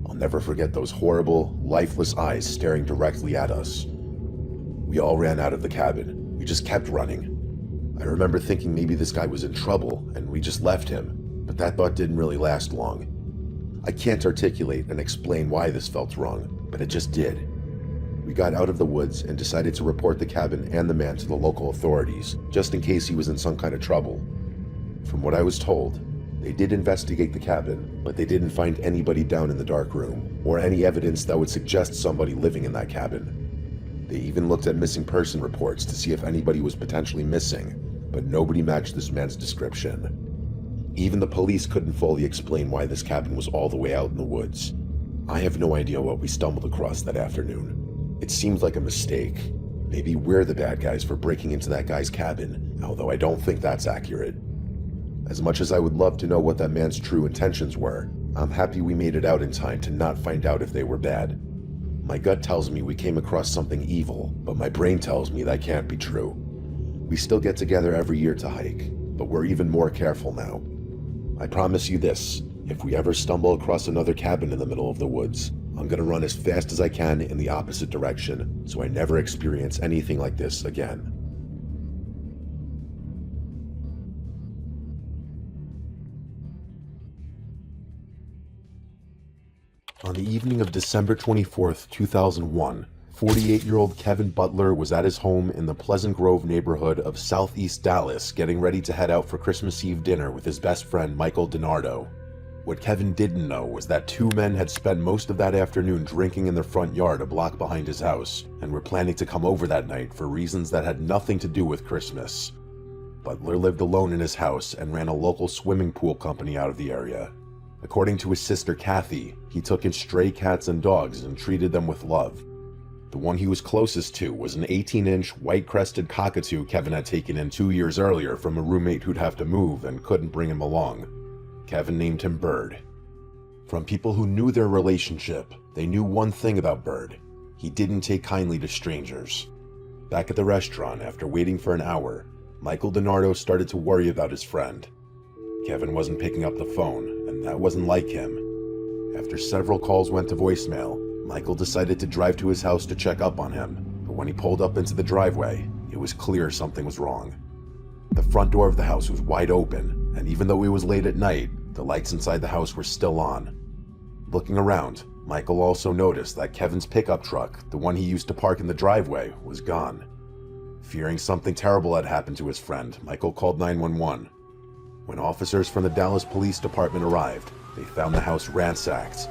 I'll never forget those horrible, lifeless eyes staring directly at us. We all ran out of the cabin. We just kept running. I remember thinking maybe this guy was in trouble and we just left him, but that thought didn't really last long. I can't articulate and explain why this felt wrong, but it just did. We got out of the woods and decided to report the cabin and the man to the local authorities, just in case he was in some kind of trouble. From what I was told, they did investigate the cabin, but they didn't find anybody down in the dark room, or any evidence that would suggest somebody living in that cabin. They even looked at missing person reports to see if anybody was potentially missing, but nobody matched this man's description. Even the police couldn't fully explain why this cabin was all the way out in the woods. I have no idea what we stumbled across that afternoon. It seems like a mistake. Maybe we're the bad guys for breaking into that guy's cabin, although I don't think that's accurate. As much as I would love to know what that man's true intentions were, I'm happy we made it out in time to not find out if they were bad. My gut tells me we came across something evil, but my brain tells me that can't be true. We still get together every year to hike, but we're even more careful now. I promise you this, if we ever stumble across another cabin in the middle of the woods, I'm gonna run as fast as I can in the opposite direction, so I never experience anything like this again. On the evening of December 24th, 2001, 48-year-old Kevin Butler was at his home in the Pleasant Grove neighborhood of Southeast Dallas getting ready to head out for Christmas Eve dinner with his best friend Michael DiNardo. What Kevin didn't know was that two men had spent most of that afternoon drinking in their front yard a block behind his house and were planning to come over that night for reasons that had nothing to do with Christmas. Butler lived alone in his house and ran a local swimming pool company out of the area. According to his sister Kathy, he took in stray cats and dogs and treated them with love. The one he was closest to was an 18-inch white-crested cockatoo Kevin had taken in 2 years earlier from a roommate who'd have to move and couldn't bring him along. Kevin named him Bird. From people who knew their relationship, they knew one thing about Bird. He didn't take kindly to strangers. Back at the restaurant, after waiting for an hour, Michael DiNardo started to worry about his friend. Kevin wasn't picking up the phone, and that wasn't like him. After several calls went to voicemail, Michael decided to drive to his house to check up on him, but when he pulled up into the driveway, it was clear something was wrong. The front door of the house was wide open, and even though it was late at night, the lights inside the house were still on. Looking around, Michael also noticed that Kevin's pickup truck, the one he used to park in the driveway, was gone. Fearing something terrible had happened to his friend, Michael called 911. When officers from the Dallas Police Department arrived, they found the house ransacked.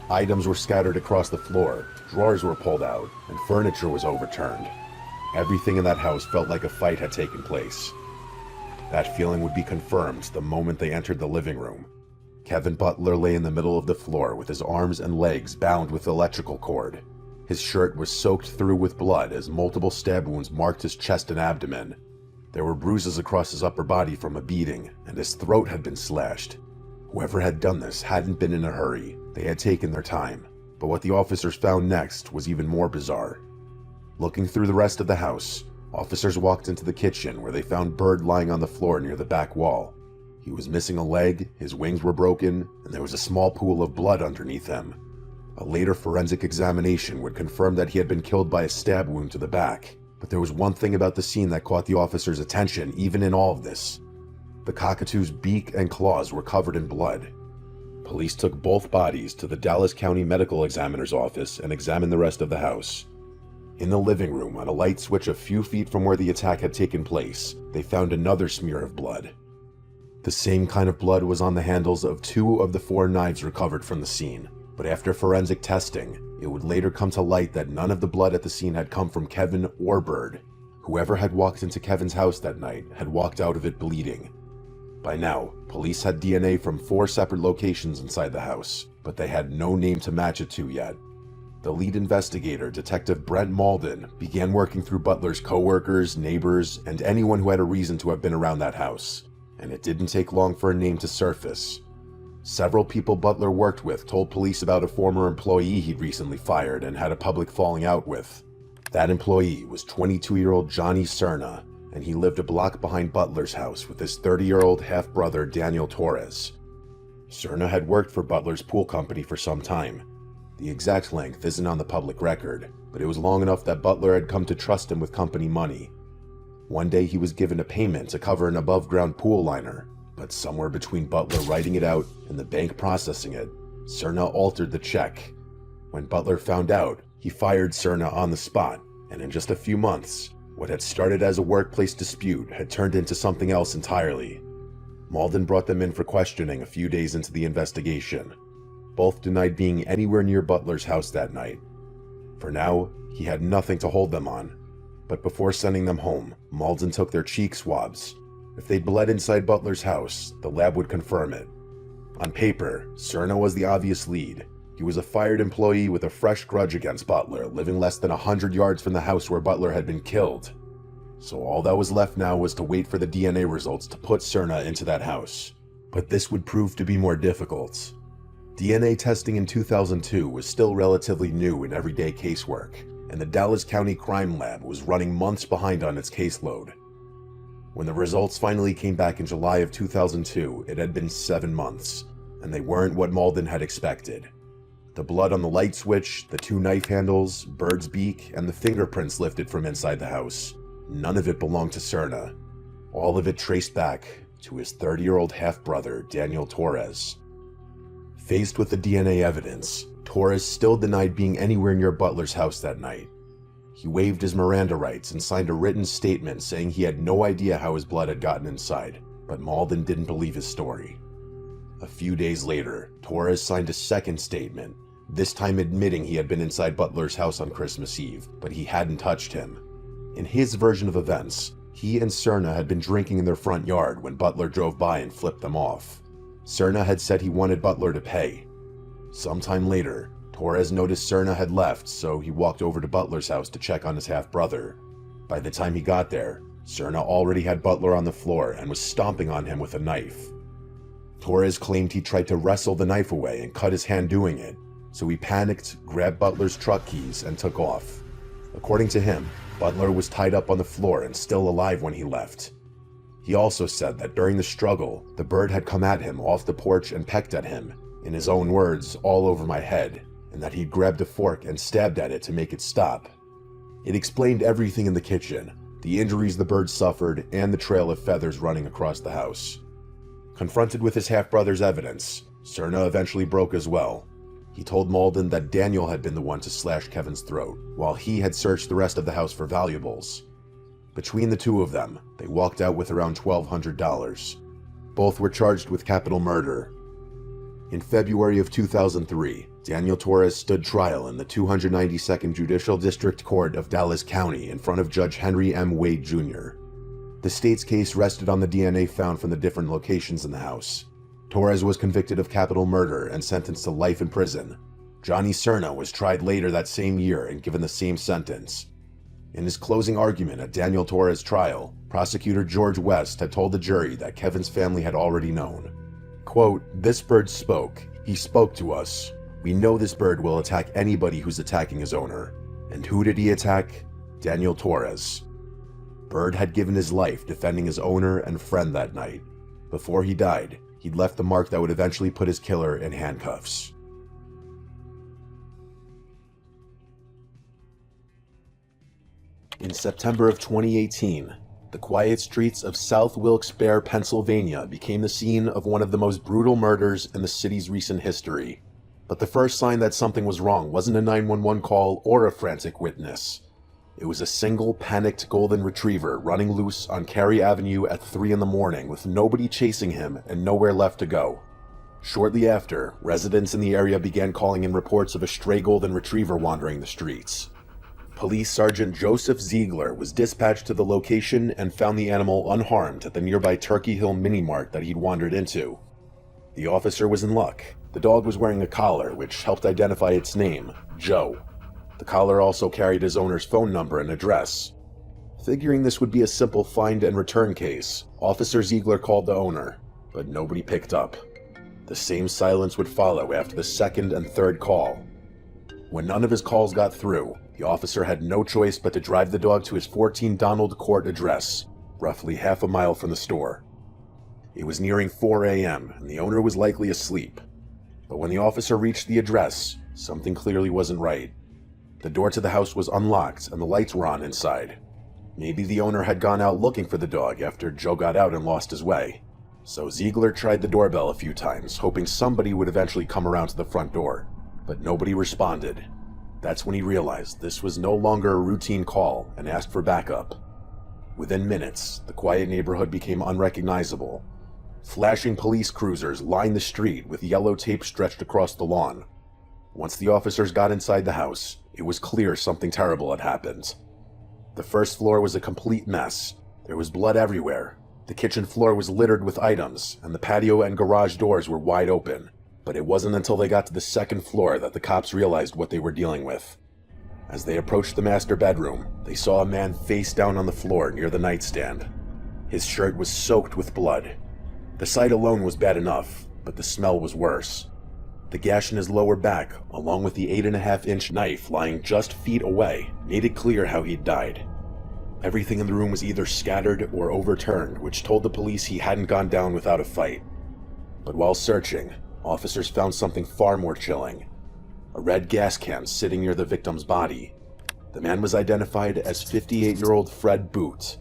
Items were scattered across the floor, drawers were pulled out, and furniture was overturned. Everything in that house felt like a fight had taken place. That feeling would be confirmed the moment they entered the living room. Kevin Butler lay in the middle of the floor with his arms and legs bound with electrical cord. His shirt was soaked through with blood as multiple stab wounds marked his chest and abdomen. There were bruises across his upper body from a beating, and his throat had been slashed. Whoever had done this hadn't been in a hurry. They had taken their time. But what the officers found next was even more bizarre. Looking through the rest of the house, Officers walked into the kitchen where they found Bird lying on the floor near the back wall. He was missing a leg, his wings were broken, and there was a small pool of blood underneath him. A later forensic examination would confirm that he had been killed by a stab wound to the back. But there was one thing about the scene that caught the officers' attention even in all of this. The cockatoo's beak and claws were covered in blood. Police took both bodies to the Dallas County Medical Examiner's office and examined the rest of the house. In the living room, on a light switch a few feet from where the attack had taken place, they found another smear of blood. The same kind of blood was on the handles of 2 of the 4 knives recovered from the scene, but after forensic testing, it would later come to light that none of the blood at the scene had come from Kevin or Bird. Whoever had walked into Kevin's house that night had walked out of it bleeding. By now, police had DNA from 4 separate locations inside the house, but they had no name to match it to yet. The lead investigator, Detective Brent Malden, began working through Butler's co-workers, neighbors, and anyone who had a reason to have been around that house, and it didn't take long for a name to surface. Several people Butler worked with told police about a former employee he'd recently fired and had a public falling out with. That employee was 22-year-old Johnny Cerna, and he lived a block behind Butler's house with his 30-year-old half-brother Daniel Torres. Cerna had worked for Butler's pool company for some time. The exact length isn't on the public record, but it was long enough that Butler had come to trust him with company money. One day he was given a payment to cover an above-ground pool liner, but somewhere between Butler writing it out and the bank processing it, Cerna altered the check. When Butler found out, he fired Cerna on the spot, and in just a few months, what had started as a workplace dispute had turned into something else entirely. Malden brought them in for questioning a few days into the investigation. Both denied being anywhere near Butler's house that night. For now, he had nothing to hold them on. But before sending them home, Malden took their cheek swabs. If they'd bled inside Butler's house, the lab would confirm it. On paper, Cerna was the obvious lead. He was a fired employee with a fresh grudge against Butler, living less than 100 yards from the house where Butler had been killed. So all that was left now was to wait for the DNA results to put Cerna into that house. But this would prove to be more difficult. DNA testing in 2002 was still relatively new in everyday casework, and the Dallas County Crime Lab was running months behind on its caseload. When the results finally came back in July of 2002, it had been 7 months, and they weren't what Malden had expected. The blood on the light switch, the 2 knife handles, Bird's beak, and the fingerprints lifted from inside the house, none of it belonged to Cerna. All of it traced back to his 30-year-old half-brother, Daniel Torres. Faced with the DNA evidence, Torres still denied being anywhere near Butler's house that night. He waived his Miranda rights and signed a written statement saying he had no idea how his blood had gotten inside, but Malden didn't believe his story. A few days later, Torres signed a second statement, this time admitting he had been inside Butler's house on Christmas Eve, but he hadn't touched him. In his version of events, he and Cerna had been drinking in their front yard when Butler drove by and flipped them off. Cerna had said he wanted Butler to pay. Sometime later, Torres noticed Cerna had left, so he walked over to Butler's house to check on his half-brother. By the time he got there, Cerna already had Butler on the floor and was stomping on him with a knife. Torres claimed he tried to wrestle the knife away and cut his hand doing it, so he panicked, grabbed Butler's truck keys, and took off. According to him, Butler was tied up on the floor and still alive when he left. He also said that during the struggle, the bird had come at him off the porch and pecked at him, in his own words, all over my head, and that he'd grabbed a fork and stabbed at it to make it stop. It explained everything in the kitchen, the injuries the bird suffered, and the trail of feathers running across the house. Confronted with his half-brother's evidence, Cerna eventually broke as well. He told Malden that Daniel had been the one to slash Kevin's throat, while he had searched the rest of the house for valuables. Between the two of them, they walked out with around $1,200. Both were charged with capital murder. In February of 2003, Daniel Torres stood trial in the 292nd Judicial District Court of Dallas County in front of Judge Henry M. Wade Jr. The state's case rested on the DNA found from the different locations in the house. Torres was convicted of capital murder and sentenced to life in prison. Johnny Cerna was tried later that same year and given the same sentence. In his closing argument at Daniel Torres' trial, prosecutor George West had told the jury that Kevin's family had already known. Quote, "This bird spoke. He spoke to us. We know this bird will attack anybody who's attacking his owner. And who did he attack? Daniel Torres." Bird had given his life defending his owner and friend that night. Before he died, he'd left the mark that would eventually put his killer in handcuffs. In September of 2018, the quiet streets of South Wilkes-Barre, Pennsylvania became the scene of one of the most brutal murders in the city's recent history. But the first sign that something was wrong wasn't a 911 call or a frantic witness. It was a single panicked golden retriever running loose on Cary Avenue at 3 in the morning with nobody chasing him and nowhere left to go. Shortly after, residents in the area began calling in reports of a stray golden retriever wandering the streets. Police Sergeant Joseph Ziegler was dispatched to the location and found the animal unharmed at the nearby Turkey Hill mini-mart that he'd wandered into. The officer was in luck. The dog was wearing a collar, which helped identify its name, Joe. The collar also carried his owner's phone number and address. Figuring this would be a simple find and return case, Officer Ziegler called the owner, but nobody picked up. The same silence would follow after the second and third call. When none of his calls got through, the officer had no choice but to drive the dog to his 14 Donald Court address, roughly half a mile from the store. It was nearing 4 a.m., and the owner was likely asleep. But when the officer reached the address, something clearly wasn't right. The door to the house was unlocked, and the lights were on inside. Maybe the owner had gone out looking for the dog after Joe got out and lost his way. So Ziegler tried the doorbell a few times, hoping somebody would eventually come around to the front door. But nobody responded. That's when he realized this was no longer a routine call and asked for backup. Within minutes, the quiet neighborhood became unrecognizable. Flashing police cruisers lined the street with yellow tape stretched across the lawn. Once the officers got inside the house, it was clear something terrible had happened. The first floor was a complete mess. There was blood everywhere. The kitchen floor was littered with items, and the patio and garage doors were wide open. But it wasn't until they got to the second floor that the cops realized what they were dealing with. As they approached the master bedroom, they saw a man face down on the floor near the nightstand. His shirt was soaked with blood. The sight alone was bad enough, but the smell was worse. The gash in his lower back, along with the 8.5-inch knife lying just feet away, made it clear how he'd died. Everything in the room was either scattered or overturned, which told the police he hadn't gone down without a fight. But while searching, officers found something far more chilling. A red gas can sitting near the victim's body. The man was identified as 58-year-old Fred Boot.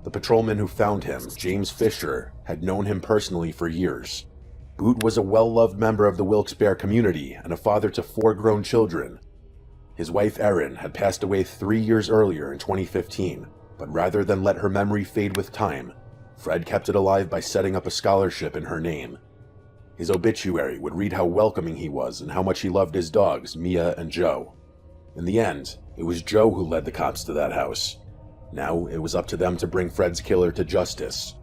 The patrolman who found him, James Fisher, had known him personally for years. Boot was a well-loved member of the Wilkes-Barre community and a father to 4 grown children. His wife Erin had passed away 3 years earlier in 2015, but rather than let her memory fade with time, Fred kept it alive by setting up a scholarship in her name. His obituary would read how welcoming he was and how much he loved his dogs, Mia and Joe. In the end, it was Joe who led the cops to that house. Now it was up to them to bring Fred's killer to justice.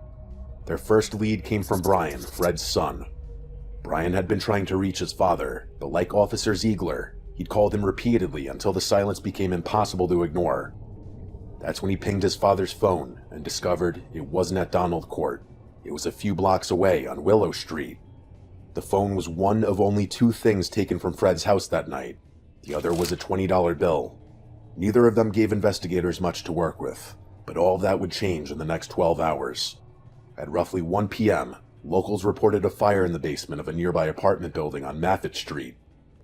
Their first lead came from Brian, Fred's son. Brian had been trying to reach his father, but like Officer Ziegler, he'd called him repeatedly until the silence became impossible to ignore. That's when he pinged his father's phone and discovered it wasn't at Donald Court. It was a few blocks away on Willow Street. The phone was one of only 2 things taken from Fred's house that night. The other was a $20 bill. Neither of them gave investigators much to work with, but all of that would change in the next 12 hours. At roughly 1 p.m., locals reported a fire in the basement of a nearby apartment building on Maffitt Street.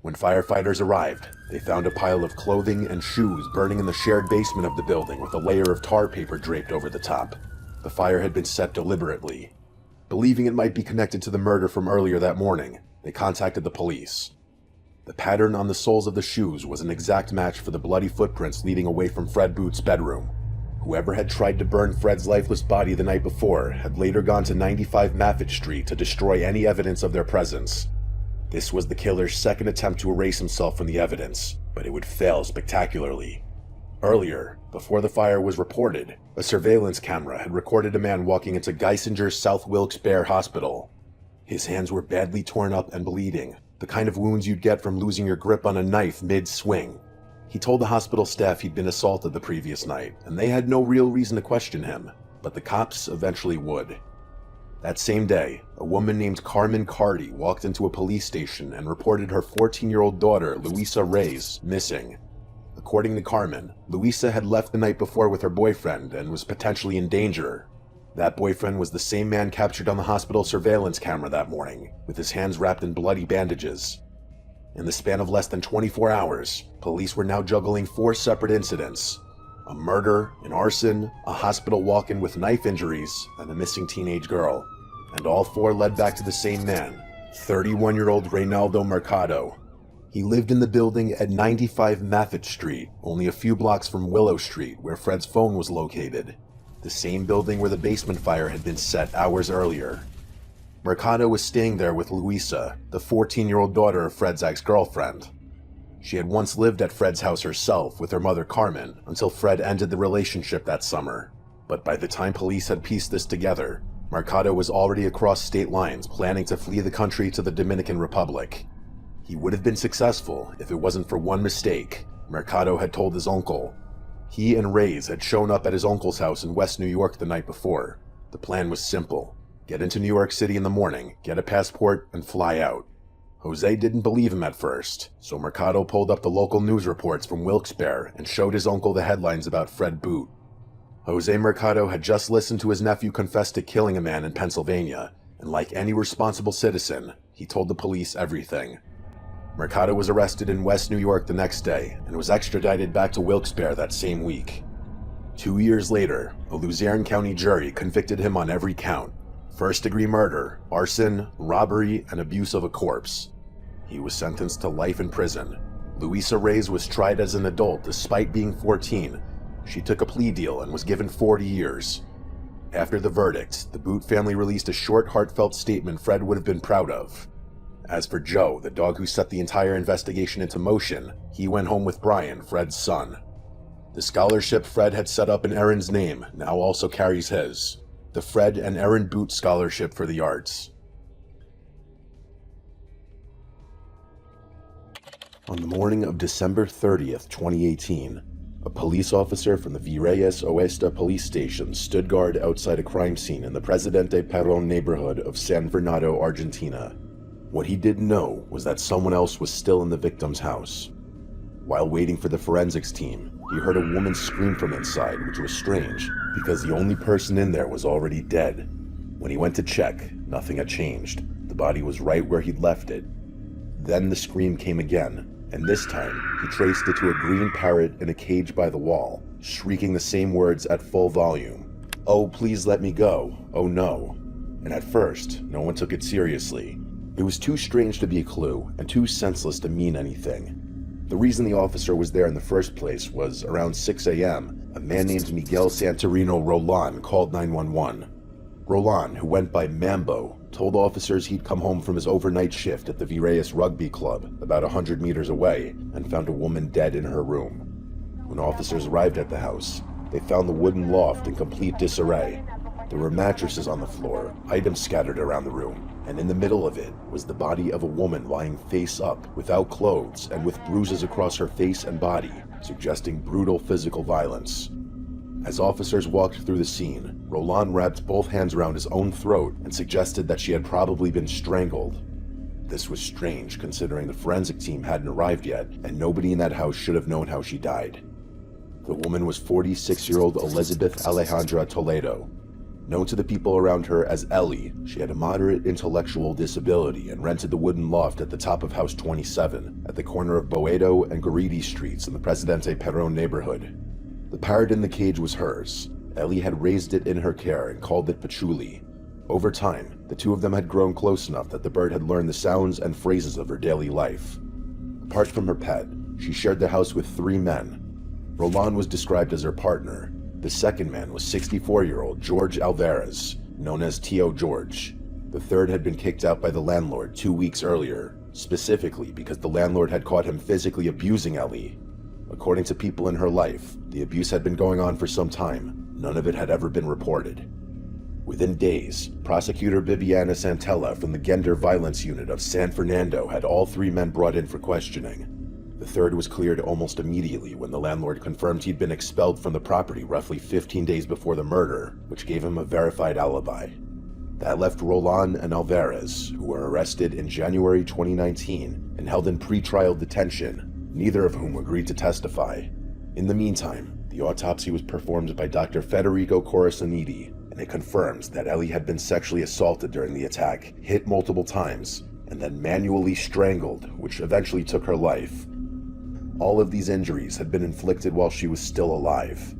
When firefighters arrived, they found a pile of clothing and shoes burning in the shared basement of the building with a layer of tar paper draped over the top. The fire had been set deliberately. Believing it might be connected to the murder from earlier that morning, they contacted the police. The pattern on the soles of the shoes was an exact match for the bloody footprints leading away from Fred Boot's bedroom. Whoever had tried to burn Fred's lifeless body the night before had later gone to 95 Maffitt Street to destroy any evidence of their presence. This was the killer's second attempt to erase himself from the evidence, but it would fail spectacularly. Earlier, before the fire was reported, a surveillance camera had recorded a man walking into Geisinger's South Wilkes-Barre Hospital. His hands were badly torn up and bleeding, the kind of wounds you'd get from losing your grip on a knife mid-swing. He told the hospital staff he'd been assaulted the previous night, and they had no real reason to question him, but the cops eventually would. That same day, a woman named Carmen Carty walked into a police station and reported her 14-year-old daughter, Louisa Reyes, missing. According to Carmen, Luisa had left the night before with her boyfriend and was potentially in danger. That boyfriend was the same man captured on the hospital surveillance camera that morning, with his hands wrapped in bloody bandages. In the span of less than 24 hours, police were now juggling 4 separate incidents: a murder, an arson, a hospital walk-in with knife injuries, and a missing teenage girl. And all 4 led back to the same man, 31-year-old Reynaldo Mercado. He lived in the building at 95 Maffitt Street, only a few blocks from Willow Street, where Fred's phone was located. The same building where the basement fire had been set hours earlier. Mercado was staying there with Luisa, the 14-year-old daughter of Fred's ex-girlfriend. She had once lived at Fred's house herself with her mother Carmen until Fred ended the relationship that summer. But by the time police had pieced this together, Mercado was already across state lines planning to flee the country to the Dominican Republic. He would have been successful if it wasn't for one mistake Mercado had told his uncle. He and Reyes had shown up at his uncle's house in West New York the night before. The plan was simple: get into New York City in the morning, get a passport, and fly out. Jose didn't believe him at first, so Mercado pulled up the local news reports from Wilkes-Barre and showed his uncle the headlines about Fred Boot. Jose Mercado had just listened to his nephew confess to killing a man in Pennsylvania, and like any responsible citizen, he told the police everything. Mercado was arrested in West New York the next day and was extradited back to Wilkes-Barre that same week. 2 years later, a Luzerne County jury convicted him on every count: first-degree murder, arson, robbery, and abuse of a corpse. He was sentenced to life in prison. Luisa Reyes was tried as an adult despite being 14. She took a plea deal and was given 40 years. After the verdict, the Boot family released a short, heartfelt statement Fred would have been proud of. As for Joe, the dog who set the entire investigation into motion, he went home with Brian, Fred's son. The scholarship Fred had set up in Aaron's name now also carries his: the Fred and Aaron Boot Scholarship for the Arts. On the morning of December 30th, 2018, a police officer from the Virreyes Oeste police station stood guard outside a crime scene in the Presidente Perón neighborhood of San Fernando, Argentina. What he didn't know was that someone else was still in the victim's house. While waiting for the forensics team, he heard a woman scream from inside, which was strange, because the only person in there was already dead. When he went to check, nothing had changed. The body was right where he'd left it. Then the scream came again, and this time, he traced it to a green parrot in a cage by the wall, shrieking the same words at full volume: "Oh, please let me go. Oh no." And at first, no one took it seriously. It was too strange to be a clue, and too senseless to mean anything. The reason the officer was there in the first place was around 6 a.m., a man named Miguel Santorino Roland called 911. Roland, who went by Mambo, told officers he'd come home from his overnight shift at the Virreyes Rugby Club, about 100 meters away, and found a woman dead in her room. When officers arrived at the house, they found the wooden loft in complete disarray. There were mattresses on the floor, items scattered around the room, and in the middle of it was the body of a woman lying face up, without clothes, and with bruises across her face and body, suggesting brutal physical violence. As officers walked through the scene, Roland wrapped both hands around his own throat and suggested that she had probably been strangled. This was strange, considering the forensic team hadn't arrived yet, and nobody in that house should have known how she died. The woman was 46-year-old Elizabeth Alejandra Toledo. Known to the people around her as Ellie, she had a moderate intellectual disability and rented the wooden loft at the top of House 27, at the corner of Boedo and Garidi Streets in the Presidente Perón neighborhood. The parrot in the cage was hers. Ellie had raised it in her care and called it Patchouli. Over time, the two of them had grown close enough that the bird had learned the sounds and phrases of her daily life. Apart from her pet, she shared the house with 3 men. Roland was described as her partner. The second man was 64-year-old George Alvarez, known as Tio George. The third had been kicked out by the landlord 2 weeks earlier, specifically because the landlord had caught him physically abusing Ellie. According to people in her life, the abuse had been going on for some time. None of it had ever been reported. Within days, prosecutor Bibiana Santella from the Gender Violence Unit of San Fernando had all 3 men brought in for questioning. The third was cleared almost immediately when the landlord confirmed he'd been expelled from the property roughly 15 days before the murder, which gave him a verified alibi. That left Roland and Alvarez, who were arrested in January 2019 and held in pre-trial detention, neither of whom agreed to testify. In the meantime, the autopsy was performed by Dr. Federico Corasaniti, and it confirms that Ellie had been sexually assaulted during the attack, hit multiple times, and then manually strangled, which eventually took her life. All of these injuries had been inflicted while she was still alive.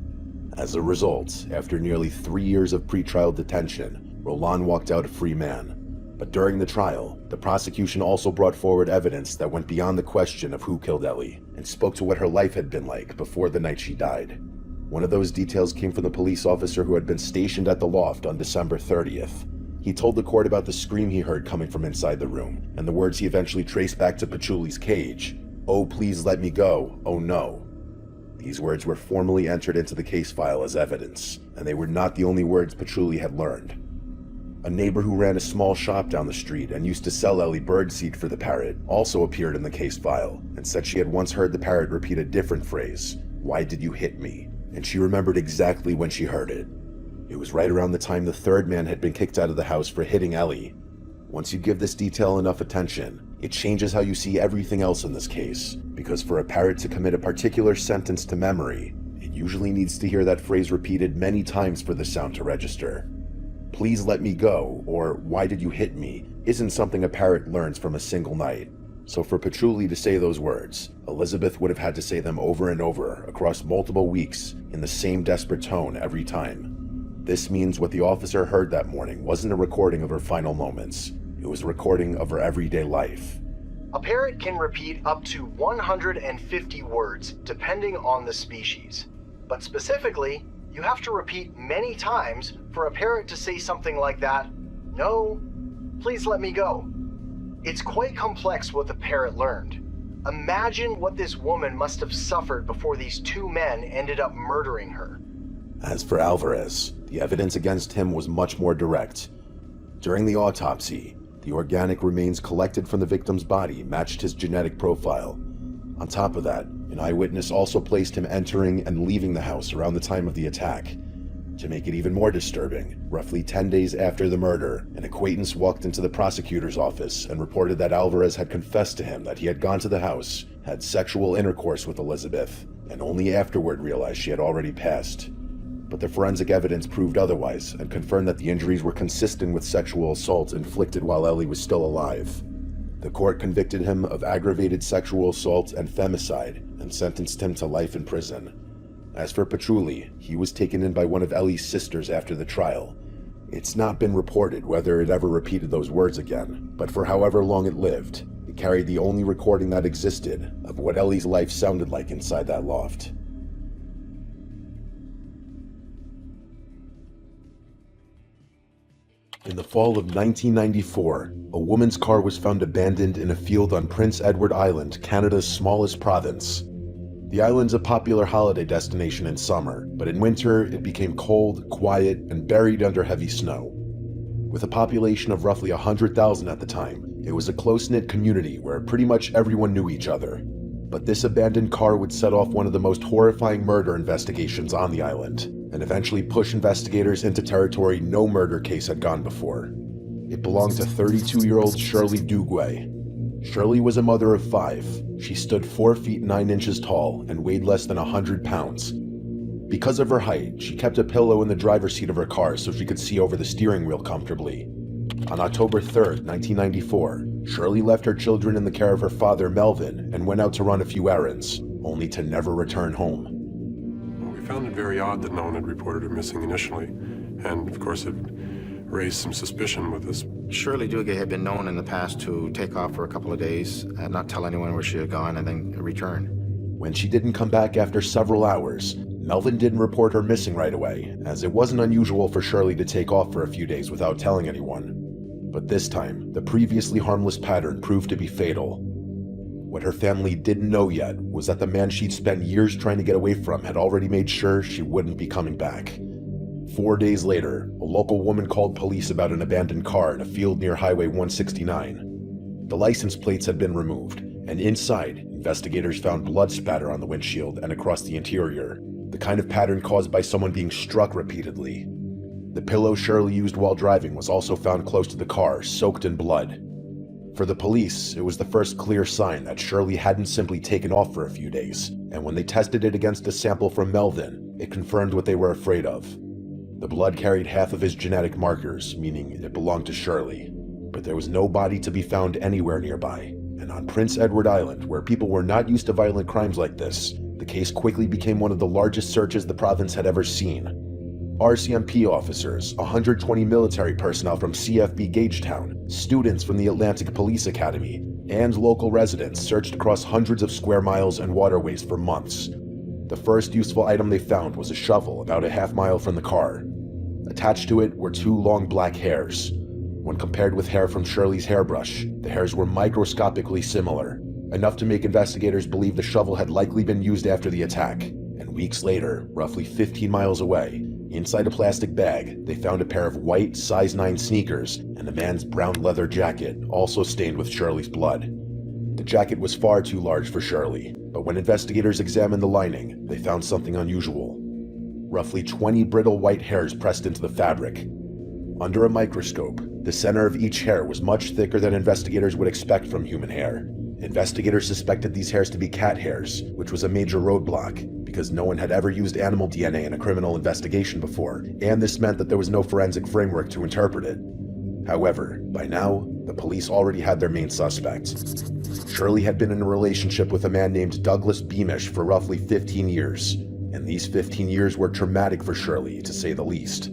As a result, after nearly 3 years of pretrial detention, Roland walked out a free man. But during the trial, the prosecution also brought forward evidence that went beyond the question of who killed Ellie, and spoke to what her life had been like before the night she died. One of those details came from the police officer who had been stationed at the loft on December 30th. He told the court about the scream he heard coming from inside the room, and the words he eventually traced back to Paciuli's cage. "Oh, please let me go. Oh no." These words were formally entered into the case file as evidence, and they were not the only words Paciuli had learned. A neighbor who ran a small shop down the street and used to sell Ellie birdseed for the parrot also appeared in the case file and said she had once heard the parrot repeat a different phrase, "Why did you hit me?" And she remembered exactly when she heard it. It was right around the time the third man had been kicked out of the house for hitting Ellie. Once you give this detail enough attention, it changes how you see everything else in this case, because for a parrot to commit a particular sentence to memory, it usually needs to hear that phrase repeated many times for the sound to register. "Please let me go," or "Why did you hit me?" isn't something a parrot learns from a single night. So for Paciuli to say those words, Elizabeth would have had to say them over and over across multiple weeks in the same desperate tone every time. This means what the officer heard that morning wasn't a recording of her final moments. It was a recording of her everyday life. A parrot can repeat up to 150 words depending on the species. But specifically, you have to repeat many times for a parrot to say something like that, "No, please let me go." It's quite complex what the parrot learned. Imagine what this woman must have suffered before these two men ended up murdering her. As for Alvarez, the evidence against him was much more direct. During the autopsy, the organic remains collected from the victim's body matched his genetic profile. On top of that, an eyewitness also placed him entering and leaving the house around the time of the attack. To make it even more disturbing, roughly 10 days after the murder, an acquaintance walked into the prosecutor's office and reported that Alvarez had confessed to him that he had gone to the house, had sexual intercourse with Elizabeth, and only afterward realized she had already passed. But the forensic evidence proved otherwise and confirmed that the injuries were consistent with sexual assault inflicted while Ellie was still alive. The court convicted him of aggravated sexual assault and femicide and sentenced him to life in prison. As for Paciuli, he was taken in by one of Ellie's sisters after the trial. It's not been reported whether it ever repeated those words again, but for however long it lived, it carried the only recording that existed of what Ellie's life sounded like inside that loft. In the fall of 1994, a woman's car was found abandoned in a field on Prince Edward Island, Canada's smallest province. The island's a popular holiday destination in summer, but in winter it became cold, quiet, and buried under heavy snow. With a population of roughly 100,000 at the time, it was a close-knit community where pretty much everyone knew each other. But this abandoned car would set off one of the most horrifying murder investigations on the island, and eventually push investigators into territory no murder case had gone before. It belonged to 32-year-old Shirley Duguay. Shirley was a mother of 5. She stood 4 feet 9 inches tall and weighed less than 100 pounds. Because of her height, she kept a pillow in the driver's seat of her car so she could see over the steering wheel comfortably. On October 3rd, 1994, Shirley left her children in the care of her father, Melvin, and went out to run a few errands, only to never return home. We found it very odd that no one had reported her missing initially, and of course it raised some suspicion with us. Shirley Duguay had been known in the past to take off for a couple of days, not tell anyone where she had gone, and then return. When she didn't come back after several hours, Melvin didn't report her missing right away, as it wasn't unusual for Shirley to take off for a few days without telling anyone. But this time, the previously harmless pattern proved to be fatal. What her family didn't know yet was that the man she'd spent years trying to get away from had already made sure she wouldn't be coming back. 4 days later, a local woman called police about an abandoned car in a field near Highway 169. The license plates had been removed, and inside, investigators found blood spatter on the windshield and across the interior, the kind of pattern caused by someone being struck repeatedly. The pillow Shirley used while driving was also found close to the car, soaked in blood. For the police, it was the first clear sign that Shirley hadn't simply taken off for a few days, and when they tested it against a sample from Melvin, it confirmed what they were afraid of. The blood carried half of his genetic markers, meaning it belonged to Shirley. But there was no body to be found anywhere nearby, and on Prince Edward Island, where people were not used to violent crimes like this, the case quickly became one of the largest searches the province had ever seen. RCMP officers, 120 military personnel from CFB Gagetown, students from the Atlantic Police Academy, and local residents searched across hundreds of square miles and waterways for months. The first useful item they found was a shovel about a half-mile from the car. Attached to it were 2 long black hairs. When compared with hair from Shirley's hairbrush, the hairs were microscopically similar, enough to make investigators believe the shovel had likely been used after the attack. And weeks later, roughly 15 miles away, inside a plastic bag, they found a pair of white size 9 sneakers and a man's brown leather jacket, also stained with Shirley's blood. The jacket was far too large for Shirley, but when investigators examined the lining, they found something unusual. Roughly 20 brittle white hairs pressed into the fabric. Under a microscope, the center of each hair was much thicker than investigators would expect from human hair. Investigators suspected these hairs to be cat hairs, which was a major roadblock, because no one had ever used animal DNA in a criminal investigation before, and this meant that there was no forensic framework to interpret it. However, by now, the police already had their main suspect. Shirley had been in a relationship with a man named Douglas Beamish for roughly 15 years, and these 15 years were traumatic for Shirley, to say the least.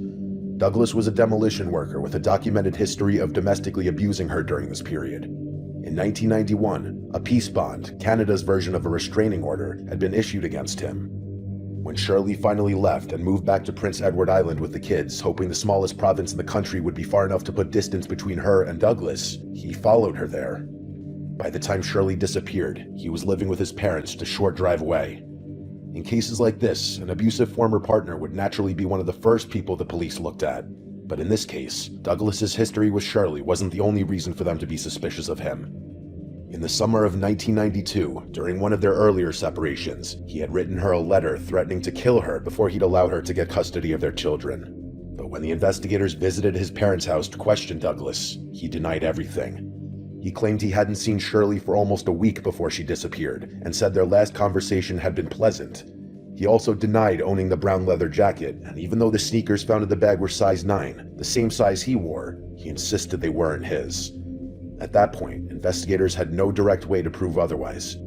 Douglas was a demolition worker with a documented history of domestically abusing her during this period. In 1991, a peace bond, Canada's version of a restraining order, had been issued against him. When Shirley finally left and moved back to Prince Edward Island with the kids, hoping the smallest province in the country would be far enough to put distance between her and Douglas, he followed her there. By the time Shirley disappeared, he was living with his parents a short drive away. In cases like this, an abusive former partner would naturally be one of the first people the police looked at. But in this case, Douglas's history with Shirley wasn't the only reason for them to be suspicious of him. In the summer of 1992, during one of their earlier separations, he had written her a letter threatening to kill her before he'd allow her to get custody of their children. But when the investigators visited his parents' house to question Douglas, he denied everything. He claimed he hadn't seen Shirley for almost a week before she disappeared, and said their last conversation had been pleasant. He also denied owning the brown leather jacket, and even though the sneakers found in the bag were size 9, the same size he wore, he insisted they weren't his. At that point, investigators had no direct way to prove otherwise.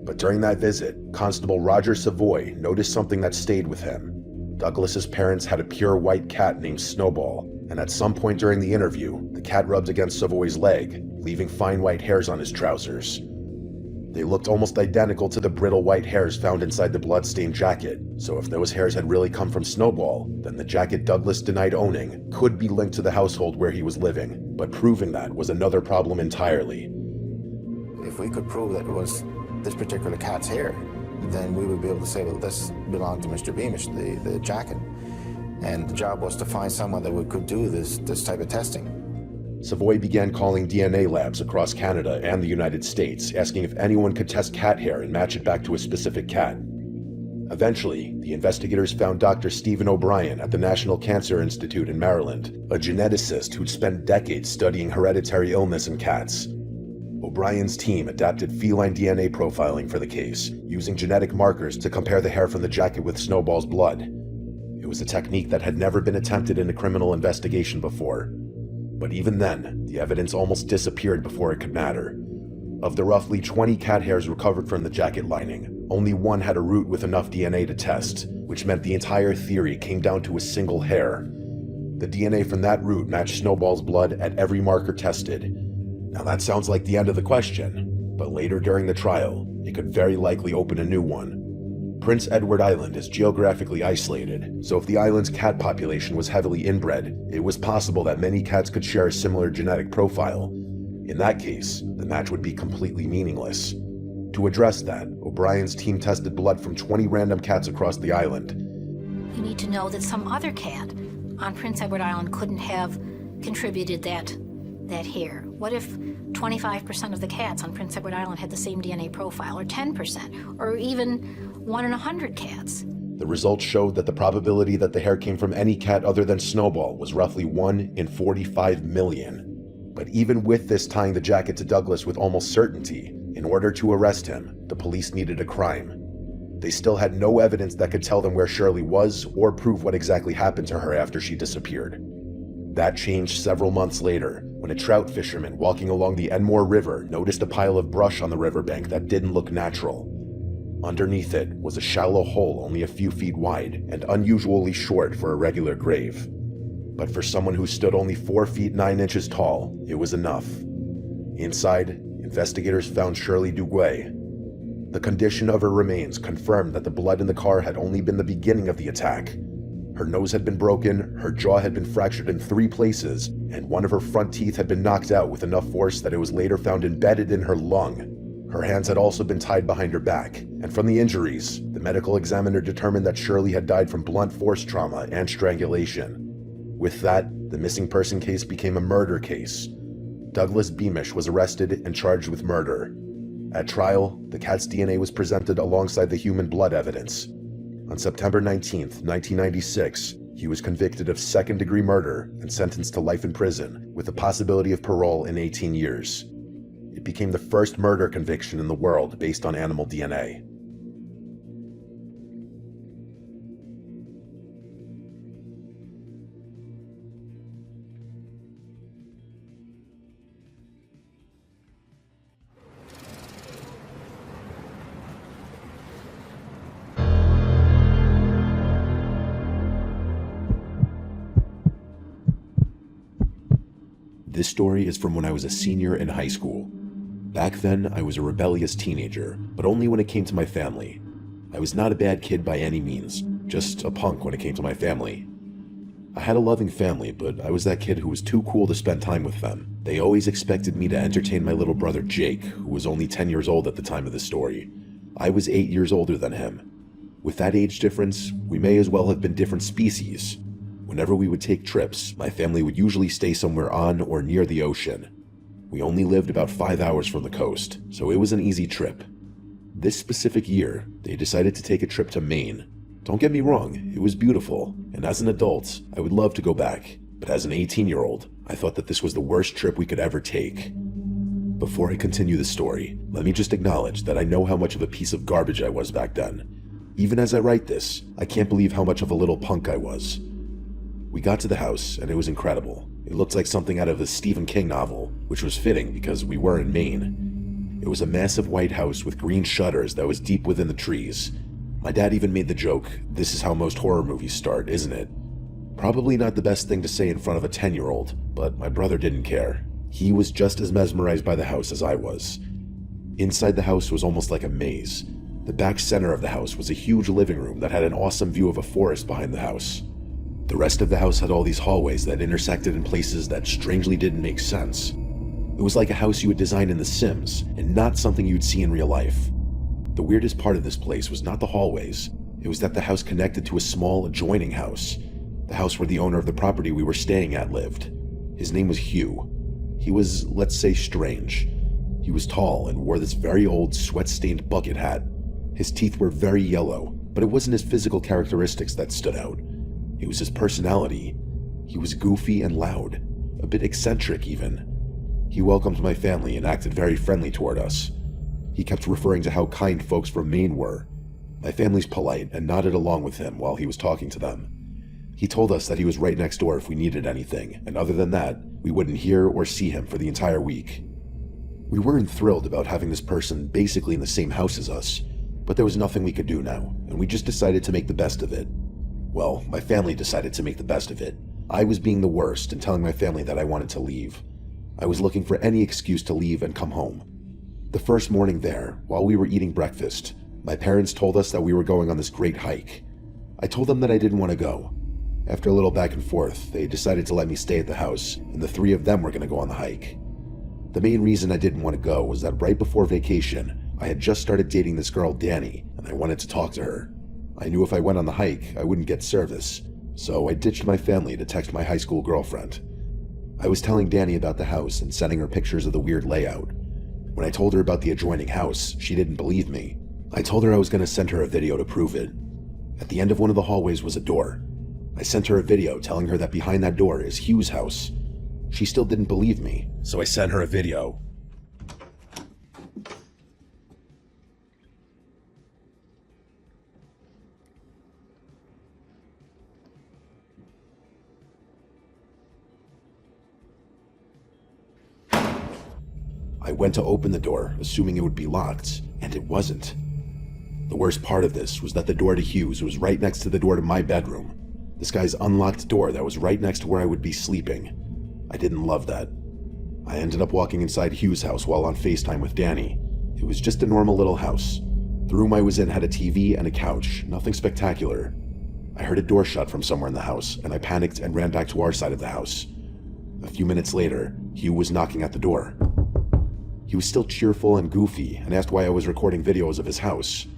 But during that visit, Constable Roger Savoy noticed something that stayed with him. Douglas's parents had a pure white cat named Snowball, and at some point during the interview, the cat rubbed against Savoy's leg, leaving fine white hairs on his trousers. They looked almost identical to the brittle white hairs found inside the blood-stained jacket, so if those hairs had really come from Snowball, then the jacket Douglas denied owning could be linked to the household where he was living, but proving that was another problem entirely. If we could prove that it was this particular cat's hair, then we would be able to say, well, this belonged to Mr. Beamish, the jacket. And the job was to find someone that could do this type of testing. Savoy began calling DNA labs across Canada and the United States, asking if anyone could test cat hair and match it back to a specific cat. Eventually, the investigators found Dr. Stephen O'Brien at the National Cancer Institute in Maryland, a geneticist who'd spent decades studying hereditary illness in cats. O'Brien's team adapted feline DNA profiling for the case, using genetic markers to compare the hair from the jacket with Snowball's blood. It was a technique that had never been attempted in a criminal investigation before. But even then, the evidence almost disappeared before it could matter. Of the roughly 20 cat hairs recovered from the jacket lining, only one had a root with enough DNA to test, which meant the entire theory came down to a single hair. The DNA from that root matched Snowball's blood at every marker tested. Now that sounds like the end of the question, but later during the trial, it could very likely open a new one. Prince Edward Island is geographically isolated, so if the island's cat population was heavily inbred, it was possible that many cats could share a similar genetic profile. In that case, the match would be completely meaningless. To address that, O'Brien's team tested blood from 20 random cats across the island. You need to know that some other cat on Prince Edward Island couldn't have contributed that hair. What if 25% of the cats on Prince Edward Island had the same DNA profile, or 10%, or even 1 in 100 cats? The results showed that the probability that the hair came from any cat other than Snowball was roughly 1 in 45 million. But even with this tying the jacket to Douglas with almost certainty, in order to arrest him, the police needed a crime. They still had no evidence that could tell them where Shirley was or prove what exactly happened to her after she disappeared. That changed several months later, when a trout fisherman walking along the Enmore River noticed a pile of brush on the riverbank that didn't look natural. Underneath it was a shallow hole only a few feet wide and unusually short for a regular grave. But for someone who stood only 4 feet 9 inches tall, it was enough. Inside, investigators found Shirley Duguay. The condition of her remains confirmed that the blood in the car had only been the beginning of the attack. Her nose had been broken, her jaw had been fractured in 3 places, and one of her front teeth had been knocked out with enough force that it was later found embedded in her lung. Her hands had also been tied behind her back, and from the injuries, the medical examiner determined that Shirley had died from blunt force trauma and strangulation. With that, the missing person case became a murder case. Douglas Beamish was arrested and charged with murder. At trial, the cat's DNA was presented alongside the human blood evidence. On September 19, 1996, he was convicted of second-degree murder and sentenced to life in prison, with the possibility of parole in 18 years. It became the first murder conviction in the world based on animal DNA. This story is from when I was a senior in high school. Back then, I was a rebellious teenager, but only when it came to my family. I was not a bad kid by any means, just a punk when it came to my family. I had a loving family, but I was that kid who was too cool to spend time with them. They always expected me to entertain my little brother Jake, who was only 10 years old at the time of the story. I was 8 years older than him. With that age difference, we may as well have been different species. Whenever we would take trips, my family would usually stay somewhere on or near the ocean. We only lived about 5 hours from the coast, so it was an easy trip. This specific year, they decided to take a trip to Maine. Don't get me wrong, it was beautiful, and as an adult, I would love to go back. But as an 18-year-old, I thought that this was the worst trip we could ever take. Before I continue the story, let me just acknowledge that I know how much of a piece of garbage I was back then. Even as I write this, I can't believe how much of a little punk I was. We got to the house, and it was incredible. It looked like something out of a Stephen King novel, which was fitting because we were in Maine. It was a massive white house with green shutters that was deep within the trees. My dad even made the joke, "This is how most horror movies start, isn't it?" Probably not the best thing to say in front of a 10-year-old, but my brother didn't care. He was just as mesmerized by the house as I was. Inside the house was almost like a maze. The back center of the house was a huge living room that had an awesome view of a forest behind the house. The rest of the house had all these hallways that intersected in places that strangely didn't make sense. It was like a house you would design in The Sims, and not something you'd see in real life. The weirdest part of this place was not the hallways, it was that the house connected to a small adjoining house. The house where the owner of the property we were staying at lived. His name was Hugh. He was, let's say, strange. He was tall and wore this very old, sweat-stained bucket hat. His teeth were very yellow, but it wasn't his physical characteristics that stood out. It was his personality. He was goofy and loud, a bit eccentric even. He welcomed my family and acted very friendly toward us. He kept referring to how kind folks from Maine were. My family's polite and nodded along with him while he was talking to them. He told us that he was right next door if we needed anything, and other than that, we wouldn't hear or see him for the entire week. We weren't thrilled about having this person basically in the same house as us, but there was nothing we could do now, and we just decided to make the best of it. Well, my family decided to make the best of it. I was being the worst and telling my family that I wanted to leave. I was looking for any excuse to leave and come home. The first morning there, while we were eating breakfast, my parents told us that we were going on this great hike. I told them that I didn't want to go. After a little back and forth, they decided to let me stay at the house, and the 3 of them were going to go on the hike. The main reason I didn't want to go was that right before vacation, I had just started dating this girl Danny, and I wanted to talk to her. I knew if I went on the hike, I wouldn't get service, so I ditched my family to text my high school girlfriend. I was telling Danny about the house and sending her pictures of the weird layout. When I told her about the adjoining house, she didn't believe me. I told her I was going to send her a video to prove it. At the end of one of the hallways was a door. I sent her a video telling her that behind that door is Hugh's house. She still didn't believe me, so I sent her a video. I went to open the door, assuming it would be locked, and it wasn't. The worst part of this was that the door to Hugh's was right next to the door to my bedroom. This guy's unlocked door that was right next to where I would be sleeping. I didn't love that. I ended up walking inside Hugh's house while on FaceTime with Danny. It was just a normal little house. The room I was in had a TV and a couch, nothing spectacular. I heard a door shut from somewhere in the house, and I panicked and ran back to our side of the house. A few minutes later, Hugh was knocking at the door. He was still cheerful and goofy and asked why I was recording videos of his house.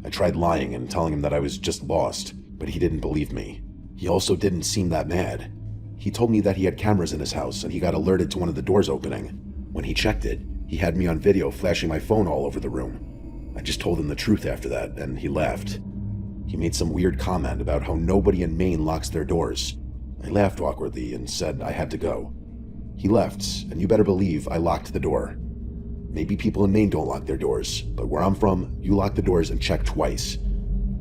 I tried lying and telling him that I was just lost, but he didn't believe me. He also didn't seem that mad. He told me that he had cameras in his house and he got alerted to one of the doors opening. When he checked it, he had me on video flashing my phone all over the room. I just told him the truth after that, and he laughed. He made some weird comment about how nobody in Maine locks their doors. I laughed awkwardly and said I had to go. He left, and you better believe I locked the door. Maybe people in Maine don't lock their doors, but where I'm from, you lock the doors and check twice.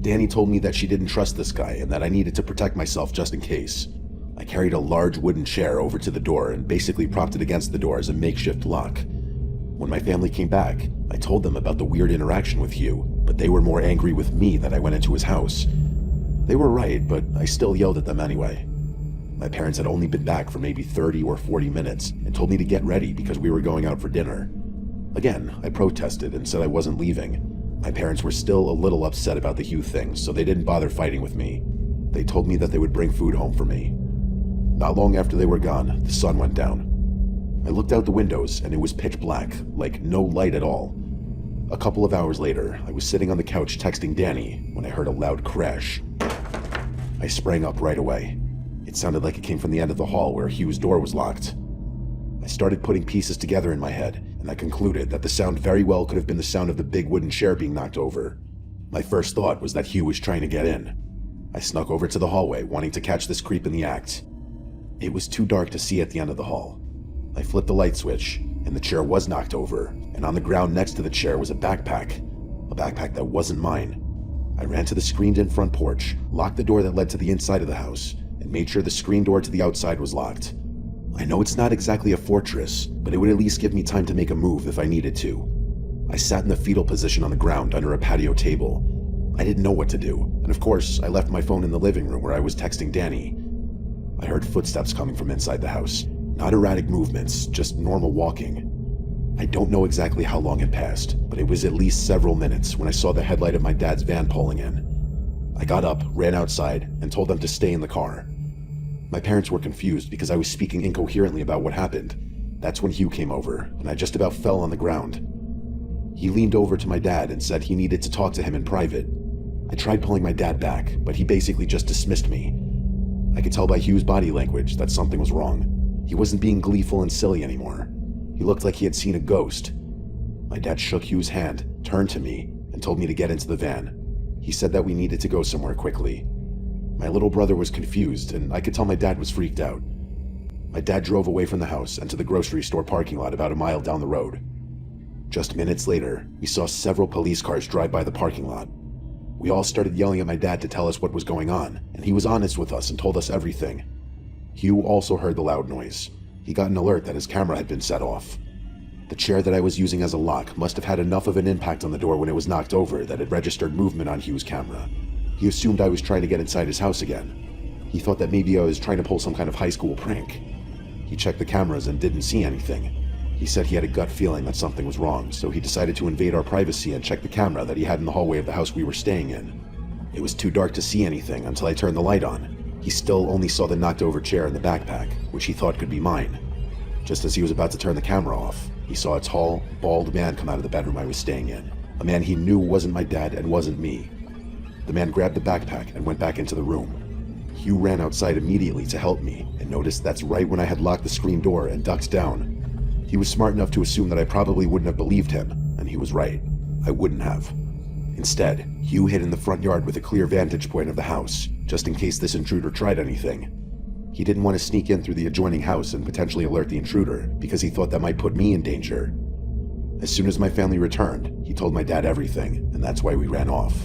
Danny told me that she didn't trust this guy and that I needed to protect myself just in case. I carried a large wooden chair over to the door and basically propped it against the door as a makeshift lock. When my family came back, I told them about the weird interaction with Hugh, but they were more angry with me that I went into his house. They were right, but I still yelled at them anyway. My parents had only been back for maybe 30 or 40 minutes and told me to get ready because we were going out for dinner. Again, I protested and said I wasn't leaving. My parents were still a little upset about the Hugh thing, so they didn't bother fighting with me. They told me that they would bring food home for me. Not long after they were gone, the sun went down. I looked out the windows and it was pitch black, like no light at all. A couple of hours later, I was sitting on the couch texting Danny when I heard a loud crash. I sprang up right away. It sounded like it came from the end of the hall where Hugh's door was locked. I started putting pieces together in my head, and I concluded that the sound very well could have been the sound of the big wooden chair being knocked over. My first thought was that Hugh was trying to get in. I snuck over to the hallway, wanting to catch this creep in the act. It was too dark to see at the end of the hall. I flipped the light switch, and the chair was knocked over, and on the ground next to the chair was a backpack that wasn't mine. I ran to the screened-in front porch, locked the door that led to the inside of the house, and made sure the screen door to the outside was locked. I know it's not exactly a fortress, but it would at least give me time to make a move if I needed to. I sat in the fetal position on the ground under a patio table. I didn't know what to do, and of course, I left my phone in the living room where I was texting Danny. I heard footsteps coming from inside the house. Not erratic movements, just normal walking. I don't know exactly how long had passed, but it was at least several minutes when I saw the headlight of my dad's van pulling in. I got up, ran outside, and told them to stay in the car. My parents were confused because I was speaking incoherently about what happened. That's when Hugh came over, and I just about fell on the ground. He leaned over to my dad and said he needed to talk to him in private. I tried pulling my dad back, but he basically just dismissed me. I could tell by Hugh's body language that something was wrong. He wasn't being gleeful and silly anymore. He looked like he had seen a ghost. My dad shook Hugh's hand, turned to me, and told me to get into the van. He said that we needed to go somewhere quickly. My little brother was confused, and I could tell my dad was freaked out. My dad drove away from the house and to the grocery store parking lot about a mile down the road. Just minutes later, we saw several police cars drive by the parking lot. We all started yelling at my dad to tell us what was going on, and he was honest with us and told us everything. Hugh also heard the loud noise. He got an alert that his camera had been set off. The chair that I was using as a lock must have had enough of an impact on the door when it was knocked over that it registered movement on Hugh's camera. He assumed I was trying to get inside his house again. He thought that maybe I was trying to pull some kind of high school prank. He checked the cameras and didn't see anything. He said he had a gut feeling that something was wrong, so he decided to invade our privacy and check the camera that he had in the hallway of the house we were staying in. It was too dark to see anything until I turned the light on. He still only saw the knocked over chair and the backpack, which he thought could be mine. Just as he was about to turn the camera off, he saw a tall, bald man come out of the bedroom I was staying in. A man he knew wasn't my dad and wasn't me. The man grabbed the backpack and went back into the room. Hugh ran outside immediately to help me and noticed that's right when I had locked the screen door and ducked down. He was smart enough to assume that I probably wouldn't have believed him, and he was right. I wouldn't have. Instead, Hugh hid in the front yard with a clear vantage point of the house, just in case this intruder tried anything. He didn't want to sneak in through the adjoining house and potentially alert the intruder because he thought that might put me in danger. As soon as my family returned, he told my dad everything, and that's why we ran off.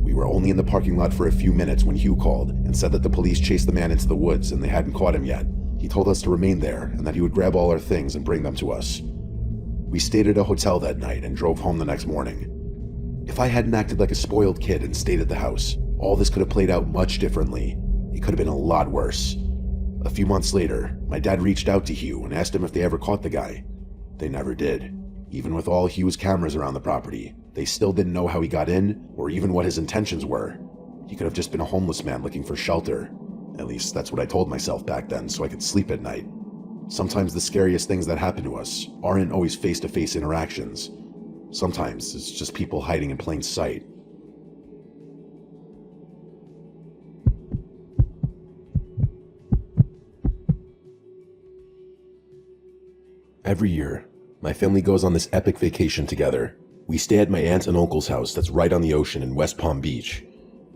We were only in the parking lot for a few minutes when Hugh called and said that the police chased the man into the woods and they hadn't caught him yet. He told us to remain there and that he would grab all our things and bring them to us. We stayed at a hotel that night and drove home the next morning. If I hadn't acted like a spoiled kid and stayed at the house, all this could have played out much differently. It could have been a lot worse. A few months later, my dad reached out to Hugh and asked him if they ever caught the guy. They never did. Even with all Hugh's cameras around the property, they still didn't know how he got in or even what his intentions were. He could have just been a homeless man looking for shelter. At least that's what I told myself back then so I could sleep at night. Sometimes the scariest things that happen to us aren't always face-to-face interactions. Sometimes it's just people hiding in plain sight. Every year, my family goes on this epic vacation together. We stay at my aunt and uncle's house that's right on the ocean in West Palm Beach.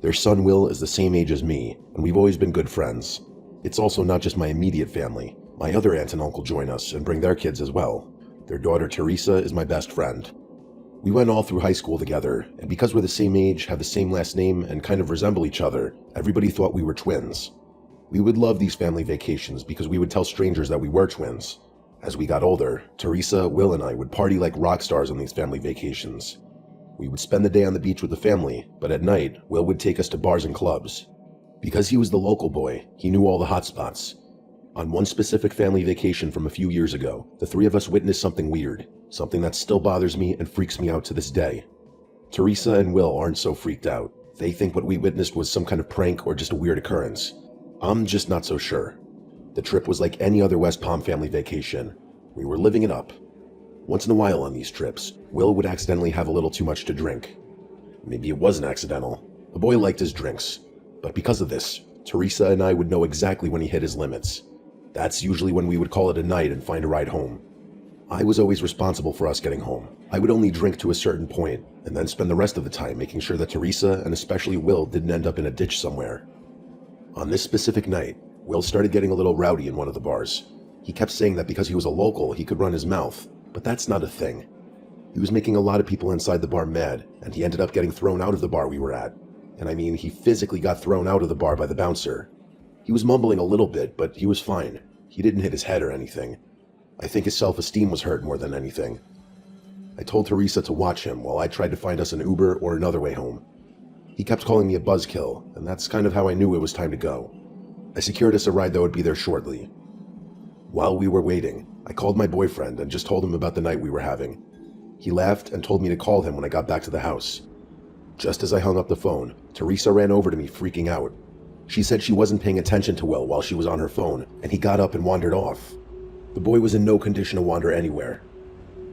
Their son Will is the same age as me, and we've always been good friends. It's also not just my immediate family. My other aunt and uncle join us and bring their kids as well. Their daughter Teresa is my best friend. We went all through high school together, and because we're the same age, have the same last name, and kind of resemble each other, everybody thought we were twins. We would love these family vacations because we would tell strangers that we were twins. As we got older, Teresa, Will, and I would party like rock stars on these family vacations. We would spend the day on the beach with the family, but at night, Will would take us to bars and clubs. Because he was the local boy, he knew all the hot spots. On one specific family vacation from a few years ago, the three of us witnessed something weird, something that still bothers me and freaks me out to this day. Teresa and Will aren't so freaked out. They think what we witnessed was some kind of prank or just a weird occurrence. I'm just not so sure. The trip was like any other West Palm family vacation. We were living it up. Once in a while on these trips, Will would accidentally have a little too much to drink. Maybe it wasn't accidental. The boy liked his drinks. But because of this, Teresa and I would know exactly when he hit his limits. That's usually when we would call it a night and find a ride home. I was always responsible for us getting home. I would only drink to a certain point, and then spend the rest of the time making sure that Teresa and especially Will didn't end up in a ditch somewhere. On this specific night, Will started getting a little rowdy in one of the bars. He kept saying that because he was a local, he could run his mouth, but that's not a thing. He was making a lot of people inside the bar mad, and he ended up getting thrown out of the bar we were at. And I mean, he physically got thrown out of the bar by the bouncer. He was mumbling a little bit, but he was fine. He didn't hit his head or anything. I think his self-esteem was hurt more than anything. I told Teresa to watch him while I tried to find us an Uber or another way home. He kept calling me a buzzkill, and that's kind of how I knew it was time to go. I secured us a ride that would be there shortly. While we were waiting, I called my boyfriend and just told him about the night we were having. He laughed and told me to call him when I got back to the house. Just as I hung up the phone, Teresa ran over to me freaking out. She said she wasn't paying attention to Will while she was on her phone, and he got up and wandered off. The boy was in no condition to wander anywhere.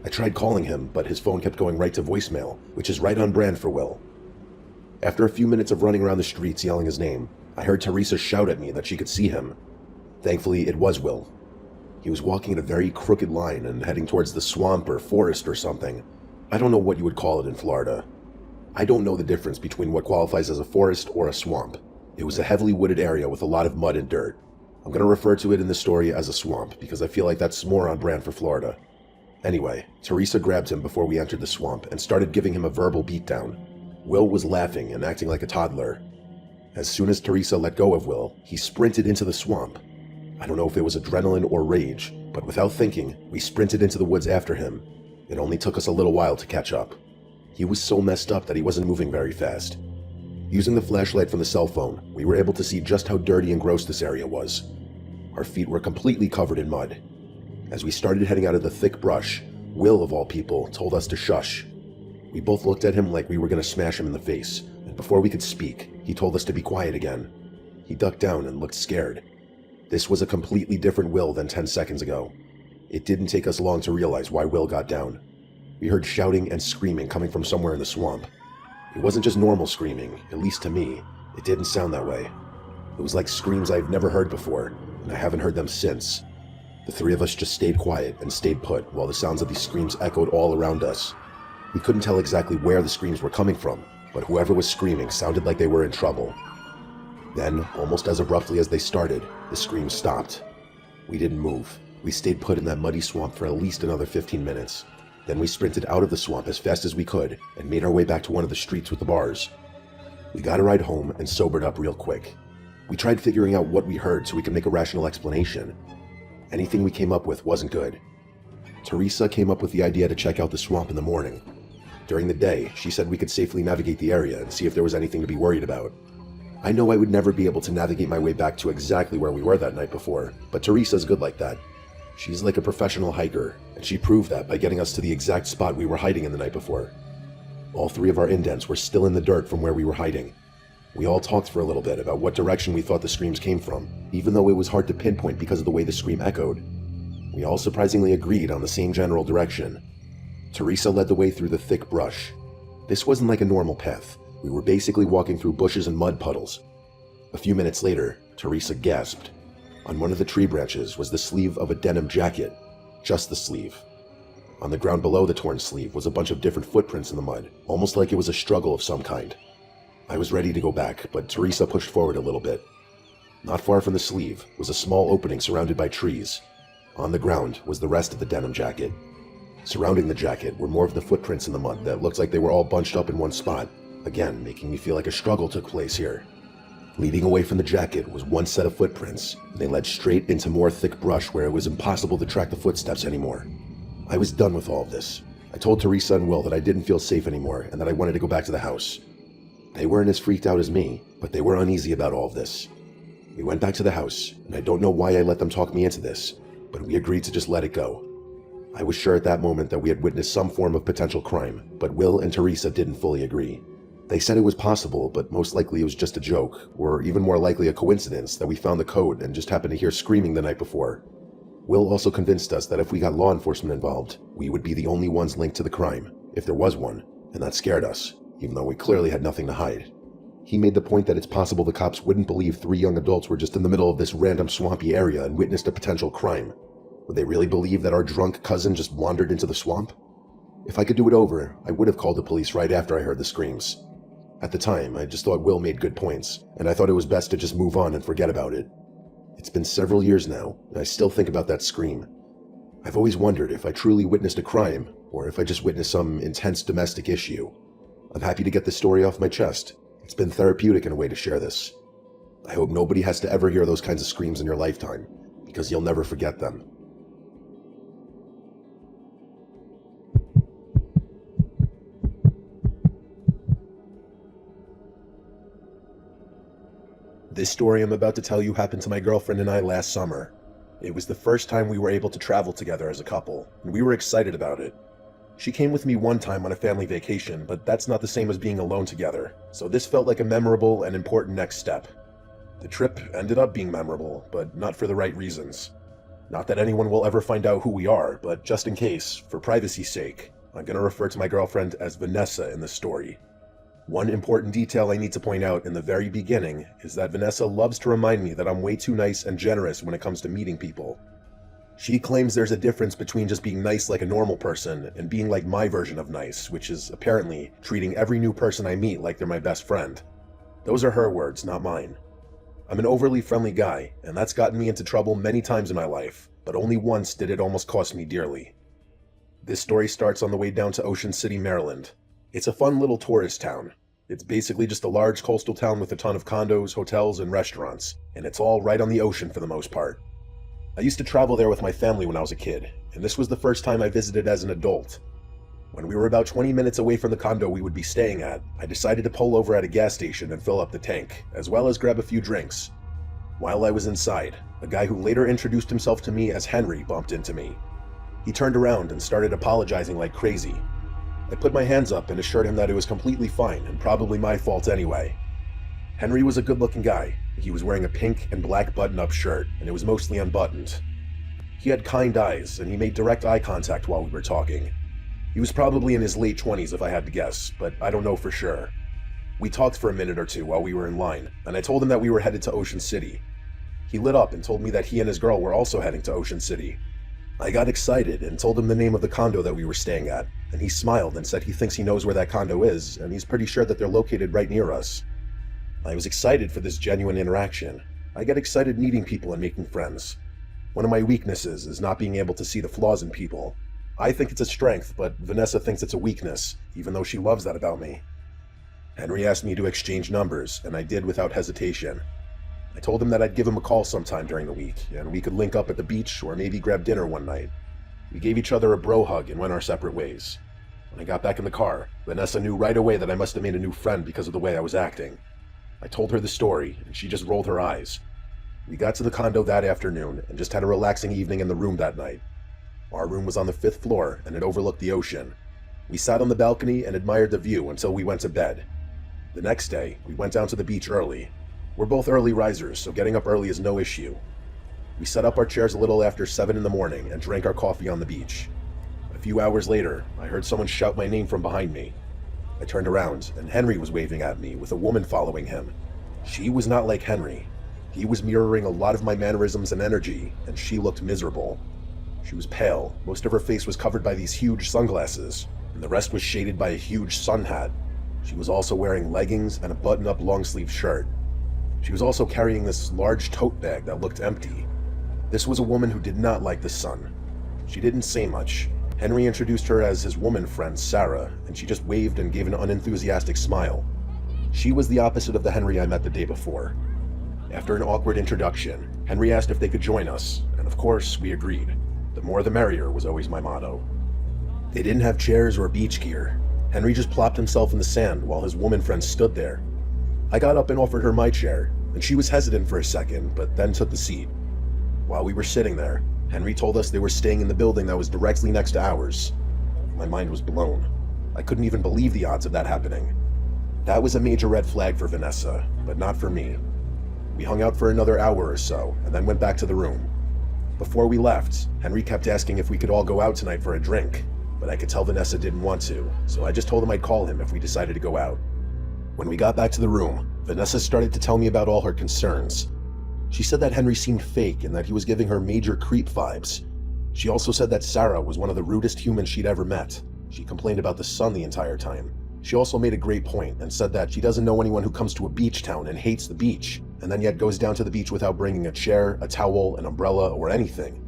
I tried calling him, but his phone kept going right to voicemail, which is right on brand for Will. After a few minutes of running around the streets yelling his name, I heard Teresa shout at me that she could see him. Thankfully, it was Will. He was walking in a very crooked line and heading towards the swamp or forest or something. I don't know what you would call it in Florida. I don't know the difference between what qualifies as a forest or a swamp. It was a heavily wooded area with a lot of mud and dirt. I'm going to refer to it in the story as a swamp because I feel like that's more on brand for Florida. Anyway, Teresa grabbed him before we entered the swamp and started giving him a verbal beatdown. Will was laughing and acting like a toddler. As soon as Teresa let go of Will, he sprinted into the swamp. I don't know if it was adrenaline or rage, but without thinking, we sprinted into the woods after him. It only took us a little while to catch up. He was so messed up that he wasn't moving very fast. Using the flashlight from the cell phone, we were able to see just how dirty and gross this area was. Our feet were completely covered in mud. As we started heading out of the thick brush, Will, of all people, told us to shush. We both looked at him like we were going to smash him in the face, and before we could speak, he told us to be quiet again. He ducked down and looked scared. This was a completely different Will than 10 seconds ago. It didn't take us long to realize why Will got down. We heard shouting and screaming coming from somewhere in the swamp. It wasn't just normal screaming, at least to me. It didn't sound that way. It was like screams I've never heard before, and I haven't heard them since. The three of us just stayed quiet and stayed put while the sounds of these screams echoed all around us. We couldn't tell exactly where the screams were coming from, but whoever was screaming sounded like they were in trouble. Then, almost as abruptly as they started, the screams stopped. We didn't move. We stayed put in that muddy swamp for at least another 15 minutes. Then we sprinted out of the swamp as fast as we could and made our way back to one of the streets with the bars. We got a ride home and sobered up real quick. We tried figuring out what we heard so we could make a rational explanation. Anything we came up with wasn't good. Teresa came up with the idea to check out the swamp in the morning. During the day, she said we could safely navigate the area and see if there was anything to be worried about. I know I would never be able to navigate my way back to exactly where we were that night before, but Teresa's good like that. She's like a professional hiker, and she proved that by getting us to the exact spot we were hiding in the night before. All 3 of our indents were still in the dirt from where we were hiding. We all talked for a little bit about what direction we thought the screams came from, even though it was hard to pinpoint because of the way the scream echoed. We all surprisingly agreed on the same general direction. Teresa led the way through the thick brush. This wasn't like a normal path. We were basically walking through bushes and mud puddles. A few minutes later, Teresa gasped. On one of the tree branches was the sleeve of a denim jacket. Just the sleeve. On the ground below the torn sleeve was a bunch of different footprints in the mud, almost like it was a struggle of some kind. I was ready to go back, but Teresa pushed forward a little bit. Not far from the sleeve was a small opening surrounded by trees. On the ground was the rest of the denim jacket. Surrounding the jacket were more of the footprints in the mud that looked like they were all bunched up in one spot, again making me feel like a struggle took place here. Leading away from the jacket was one set of footprints, and they led straight into more thick brush where it was impossible to track the footsteps anymore. I was done with all of this. I told Teresa and Will that I didn't feel safe anymore and that I wanted to go back to the house. They weren't as freaked out as me, but they were uneasy about all of this. We went back to the house, and I don't know why I let them talk me into this, but we agreed to just let it go. I was sure at that moment that we had witnessed some form of potential crime, but Will and Teresa didn't fully agree. They said it was possible, but most likely it was just a joke, or even more likely a coincidence that we found the code and just happened to hear screaming the night before. Will also convinced us that if we got law enforcement involved, we would be the only ones linked to the crime, if there was one, and that scared us, even though we clearly had nothing to hide. He made the point that it's possible the cops wouldn't believe 3 young adults were just in the middle of this random swampy area and witnessed a potential crime. Would they really believe that our drunk cousin just wandered into the swamp? If I could do it over, I would have called the police right after I heard the screams. At the time, I just thought Will made good points, and I thought it was best to just move on and forget about it. It's been several years now, and I still think about that scream. I've always wondered if I truly witnessed a crime, or if I just witnessed some intense domestic issue. I'm happy to get this story off my chest. It's been therapeutic in a way to share this. I hope nobody has to ever hear those kinds of screams in your lifetime, because you'll never forget them. This story I'm about to tell you happened to my girlfriend and I last summer. It was the first time we were able to travel together as a couple, and we were excited about it. She came with me one time on a family vacation, but that's not the same as being alone together, so this felt like a memorable and important next step. The trip ended up being memorable, but not for the right reasons. Not that anyone will ever find out who we are, but just in case, for privacy's sake, I'm going to refer to my girlfriend as Vanessa in the story. One important detail I need to point out in the very beginning is that Vanessa loves to remind me that I'm way too nice and generous when it comes to meeting people. She claims there's a difference between just being nice like a normal person and being like my version of nice, which is apparently treating every new person I meet like they're my best friend. Those are her words, not mine. I'm an overly friendly guy, and that's gotten me into trouble many times in my life, but only once did it almost cost me dearly. This story starts on the way down to Ocean City, Maryland. It's a fun little tourist town. It's basically just a large coastal town with a ton of condos, hotels, and restaurants, and it's all right on the ocean for the most part. I used to travel there with my family when I was a kid, and this was the first time I visited as an adult. When we were about 20 minutes away from the condo we would be staying at, I decided to pull over at a gas station and fill up the tank, as well as grab a few drinks. While I was inside, a guy who later introduced himself to me as Henry bumped into me. He turned around and started apologizing like crazy. I put my hands up and assured him that it was completely fine and probably my fault anyway. Henry was a good-looking guy. He was wearing a pink and black button-up shirt, and it was mostly unbuttoned. He had kind eyes, and he made direct eye contact while we were talking. He was probably in his late 20s if I had to guess, but I don't know for sure. We talked for a minute or two while we were in line, and I told him that we were headed to Ocean City. He lit up and told me that he and his girl were also heading to Ocean City. I got excited and told him the name of the condo that we were staying at, and he smiled and said he thinks he knows where that condo is, and he's pretty sure that they're located right near us. I was excited for this genuine interaction. I get excited meeting people and making friends. One of my weaknesses is not being able to see the flaws in people. I think it's a strength, but Vanessa thinks it's a weakness, even though she loves that about me. Henry asked me to exchange numbers, and I did without hesitation. I told him that I'd give him a call sometime during the week, and we could link up at the beach or maybe grab dinner one night. We gave each other a bro hug and went our separate ways. When I got back in the car, Vanessa knew right away that I must have made a new friend because of the way I was acting. I told her the story, and she just rolled her eyes. We got to the condo that afternoon and just had a relaxing evening in the room that night. Our room was on the 5th floor, and it overlooked the ocean. We sat on the balcony and admired the view until we went to bed. The next day, we went down to the beach early. We're both early risers, so getting up early is no issue. We set up our chairs a little after 7 in the morning and drank our coffee on the beach. A few hours later, I heard someone shout my name from behind me. I turned around, and Henry was waving at me with a woman following him. She was not like Henry. He was mirroring a lot of my mannerisms and energy, and she looked miserable. She was pale, most of her face was covered by these huge sunglasses, and the rest was shaded by a huge sun hat. She was also wearing leggings and a button-up long-sleeve shirt. She was also carrying this large tote bag that looked empty. This was a woman who did not like the sun. She didn't say much. Henry introduced her as his woman friend, Sarah, and she just waved and gave an unenthusiastic smile. She was the opposite of the Henry I met the day before. After an awkward introduction, Henry asked if they could join us, and of course, we agreed. The more the merrier was always my motto. They didn't have chairs or beach gear. Henry just plopped himself in the sand while his woman friend stood there. I got up and offered her my chair, and she was hesitant for a second, but then took the seat. While we were sitting there, Henry told us they were staying in the building that was directly next to ours. My mind was blown. I couldn't even believe the odds of that happening. That was a major red flag for Vanessa, but not for me. We hung out for another hour or so, and then went back to the room. Before we left, Henry kept asking if we could all go out tonight for a drink, but I could tell Vanessa didn't want to, so I just told him I'd call him if we decided to go out. When we got back to the room, Vanessa started to tell me about all her concerns. She said that Henry seemed fake and that he was giving her major creep vibes. She also said that Sarah was one of the rudest humans she'd ever met. She complained about the sun the entire time. She also made a great point and said that she doesn't know anyone who comes to a beach town and hates the beach, and then yet goes down to the beach without bringing a chair, a towel, an umbrella, or anything.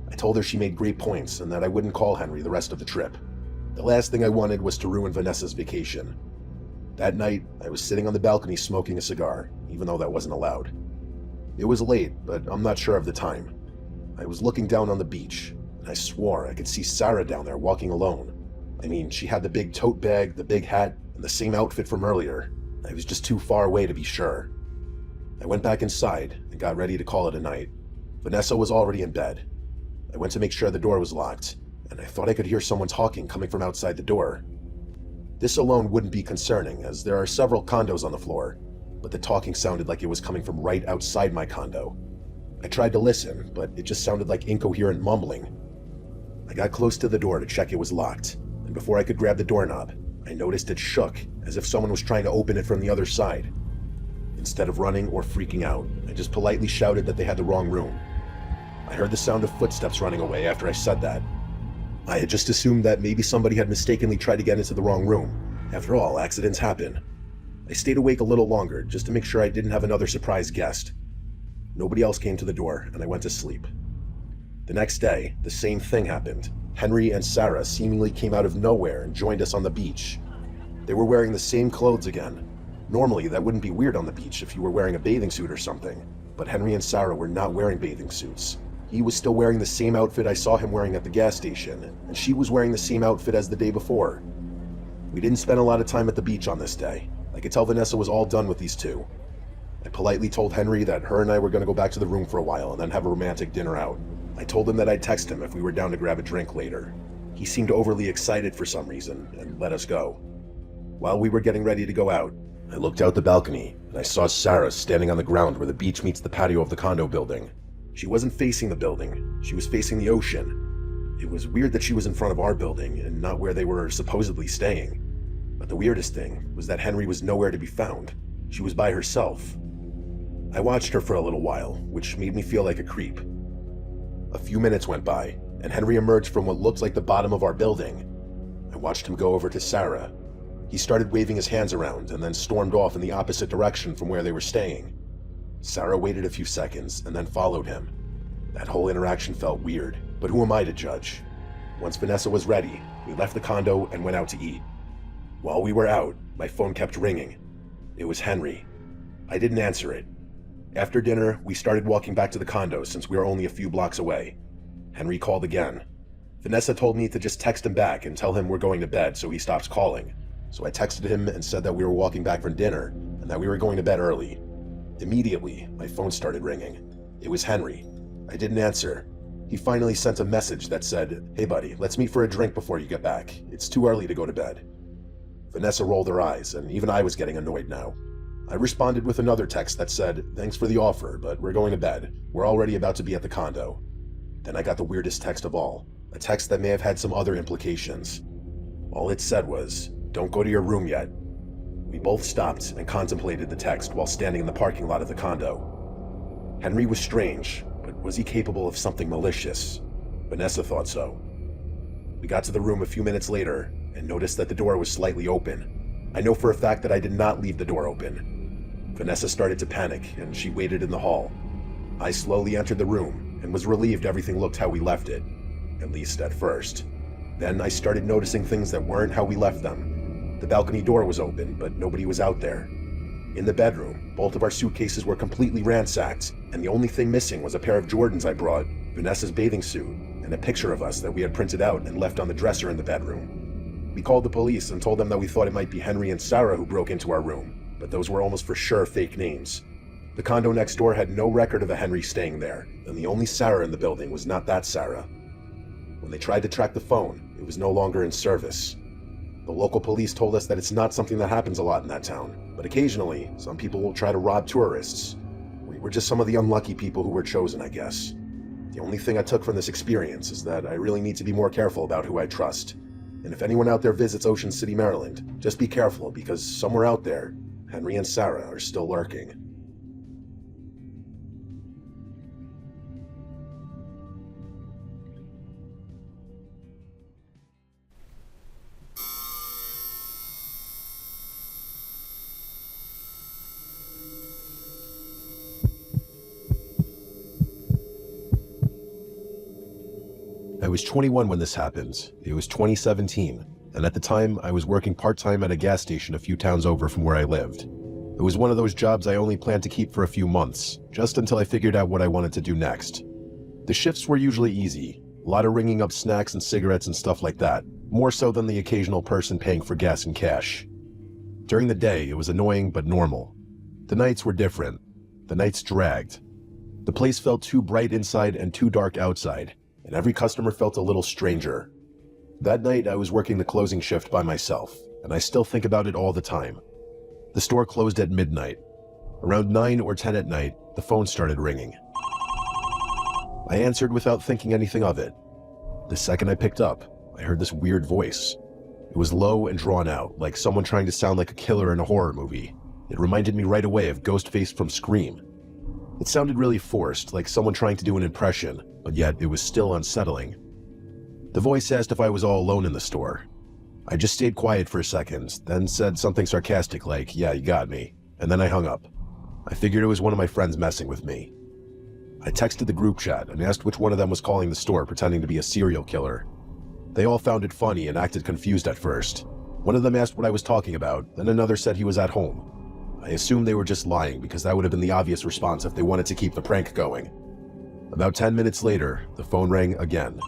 I told her she made great points and that I wouldn't call Henry the rest of the trip. The last thing I wanted was to ruin Vanessa's vacation. That night, I was sitting on the balcony smoking a cigar, even though that wasn't allowed. It was late, but I'm not sure of the time. I was looking down on the beach, and I swore I could see Sarah down there walking alone. I mean, she had the big tote bag, the big hat, and the same outfit from earlier. I was just too far away to be sure. I went back inside and got ready to call it a night. Vanessa was already in bed. I went to make sure the door was locked, and I thought I could hear someone talking coming from outside the door. This alone wouldn't be concerning, as there are several condos on the floor, but the talking sounded like it was coming from right outside my condo. I tried to listen, but it just sounded like incoherent mumbling. I got close to the door to check it was locked, and before I could grab the doorknob, I noticed it shook, as if someone was trying to open it from the other side. Instead of running or freaking out, I just politely shouted that they had the wrong room. I heard the sound of footsteps running away after I said that. I had just assumed that maybe somebody had mistakenly tried to get into the wrong room. After all, accidents happen. I stayed awake a little longer, just to make sure I didn't have another surprise guest. Nobody else came to the door, and I went to sleep. The next day, the same thing happened. Henry and Sarah seemingly came out of nowhere and joined us on the beach. They were wearing the same clothes again. Normally, that wouldn't be weird on the beach if you were wearing a bathing suit or something, but Henry and Sarah were not wearing bathing suits. He was still wearing the same outfit I saw him wearing at the gas station, and she was wearing the same outfit as the day before. We didn't spend a lot of time at the beach on this day. I could tell Vanessa was all done with these two. I politely told Henry that her and I were going to go back to the room for a while and then have a romantic dinner out. I told him that I'd text him if we were down to grab a drink later. He seemed overly excited for some reason and let us go. While we were getting ready to go out, I looked out the balcony and I saw Sarah standing on the ground where the beach meets the patio of the condo building. She wasn't facing the building, she was facing the ocean. It was weird that she was in front of our building and not where they were supposedly staying. But the weirdest thing was that Henry was nowhere to be found. She was by herself. I watched her for a little while, which made me feel like a creep. A few minutes went by, and Henry emerged from what looked like the bottom of our building. I watched him go over to Sarah. He started waving his hands around and then stormed off in the opposite direction from where they were staying. Sarah waited a few seconds and then followed him. That whole interaction felt weird, but who am I to judge? Once Vanessa was ready, we left the condo and went out to eat. While we were out, my phone kept ringing. It was Henry. I didn't answer it. After dinner, we started walking back to the condo since we were only a few blocks away. Henry called again. Vanessa told me to just text him back and tell him we're going to bed so he stops calling. So I texted him and said that we were walking back from dinner and that we were going to bed early. Immediately, my phone started ringing. It was Henry. I didn't answer. He finally sent a message that said, "Hey buddy, let's meet for a drink before you get back. It's too early to go to bed." Vanessa rolled her eyes, and even I was getting annoyed now. I responded with another text that said, "Thanks for the offer, but we're going to bed. We're already about to be at the condo." Then I got the weirdest text of all, a text that may have had some other implications. All it said was, "Don't go to your room yet." We both stopped and contemplated the text while standing in the parking lot of the condo. Henry was strange, but was he capable of something malicious? Vanessa thought so. We got to the room a few minutes later and noticed that the door was slightly open. I know for a fact that I did not leave the door open. Vanessa started to panic and she waited in the hall. I slowly entered the room and was relieved everything looked how we left it, at least at first. Then I started noticing things that weren't how we left them. The balcony door was open, but nobody was out there. In the bedroom, both of our suitcases were completely ransacked, and the only thing missing was a pair of Jordans I brought, Vanessa's bathing suit, and a picture of us that we had printed out and left on the dresser in the bedroom. We called the police and told them that we thought it might be Henry and Sarah who broke into our room, but those were almost for sure fake names. The condo next door had no record of a Henry staying there, and the only Sarah in the building was not that Sarah. When they tried to track the phone, it was no longer in service. The local police told us that it's not something that happens a lot in that town, but occasionally, some people will try to rob tourists. We were just some of the unlucky people who were chosen, I guess. The only thing I took from this experience is that I really need to be more careful about who I trust. And if anyone out there visits Ocean City, Maryland, just be careful because somewhere out there, Henry and Sarah are still lurking. I was 21 when this happened. It was 2017, and at the time, I was working part-time at a gas station a few towns over from where I lived. It was one of those jobs I only planned to keep for a few months, just until I figured out what I wanted to do next. The shifts were usually easy, a lot of ringing up snacks and cigarettes and stuff like that, more so than the occasional person paying for gas and cash. During the day, it was annoying but normal. The nights were different. The nights dragged. The place felt too bright inside and too dark outside, and every customer felt a little stranger. That night, I was working the closing shift by myself, and I still think about it all the time. The store closed at midnight. Around 9 or 10 at night, the phone started ringing. I answered without thinking anything of it. The second I picked up, I heard this weird voice. It was low and drawn out, like someone trying to sound like a killer in a horror movie. It reminded me right away of Ghostface from Scream. It sounded really forced, like someone trying to do an impression, but yet it was still unsettling. The voice asked if I was all alone in the store. I just stayed quiet for a second, then said something sarcastic like, "Yeah, you got me," and then I hung up. I figured it was one of my friends messing with me. I texted the group chat and asked which one of them was calling the store pretending to be a serial killer. They all found it funny and acted confused at first. One of them asked what I was talking about, then another said he was at home. I assumed they were just lying because that would have been the obvious response if they wanted to keep the prank going. About 10 minutes later, the phone rang again.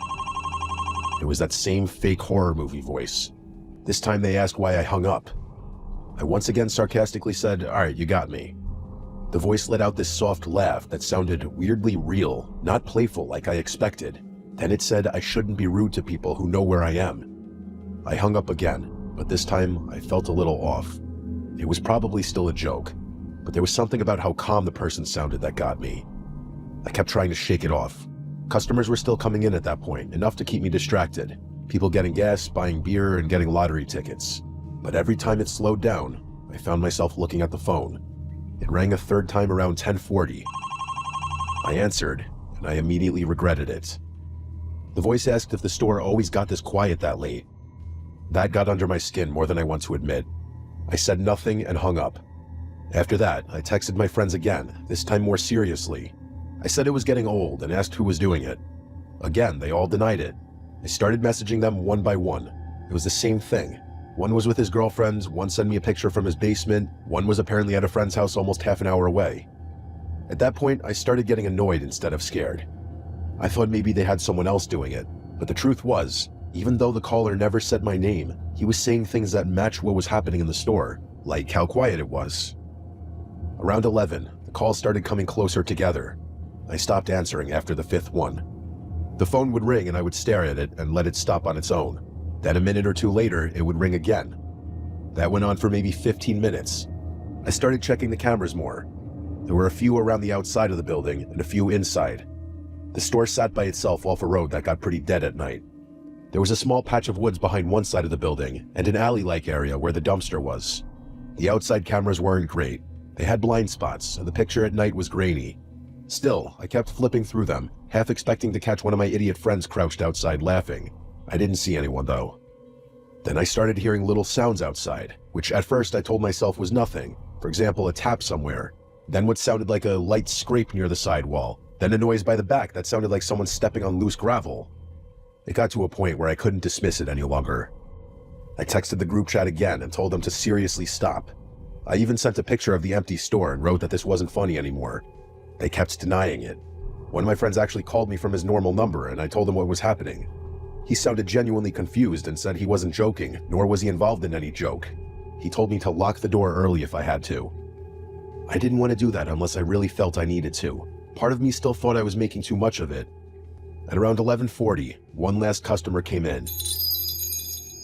It was that same fake horror movie voice. This time they asked why I hung up. I once again sarcastically said, "All right, you got me." The voice let out this soft laugh that sounded weirdly real, not playful like I expected. Then it said I shouldn't be rude to people who know where I am. I hung up again, but this time I felt a little off. It was probably still a joke, but there was something about how calm the person sounded that got me. I kept trying to shake it off. Customers were still coming in at that point, enough to keep me distracted. People getting gas, buying beer, and getting lottery tickets. But every time it slowed down, I found myself looking at the phone. It rang a third time around 10:40. I answered, and I immediately regretted it. The voice asked if the store always got this quiet that late. That got under my skin more than I want to admit. I said nothing and hung up. After that, I texted my friends again, this time more seriously. I said it was getting old and asked who was doing it. Again, they all denied it. I started messaging them one by one. It was the same thing. One was with his girlfriends, one sent me a picture from his basement, one was apparently at a friend's house almost half an hour away. At that point, I started getting annoyed instead of scared. I thought maybe they had someone else doing it, but the truth was, even though the caller never said my name, he was saying things that matched what was happening in the store, like how quiet it was. Around 11, the calls started coming closer together. I stopped answering after the fifth one. The phone would ring and I would stare at it and let it stop on its own. Then a minute or two later, it would ring again. That went on for maybe 15 minutes. I started checking the cameras more. There were a few around the outside of the building and a few inside. The store sat by itself off a road that got pretty dead at night. There was a small patch of woods behind one side of the building and an alley-like area where the dumpster was. The outside cameras weren't great. They had blind spots, and the picture at night was grainy. Still, I kept flipping through them, half expecting to catch one of my idiot friends crouched outside laughing. I didn't see anyone, though. Then I started hearing little sounds outside, which at first I told myself was nothing. For example, a tap somewhere. Then what sounded like a light scrape near the sidewall. Then a noise by the back that sounded like someone stepping on loose gravel. It got to a point where I couldn't dismiss it any longer. I texted the group chat again and told them to seriously stop. I even sent a picture of the empty store and wrote that this wasn't funny anymore. They kept denying it. One of my friends actually called me from his normal number and I told him what was happening. He sounded genuinely confused and said he wasn't joking, nor was he involved in any joke. He told me to lock the door early if I had to. I didn't want to do that unless I really felt I needed to. Part of me still thought I was making too much of it. At around 11:40, one last customer came in.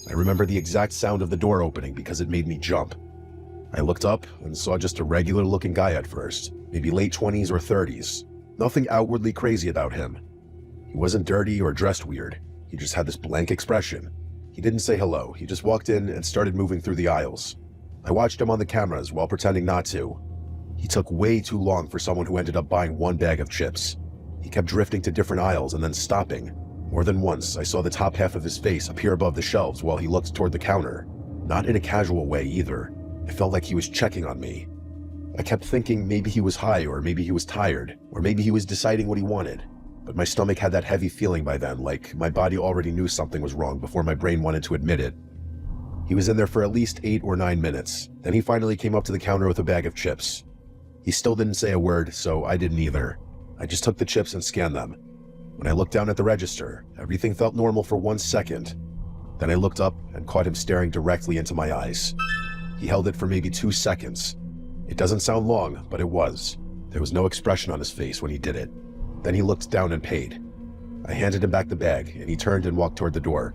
I remember the exact sound of the door opening because it made me jump. I looked up and saw just a regular-looking guy at first, maybe late 20s or 30s. Nothing outwardly crazy about him. He wasn't dirty or dressed weird. He just had this blank expression. He didn't say hello. He just walked in and started moving through the aisles. I watched him on the cameras while pretending not to. He took way too long for someone who ended up buying one bag of chips. He kept drifting to different aisles and then stopping. More than once, I saw the top half of his face appear above the shelves while he looked toward the counter. Not in a casual way either. It felt like he was checking on me. I kept thinking maybe he was high, or maybe he was tired, or maybe he was deciding what he wanted. But my stomach had that heavy feeling by then, like my body already knew something was wrong before my brain wanted to admit it. He was in there for at least 8 or 9 minutes. Then he finally came up to the counter with a bag of chips. He still didn't say a word, so I didn't either. I just took the chips and scanned them. When I looked down at the register, everything felt normal for 1 second. Then I looked up and caught him staring directly into my eyes. He held it for maybe 2 seconds. It doesn't sound long, but it was. There was no expression on his face when he did it. Then he looked down and paid. I handed him back the bag, and he turned and walked toward the door.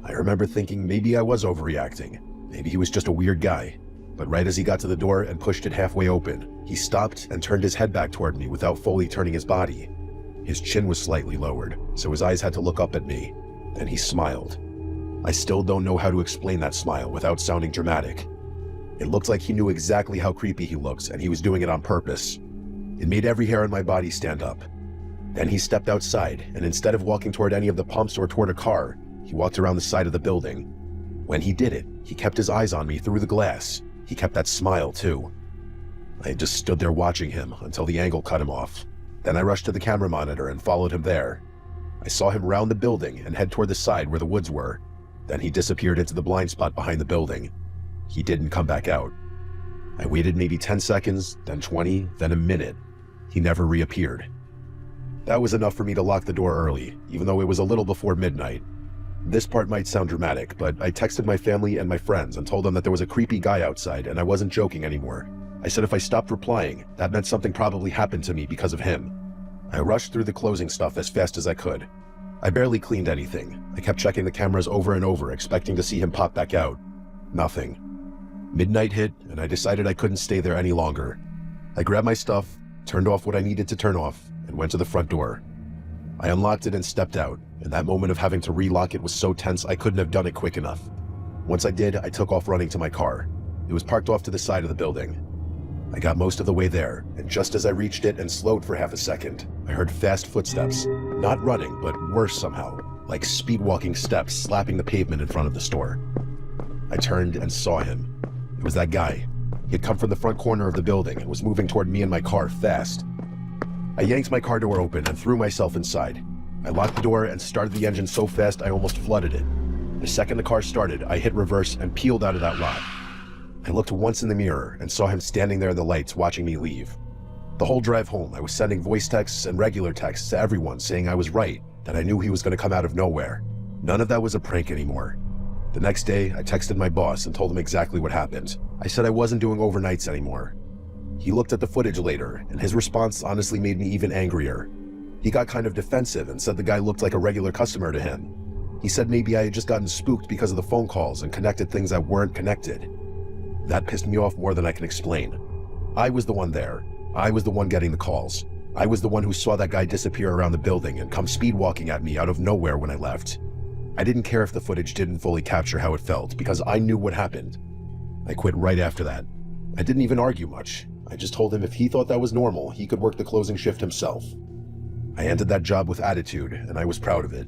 I remember thinking maybe I was overreacting. Maybe he was just a weird guy. But right as he got to the door and pushed it halfway open, he stopped and turned his head back toward me without fully turning his body. His chin was slightly lowered, so his eyes had to look up at me. Then he smiled. I still don't know how to explain that smile without sounding dramatic. It looked like he knew exactly how creepy he looked, and he was doing it on purpose. It made every hair on my body stand up. Then he stepped outside, and instead of walking toward any of the pumps or toward a car, he walked around the side of the building. When he did it, he kept his eyes on me through the glass. He kept that smile, too. I just stood there watching him until the angle cut him off. Then I rushed to the camera monitor and followed him there. I saw him round the building and head toward the side where the woods were. Then he disappeared into the blind spot behind the building. He didn't come back out. I waited maybe 10 seconds, then 20, then a minute. He never reappeared. That was enough for me to lock the door early, even though it was a little before midnight. This part might sound dramatic, but I texted my family and my friends and told them that there was a creepy guy outside and I wasn't joking anymore. I said if I stopped replying, that meant something probably happened to me because of him. I rushed through the closing stuff as fast as I could. I barely cleaned anything. I kept checking the cameras over and over, expecting to see him pop back out. Nothing. Midnight hit, and I decided I couldn't stay there any longer. I grabbed my stuff, turned off what I needed to turn off, and went to the front door. I unlocked it and stepped out, and that moment of having to relock it was so tense I couldn't have done it quick enough. Once I did, I took off running to my car. It was parked off to the side of the building. I got most of the way there, and just as I reached it and slowed for half a second, I heard fast footsteps. Not running, but worse somehow. like speed-walking steps slapping the pavement in front of the store. I turned and saw him. It was that guy. He had come from the front corner of the building and was moving toward me and my car fast. I yanked my car door open and threw myself inside. I locked the door and started the engine so fast I almost flooded it. The second the car started, I hit reverse and peeled out of that lot. I looked once in the mirror and saw him standing there in the lights watching me leave. The whole drive home, I was sending voice texts and regular texts to everyone saying I was right, that I knew he was going to come out of nowhere. None of that was a prank anymore. The next day, I texted my boss and told him exactly what happened. I said I wasn't doing overnights anymore. He looked at the footage later, and his response honestly made me even angrier. He got kind of defensive and said the guy looked like a regular customer to him. He said maybe I had just gotten spooked because of the phone calls and connected things that weren't connected. That pissed me off more than I can explain. I was the one there. I was the one getting the calls. I was the one who saw that guy disappear around the building and come speed walking at me out of nowhere when I left. I didn't care if the footage didn't fully capture how it felt because I knew what happened. I quit right after that. I didn't even argue much. I just told him if he thought that was normal, he could work the closing shift himself. I ended that job with attitude, and I was proud of it.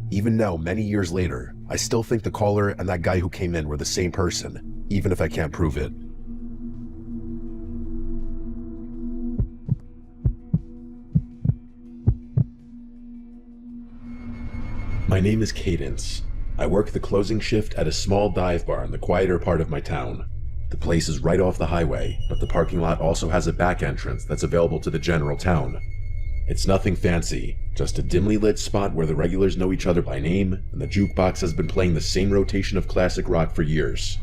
Even now, many years later, I still think the caller and that guy who came in were the same person, even if I can't prove it. My name is Cadence. I work the closing shift at a small dive bar in the quieter part of my town. The place is right off the highway, but the parking lot also has a back entrance that's available to the general town. It's nothing fancy, just a dimly lit spot where the regulars know each other by name, and the jukebox has been playing the same rotation of classic rock for years.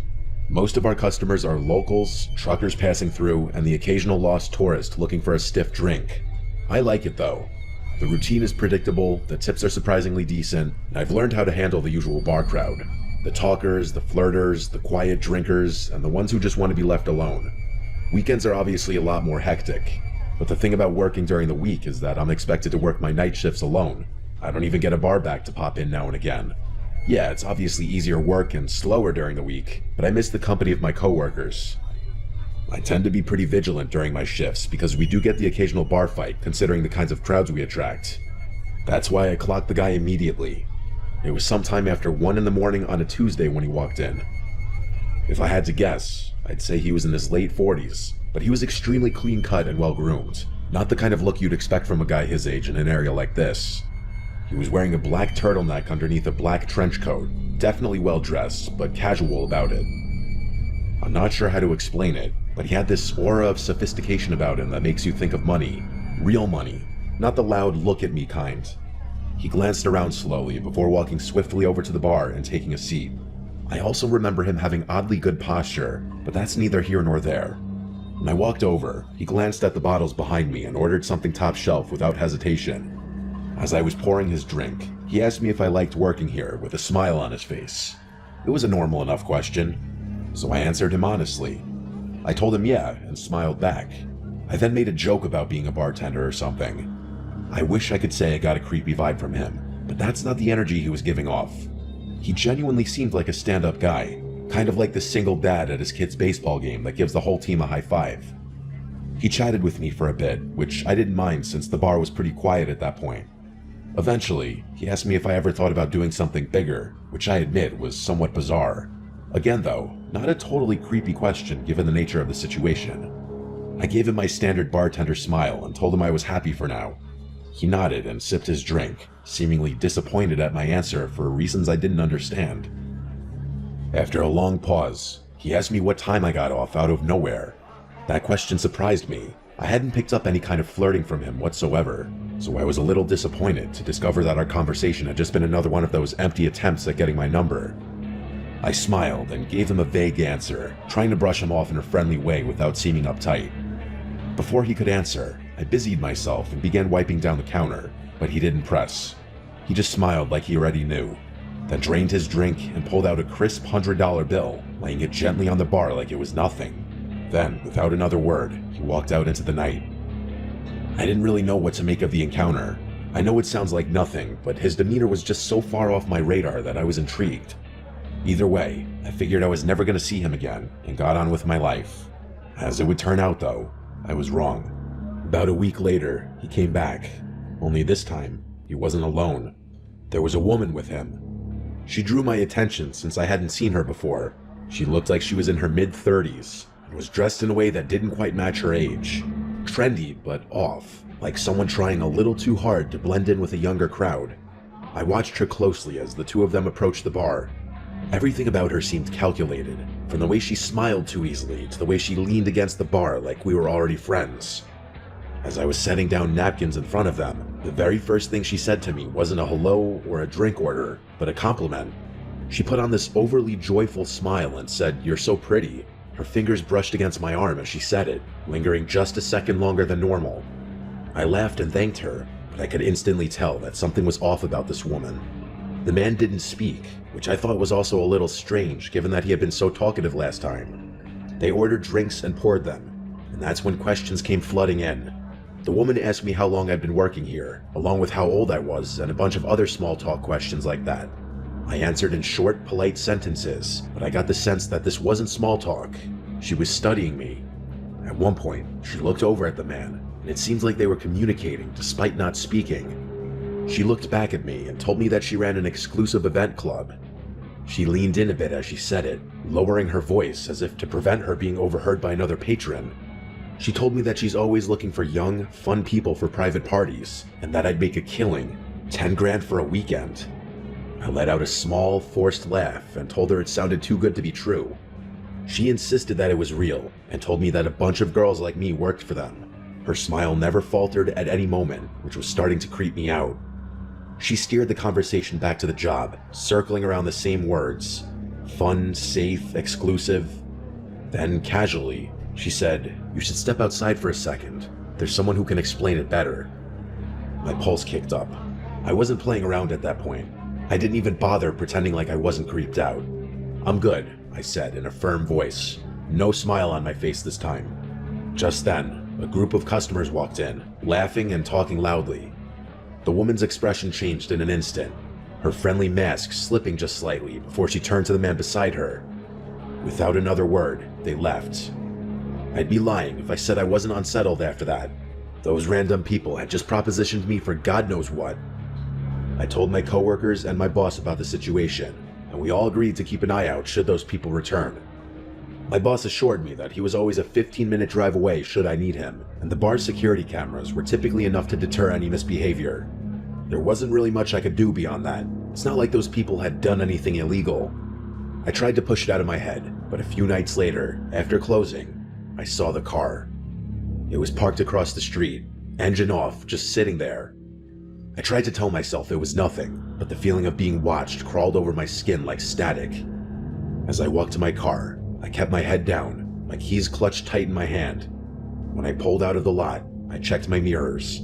Most of our customers are locals, truckers passing through, and the occasional lost tourist looking for a stiff drink. I like it though. The routine is predictable, the tips are surprisingly decent, and I've learned how to handle the usual bar crowd. The talkers, the flirters, the quiet drinkers, and the ones who just want to be left alone. Weekends are obviously a lot more hectic, but the thing about working during the week is that I'm expected to work my night shifts alone. I don't even get a bar back to pop in now and again. Yeah, it's obviously easier work and slower during the week, but I miss the company of my coworkers. I tend to be pretty vigilant during my shifts because we do get the occasional bar fight considering the kinds of crowds we attract. That's why I clocked the guy immediately. It was sometime after 1 in the morning on a Tuesday when he walked in. If I had to guess, I'd say he was in his late 40s, but he was extremely clean cut and well groomed. Not the kind of look you'd expect from a guy his age in an area like this. He was wearing a black turtleneck underneath a black trench coat, definitely well dressed, but casual about it. I'm not sure how to explain it, but he had this aura of sophistication about him that makes you think of money. Real money, not the loud look at me kind. He glanced around slowly before walking swiftly over to the bar and taking a seat. I also remember him having oddly good posture, but that's neither here nor there. When I walked over, he glanced at the bottles behind me and ordered something top shelf without hesitation. As I was pouring his drink, he asked me if I liked working here with a smile on his face. It was a normal enough question, so I answered him honestly. I told him yeah and smiled back. I then made a joke about being a bartender or something. I wish I could say I got a creepy vibe from him, but that's not the energy he was giving off. He genuinely seemed like a stand-up guy, kind of like the single dad at his kid's baseball game that gives the whole team a high five. He chatted with me for a bit, which I didn't mind since the bar was pretty quiet at that point. Eventually, he asked me if I ever thought about doing something bigger, which I admit was somewhat bizarre. Again though, not a totally creepy question given the nature of the situation. I gave him my standard bartender smile and told him I was happy for now. He nodded and sipped his drink, seemingly disappointed at my answer for reasons I didn't understand. After a long pause, he asked me what time I got off out of nowhere. That question surprised me. I hadn't picked up any kind of flirting from him whatsoever, so I was a little disappointed to discover that our conversation had just been another one of those empty attempts at getting my number. I smiled and gave him a vague answer, trying to brush him off in a friendly way without seeming uptight. Before he could answer, I busied myself and began wiping down the counter, but he didn't press. He just smiled like he already knew, then drained his drink and pulled out a crisp $100 bill, laying it gently on the bar like it was nothing. Then, without another word, he walked out into the night. I didn't really know what to make of the encounter. I know it sounds like nothing, but his demeanor was just so far off my radar that I was intrigued. Either way, I figured I was never going to see him again and got on with my life. As it would turn out though, I was wrong. About a week later, he came back, only this time, he wasn't alone. There was a woman with him. She drew my attention since I hadn't seen her before. She looked like she was in her mid-30s and was dressed in a way that didn't quite match her age. Trendy, but off, like someone trying a little too hard to blend in with a younger crowd. I watched her closely as the two of them approached the bar. Everything about her seemed calculated, from the way she smiled too easily to the way she leaned against the bar like we were already friends. As I was setting down napkins in front of them, the very first thing she said to me wasn't a hello or a drink order, but a compliment. She put on this overly joyful smile and said, "You're so pretty." Her fingers brushed against my arm as she said it, lingering just a second longer than normal. I laughed and thanked her, but I could instantly tell that something was off about this woman. The man didn't speak, which I thought was also a little strange given that he had been so talkative last time. They ordered drinks and poured them, and that's when questions came flooding in. The woman asked me how long I'd been working here, along with how old I was and a bunch of other small talk questions like that. I answered in short, polite sentences, but I got the sense that this wasn't small talk. She was studying me. At one point, she looked over at the man, and it seemed like they were communicating despite not speaking. She looked back at me and told me that she ran an exclusive event club. She leaned in a bit as she said it, lowering her voice as if to prevent her being overheard by another patron. She told me that she's always looking for young, fun people for private parties, and that I'd make a killing, 10 grand for a weekend. I let out a small, forced laugh and told her it sounded too good to be true. She insisted that it was real, and told me that a bunch of girls like me worked for them. Her smile never faltered at any moment, which was starting to creep me out. She steered the conversation back to the job, circling around the same words. Fun, safe, exclusive. Then, casually, she said, "You should step outside for a second. There's someone who can explain it better." My pulse kicked up. I wasn't playing around at that point. I didn't even bother pretending like I wasn't creeped out. "I'm good," I said in a firm voice, no smile on my face this time. Just then, a group of customers walked in, laughing and talking loudly. The woman's expression changed in an instant, her friendly mask slipping just slightly before she turned to the man beside her. Without another word, they left. I'd be lying if I said I wasn't unsettled after that. Those random people had just propositioned me for God knows what. I told my coworkers and my boss about the situation, and we all agreed to keep an eye out should those people return. My boss assured me that he was always a 15-minute drive away should I need him, and the bar's security cameras were typically enough to deter any misbehavior. There wasn't really much I could do beyond that. It's not like those people had done anything illegal. I tried to push it out of my head, but a few nights later, after closing, I saw the car. It was parked across the street, engine off, just sitting there. I tried to tell myself it was nothing, but the feeling of being watched crawled over my skin like static. As I walked to my car, I kept my head down, my keys clutched tight in my hand. When I pulled out of the lot, I checked my mirrors.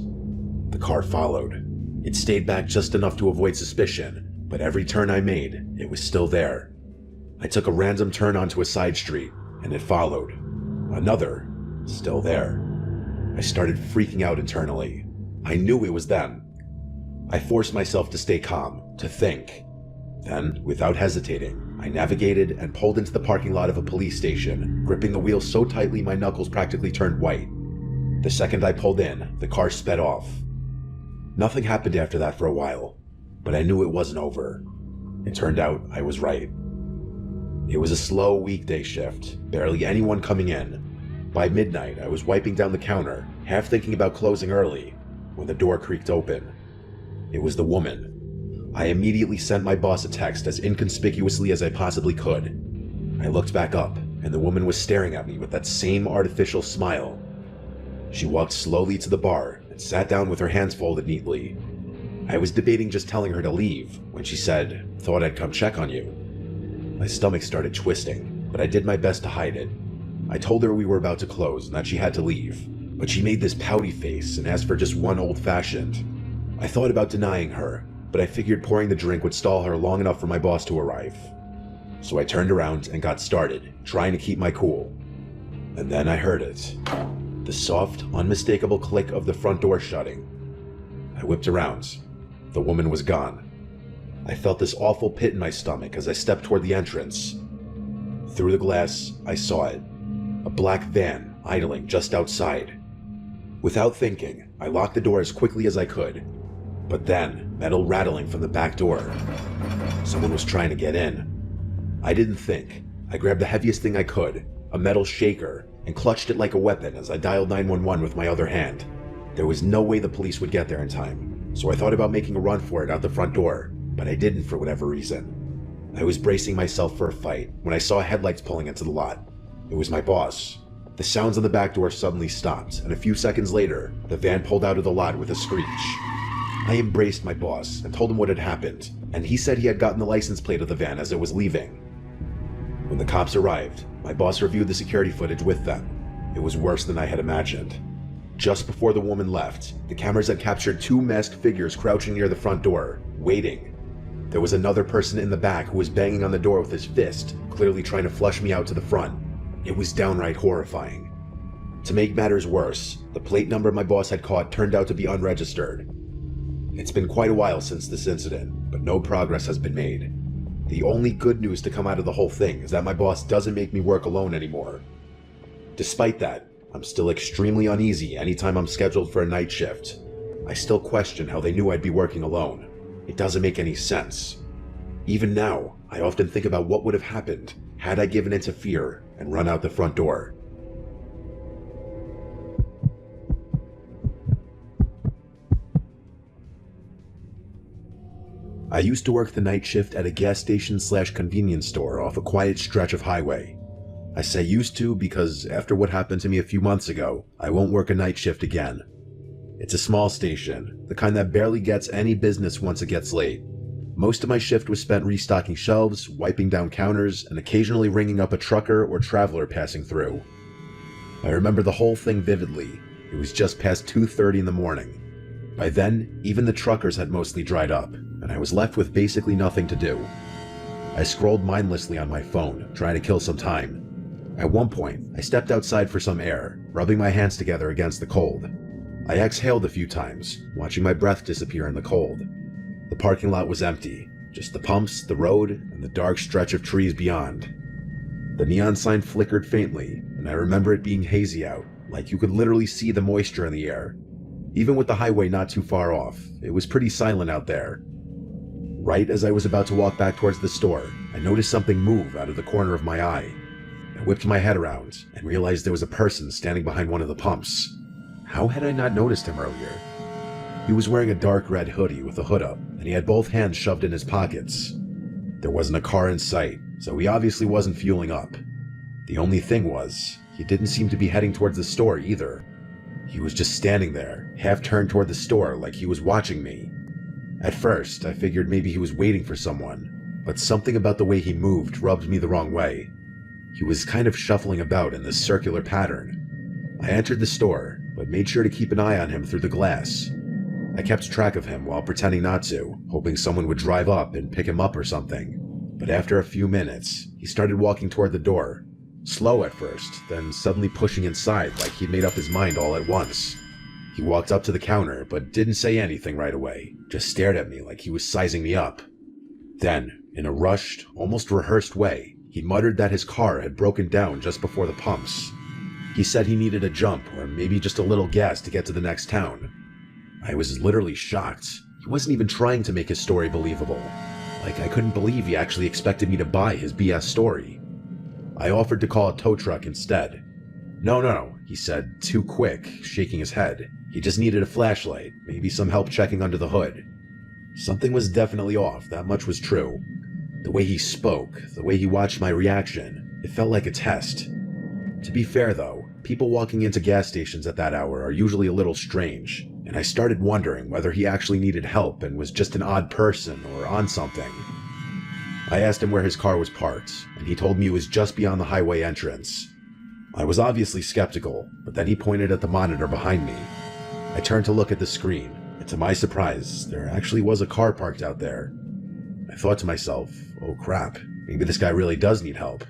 The car followed. It stayed back just enough to avoid suspicion, but every turn I made, it was still there. I took a random turn onto a side street, and it followed. Another, still there. I started freaking out internally. I knew it was them. I forced myself to stay calm, to think. Then, without hesitating, I navigated and pulled into the parking lot of a police station, gripping the wheel so tightly my knuckles practically turned white. The second I pulled in, the car sped off. Nothing happened after that for a while, but I knew it wasn't over. It turned out I was right. It was a slow weekday shift, barely anyone coming in. By midnight, I was wiping down the counter, half thinking about closing early, when the door creaked open. It was the woman. I immediately sent my boss a text as inconspicuously as I possibly could. I looked back up, and the woman was staring at me with that same artificial smile. She walked slowly to the bar and sat down with her hands folded neatly. I was debating just telling her to leave when she said, "Thought I'd come check on you." My stomach started twisting, but I did my best to hide it. I told her we were about to close and that she had to leave, but she made this pouty face and asked for just one old-fashioned. I thought about denying her, but I figured pouring the drink would stall her long enough for my boss to arrive. So I turned around and got started, trying to keep my cool. And then I heard it. The soft, unmistakable click of the front door shutting. I whipped around. The woman was gone. I felt this awful pit in my stomach as I stepped toward the entrance. Through the glass, I saw it. A black van idling just outside. Without thinking, I locked the door as quickly as I could. But then, metal rattling from the back door. Someone was trying to get in. I didn't think. I grabbed the heaviest thing I could, a metal shaker, and clutched it like a weapon as I dialed 911 with my other hand. There was no way the police would get there in time, so I thought about making a run for it out the front door, but I didn't for whatever reason. I was bracing myself for a fight when I saw headlights pulling into the lot. It was my boss. The sounds on the back door suddenly stopped, and a few seconds later, the van pulled out of the lot with a screech. I embraced my boss and told him what had happened, and he said he had gotten the license plate of the van as it was leaving. When the cops arrived, my boss reviewed the security footage with them. It was worse than I had imagined. Just before the woman left, the cameras had captured 2 masked figures crouching near the front door, waiting. There was another person in the back who was banging on the door with his fist, clearly trying to flush me out to the front. It was downright horrifying. To make matters worse, the plate number my boss had caught turned out to be unregistered. It's been quite a while since this incident, but no progress has been made. The only good news to come out of the whole thing is that my boss doesn't make me work alone anymore. Despite that, I'm still extremely uneasy anytime I'm scheduled for a night shift. I still question how they knew I'd be working alone. It doesn't make any sense. Even now, I often think about what would have happened had I given in to fear and run out the front door. I used to work the night shift at a gas station / convenience store off a quiet stretch of highway. I say used to because after what happened to me a few months ago, I won't work a night shift again. It's a small station, the kind that barely gets any business once it gets late. Most of my shift was spent restocking shelves, wiping down counters, and occasionally ringing up a trucker or traveler passing through. I remember the whole thing vividly. It was just past 2:30 in the morning. By then, even the truckers had mostly dried up, and I was left with basically nothing to do. I scrolled mindlessly on my phone, trying to kill some time. At one point, I stepped outside for some air, rubbing my hands together against the cold. I exhaled a few times, watching my breath disappear in the cold. The parking lot was empty, just the pumps, the road, and the dark stretch of trees beyond. The neon sign flickered faintly, and I remember it being hazy out, like you could literally see the moisture in the air. Even with the highway not too far off, it was pretty silent out there. Right as I was about to walk back towards the store, I noticed something move out of the corner of my eye. I whipped my head around and realized there was a person standing behind one of the pumps. How had I not noticed him earlier? He was wearing a dark red hoodie with the hood up, and he had both hands shoved in his pockets. There wasn't a car in sight, so he obviously wasn't fueling up. The only thing was, he didn't seem to be heading towards the store either. He was just standing there, half turned toward the store like he was watching me. At first, I figured maybe he was waiting for someone, but something about the way he moved rubbed me the wrong way. He was kind of shuffling about in this circular pattern. I entered the store, but made sure to keep an eye on him through the glass. I kept track of him while pretending not to, hoping someone would drive up and pick him up or something. But after a few minutes, he started walking toward the door. Slow at first, then suddenly pushing inside like he'd made up his mind all at once. He walked up to the counter, but didn't say anything right away, just stared at me like he was sizing me up. Then, in a rushed, almost rehearsed way, he muttered that his car had broken down just before the pumps. He said he needed a jump, or maybe just a little gas to get to the next town. I was literally shocked. He wasn't even trying to make his story believable. Like, I couldn't believe he actually expected me to buy his BS story. I offered to call a tow truck instead. No, he said, too quick, shaking his head. He just needed a flashlight, maybe some help checking under the hood. Something was definitely off, that much was true. The way he spoke, the way he watched my reaction, it felt like a test. To be fair though, people walking into gas stations at that hour are usually a little strange, and I started wondering whether he actually needed help and was just an odd person or on something. I asked him where his car was parked, and he told me it was just beyond the highway entrance. I was obviously skeptical, but then he pointed at the monitor behind me. I turned to look at the screen, and to my surprise, there actually was a car parked out there. I thought to myself, oh crap, maybe this guy really does need help.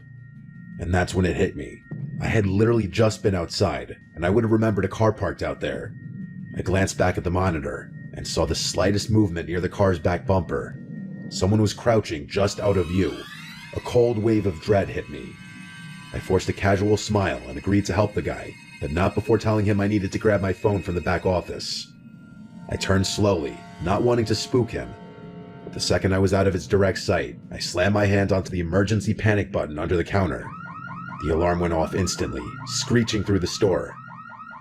And that's when it hit me. I had literally just been outside, and I would have remembered a car parked out there. I glanced back at the monitor, and saw the slightest movement near the car's back bumper. Someone was crouching just out of view. A cold wave of dread hit me. I forced a casual smile and agreed to help the guy, but not before telling him I needed to grab my phone from the back office. I turned slowly, not wanting to spook him. But the second I was out of his direct sight, I slammed my hand onto the emergency panic button under the counter. The alarm went off instantly, screeching through the store.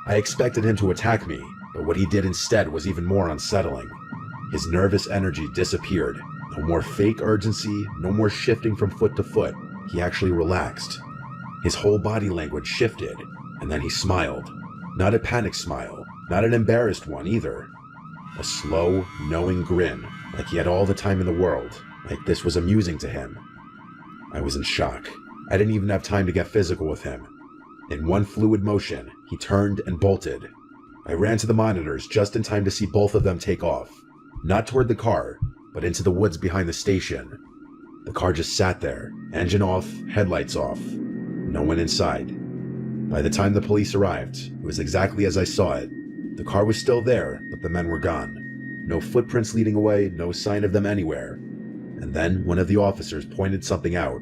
I expected him to attack me, but what he did instead was even more unsettling. His nervous energy disappeared. No more fake urgency, no more shifting from foot to foot. He actually relaxed. His whole body language shifted, and then he smiled. Not a panic smile, not an embarrassed one either. A slow, knowing grin, like he had all the time in the world, like this was amusing to him. I was in shock. I didn't even have time to get physical with him. In one fluid motion, he turned and bolted. I ran to the monitors just in time to see both of them take off. Not toward the car, but into the woods behind the station. The car just sat there, engine off, headlights off. No one inside. By the time the police arrived, it was exactly as I saw it. The car was still there, but the men were gone. No footprints leading away, no sign of them anywhere. And then one of the officers pointed something out.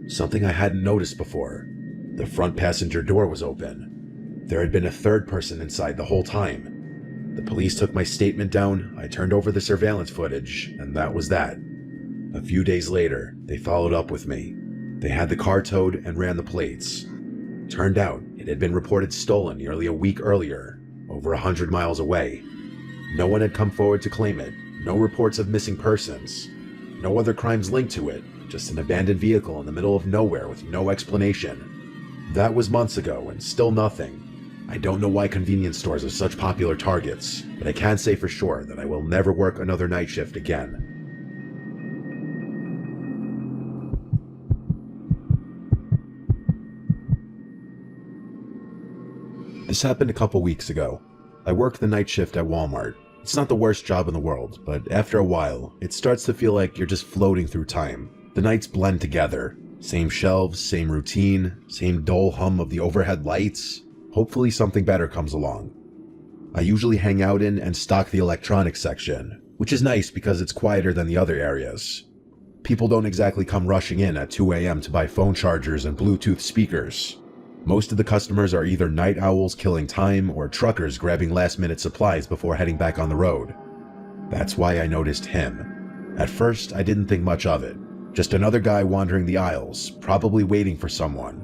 Something I hadn't noticed before. The front passenger door was open. There had been a third person inside the whole time. The police took my statement down, I turned over the surveillance footage, and that was that. A few days later, they followed up with me. They had the car towed and ran the plates. Turned out, it had been reported stolen nearly a week earlier, over 100 miles away. No one had come forward to claim it, no reports of missing persons, no other crimes linked to it, just an abandoned vehicle in the middle of nowhere with no explanation. That was months ago, and still nothing. I don't know why convenience stores are such popular targets, but I can say for sure that I will never work another night shift again. This happened a couple weeks ago. I worked the night shift at Walmart. It's not the worst job in the world, but after a while, it starts to feel like you're just floating through time. The nights blend together. Same shelves, same routine, same dull hum of the overhead lights. Hopefully something better comes along. I usually hang out in and stock the electronics section, which is nice because it's quieter than the other areas. People don't exactly come rushing in at 2 a.m. to buy phone chargers and Bluetooth speakers. Most of the customers are either night owls killing time or truckers grabbing last-minute supplies before heading back on the road. That's why I noticed him. At first, I didn't think much of it. Just another guy wandering the aisles, probably waiting for someone.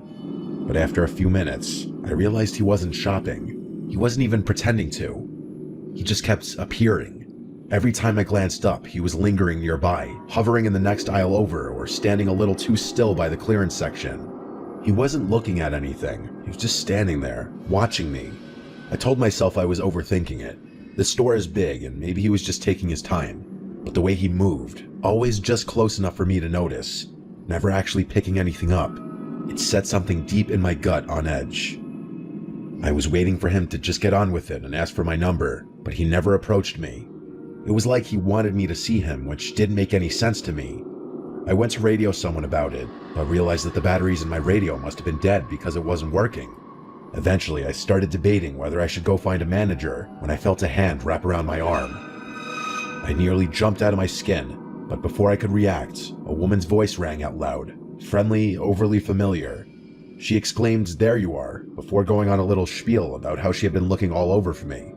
But after a few minutes, I realized he wasn't shopping. He wasn't even pretending to. He just kept appearing. Every time I glanced up, he was lingering nearby, hovering in the next aisle over or standing a little too still by the clearance section. He wasn't looking at anything. He was just standing there, watching me. I told myself I was overthinking it. The store is big and maybe he was just taking his time. But the way he moved, always just close enough for me to notice, never actually picking anything up, it set something deep in my gut on edge. I was waiting for him to just get on with it and ask for my number, but he never approached me. It was like he wanted me to see him, which didn't make any sense to me. I went to radio someone about it, but realized that the batteries in my radio must have been dead because it wasn't working. Eventually, I started debating whether I should go find a manager when I felt a hand wrap around my arm. I nearly jumped out of my skin, but before I could react, a woman's voice rang out loud, friendly, overly familiar. She exclaimed, "There you are," before going on a little spiel about how she had been looking all over for me.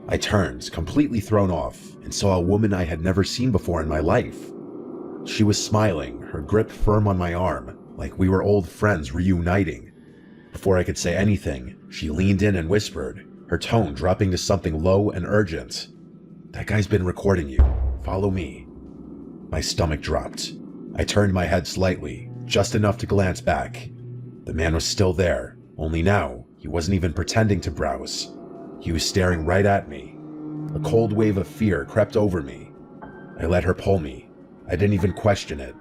I turned, completely thrown off, and saw a woman I had never seen before in my life. She was smiling, her grip firm on my arm, like we were old friends reuniting. Before I could say anything, she leaned in and whispered, her tone dropping to something low and urgent. "That guy's been recording you. Follow me." My stomach dropped. I turned my head slightly, just enough to glance back. The man was still there, only now, he wasn't even pretending to browse. He was staring right at me. A cold wave of fear crept over me. I let her pull me. I didn't even question it.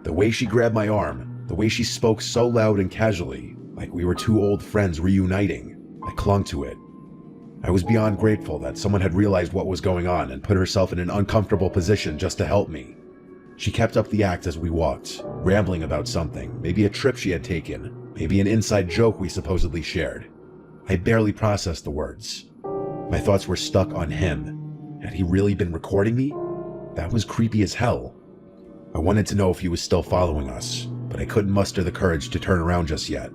The way she grabbed my arm, the way she spoke so loud and casually, like we were two old friends reuniting, I clung to it. I was beyond grateful that someone had realized what was going on and put herself in an uncomfortable position just to help me. She kept up the act as we walked, rambling about something, maybe a trip she had taken, maybe an inside joke we supposedly shared. I barely processed the words. My thoughts were stuck on him. Had he really been recording me? That was creepy as hell. I wanted to know if he was still following us, but I couldn't muster the courage to turn around just yet.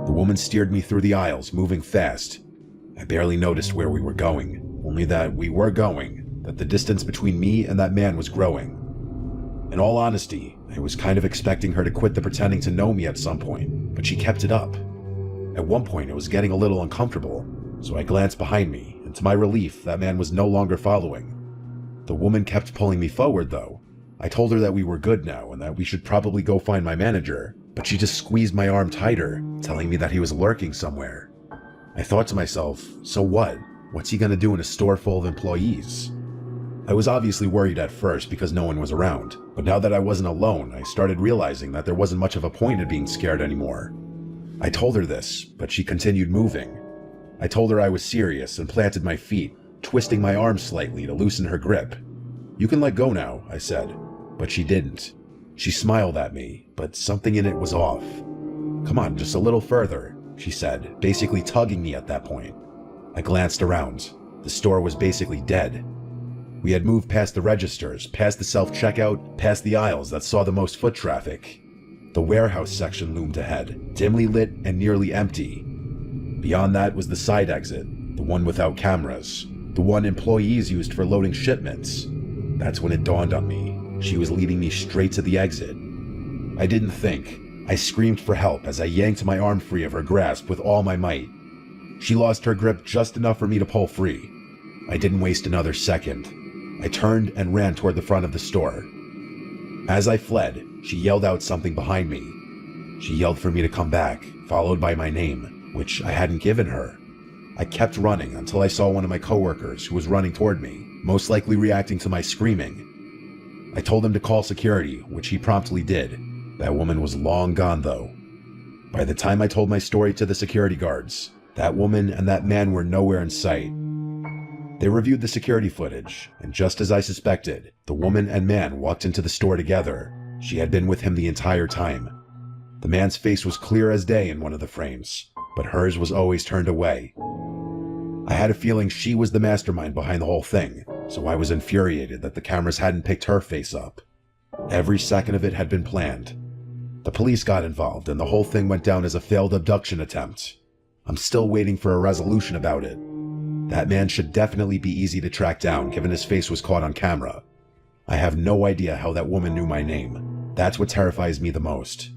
The woman steered me through the aisles, moving fast. I barely noticed where we were going, only that we were going, that the distance between me and that man was growing. In all honesty, I was kind of expecting her to quit the pretending to know me at some point, but she kept it up. At one point, it was getting a little uncomfortable, so I glanced behind me, and to my relief, that man was no longer following. The woman kept pulling me forward, though. I told her that we were good now and that we should probably go find my manager, but she just squeezed my arm tighter, telling me that he was lurking somewhere. I thought to myself, so what? What's he gonna do in a store full of employees? I was obviously worried at first because no one was around, but now that I wasn't alone, I started realizing that there wasn't much of a point in being scared anymore. I told her this, but she continued moving. I told her I was serious and planted my feet, twisting my arm slightly to loosen her grip. "You can let go now," I said, but she didn't. She smiled at me, but something in it was off. "Come on, just a little further," she said, basically tugging me at that point. I glanced around. The store was basically dead. We had moved past the registers, past the self-checkout, past the aisles that saw the most foot traffic. The warehouse section loomed ahead, dimly lit and nearly empty. Beyond that was the side exit, the one without cameras, the one employees used for loading shipments. That's when it dawned on me. She was leading me straight to the exit. I didn't think. I screamed for help as I yanked my arm free of her grasp with all my might. She lost her grip just enough for me to pull free. I didn't waste another second. I turned and ran toward the front of the store. As I fled, she yelled out something behind me. She yelled for me to come back, followed by my name, which I hadn't given her. I kept running until I saw one of my coworkers who was running toward me, most likely reacting to my screaming. I told him to call security, which he promptly did. That woman was long gone, though. By the time I told my story to the security guards, that woman and that man were nowhere in sight. They reviewed the security footage, and just as I suspected, the woman and man walked into the store together. She had been with him the entire time. The man's face was clear as day in one of the frames, but hers was always turned away. I had a feeling she was the mastermind behind the whole thing, so I was infuriated that the cameras hadn't picked her face up. Every second of it had been planned. The police got involved, and the whole thing went down as a failed abduction attempt. I'm still waiting for a resolution about it. That man should definitely be easy to track down, given his face was caught on camera. I have no idea how that woman knew my name. That's what terrifies me the most.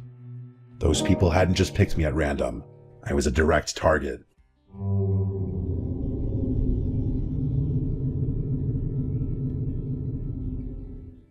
Those people hadn't just picked me at random. I was a direct target.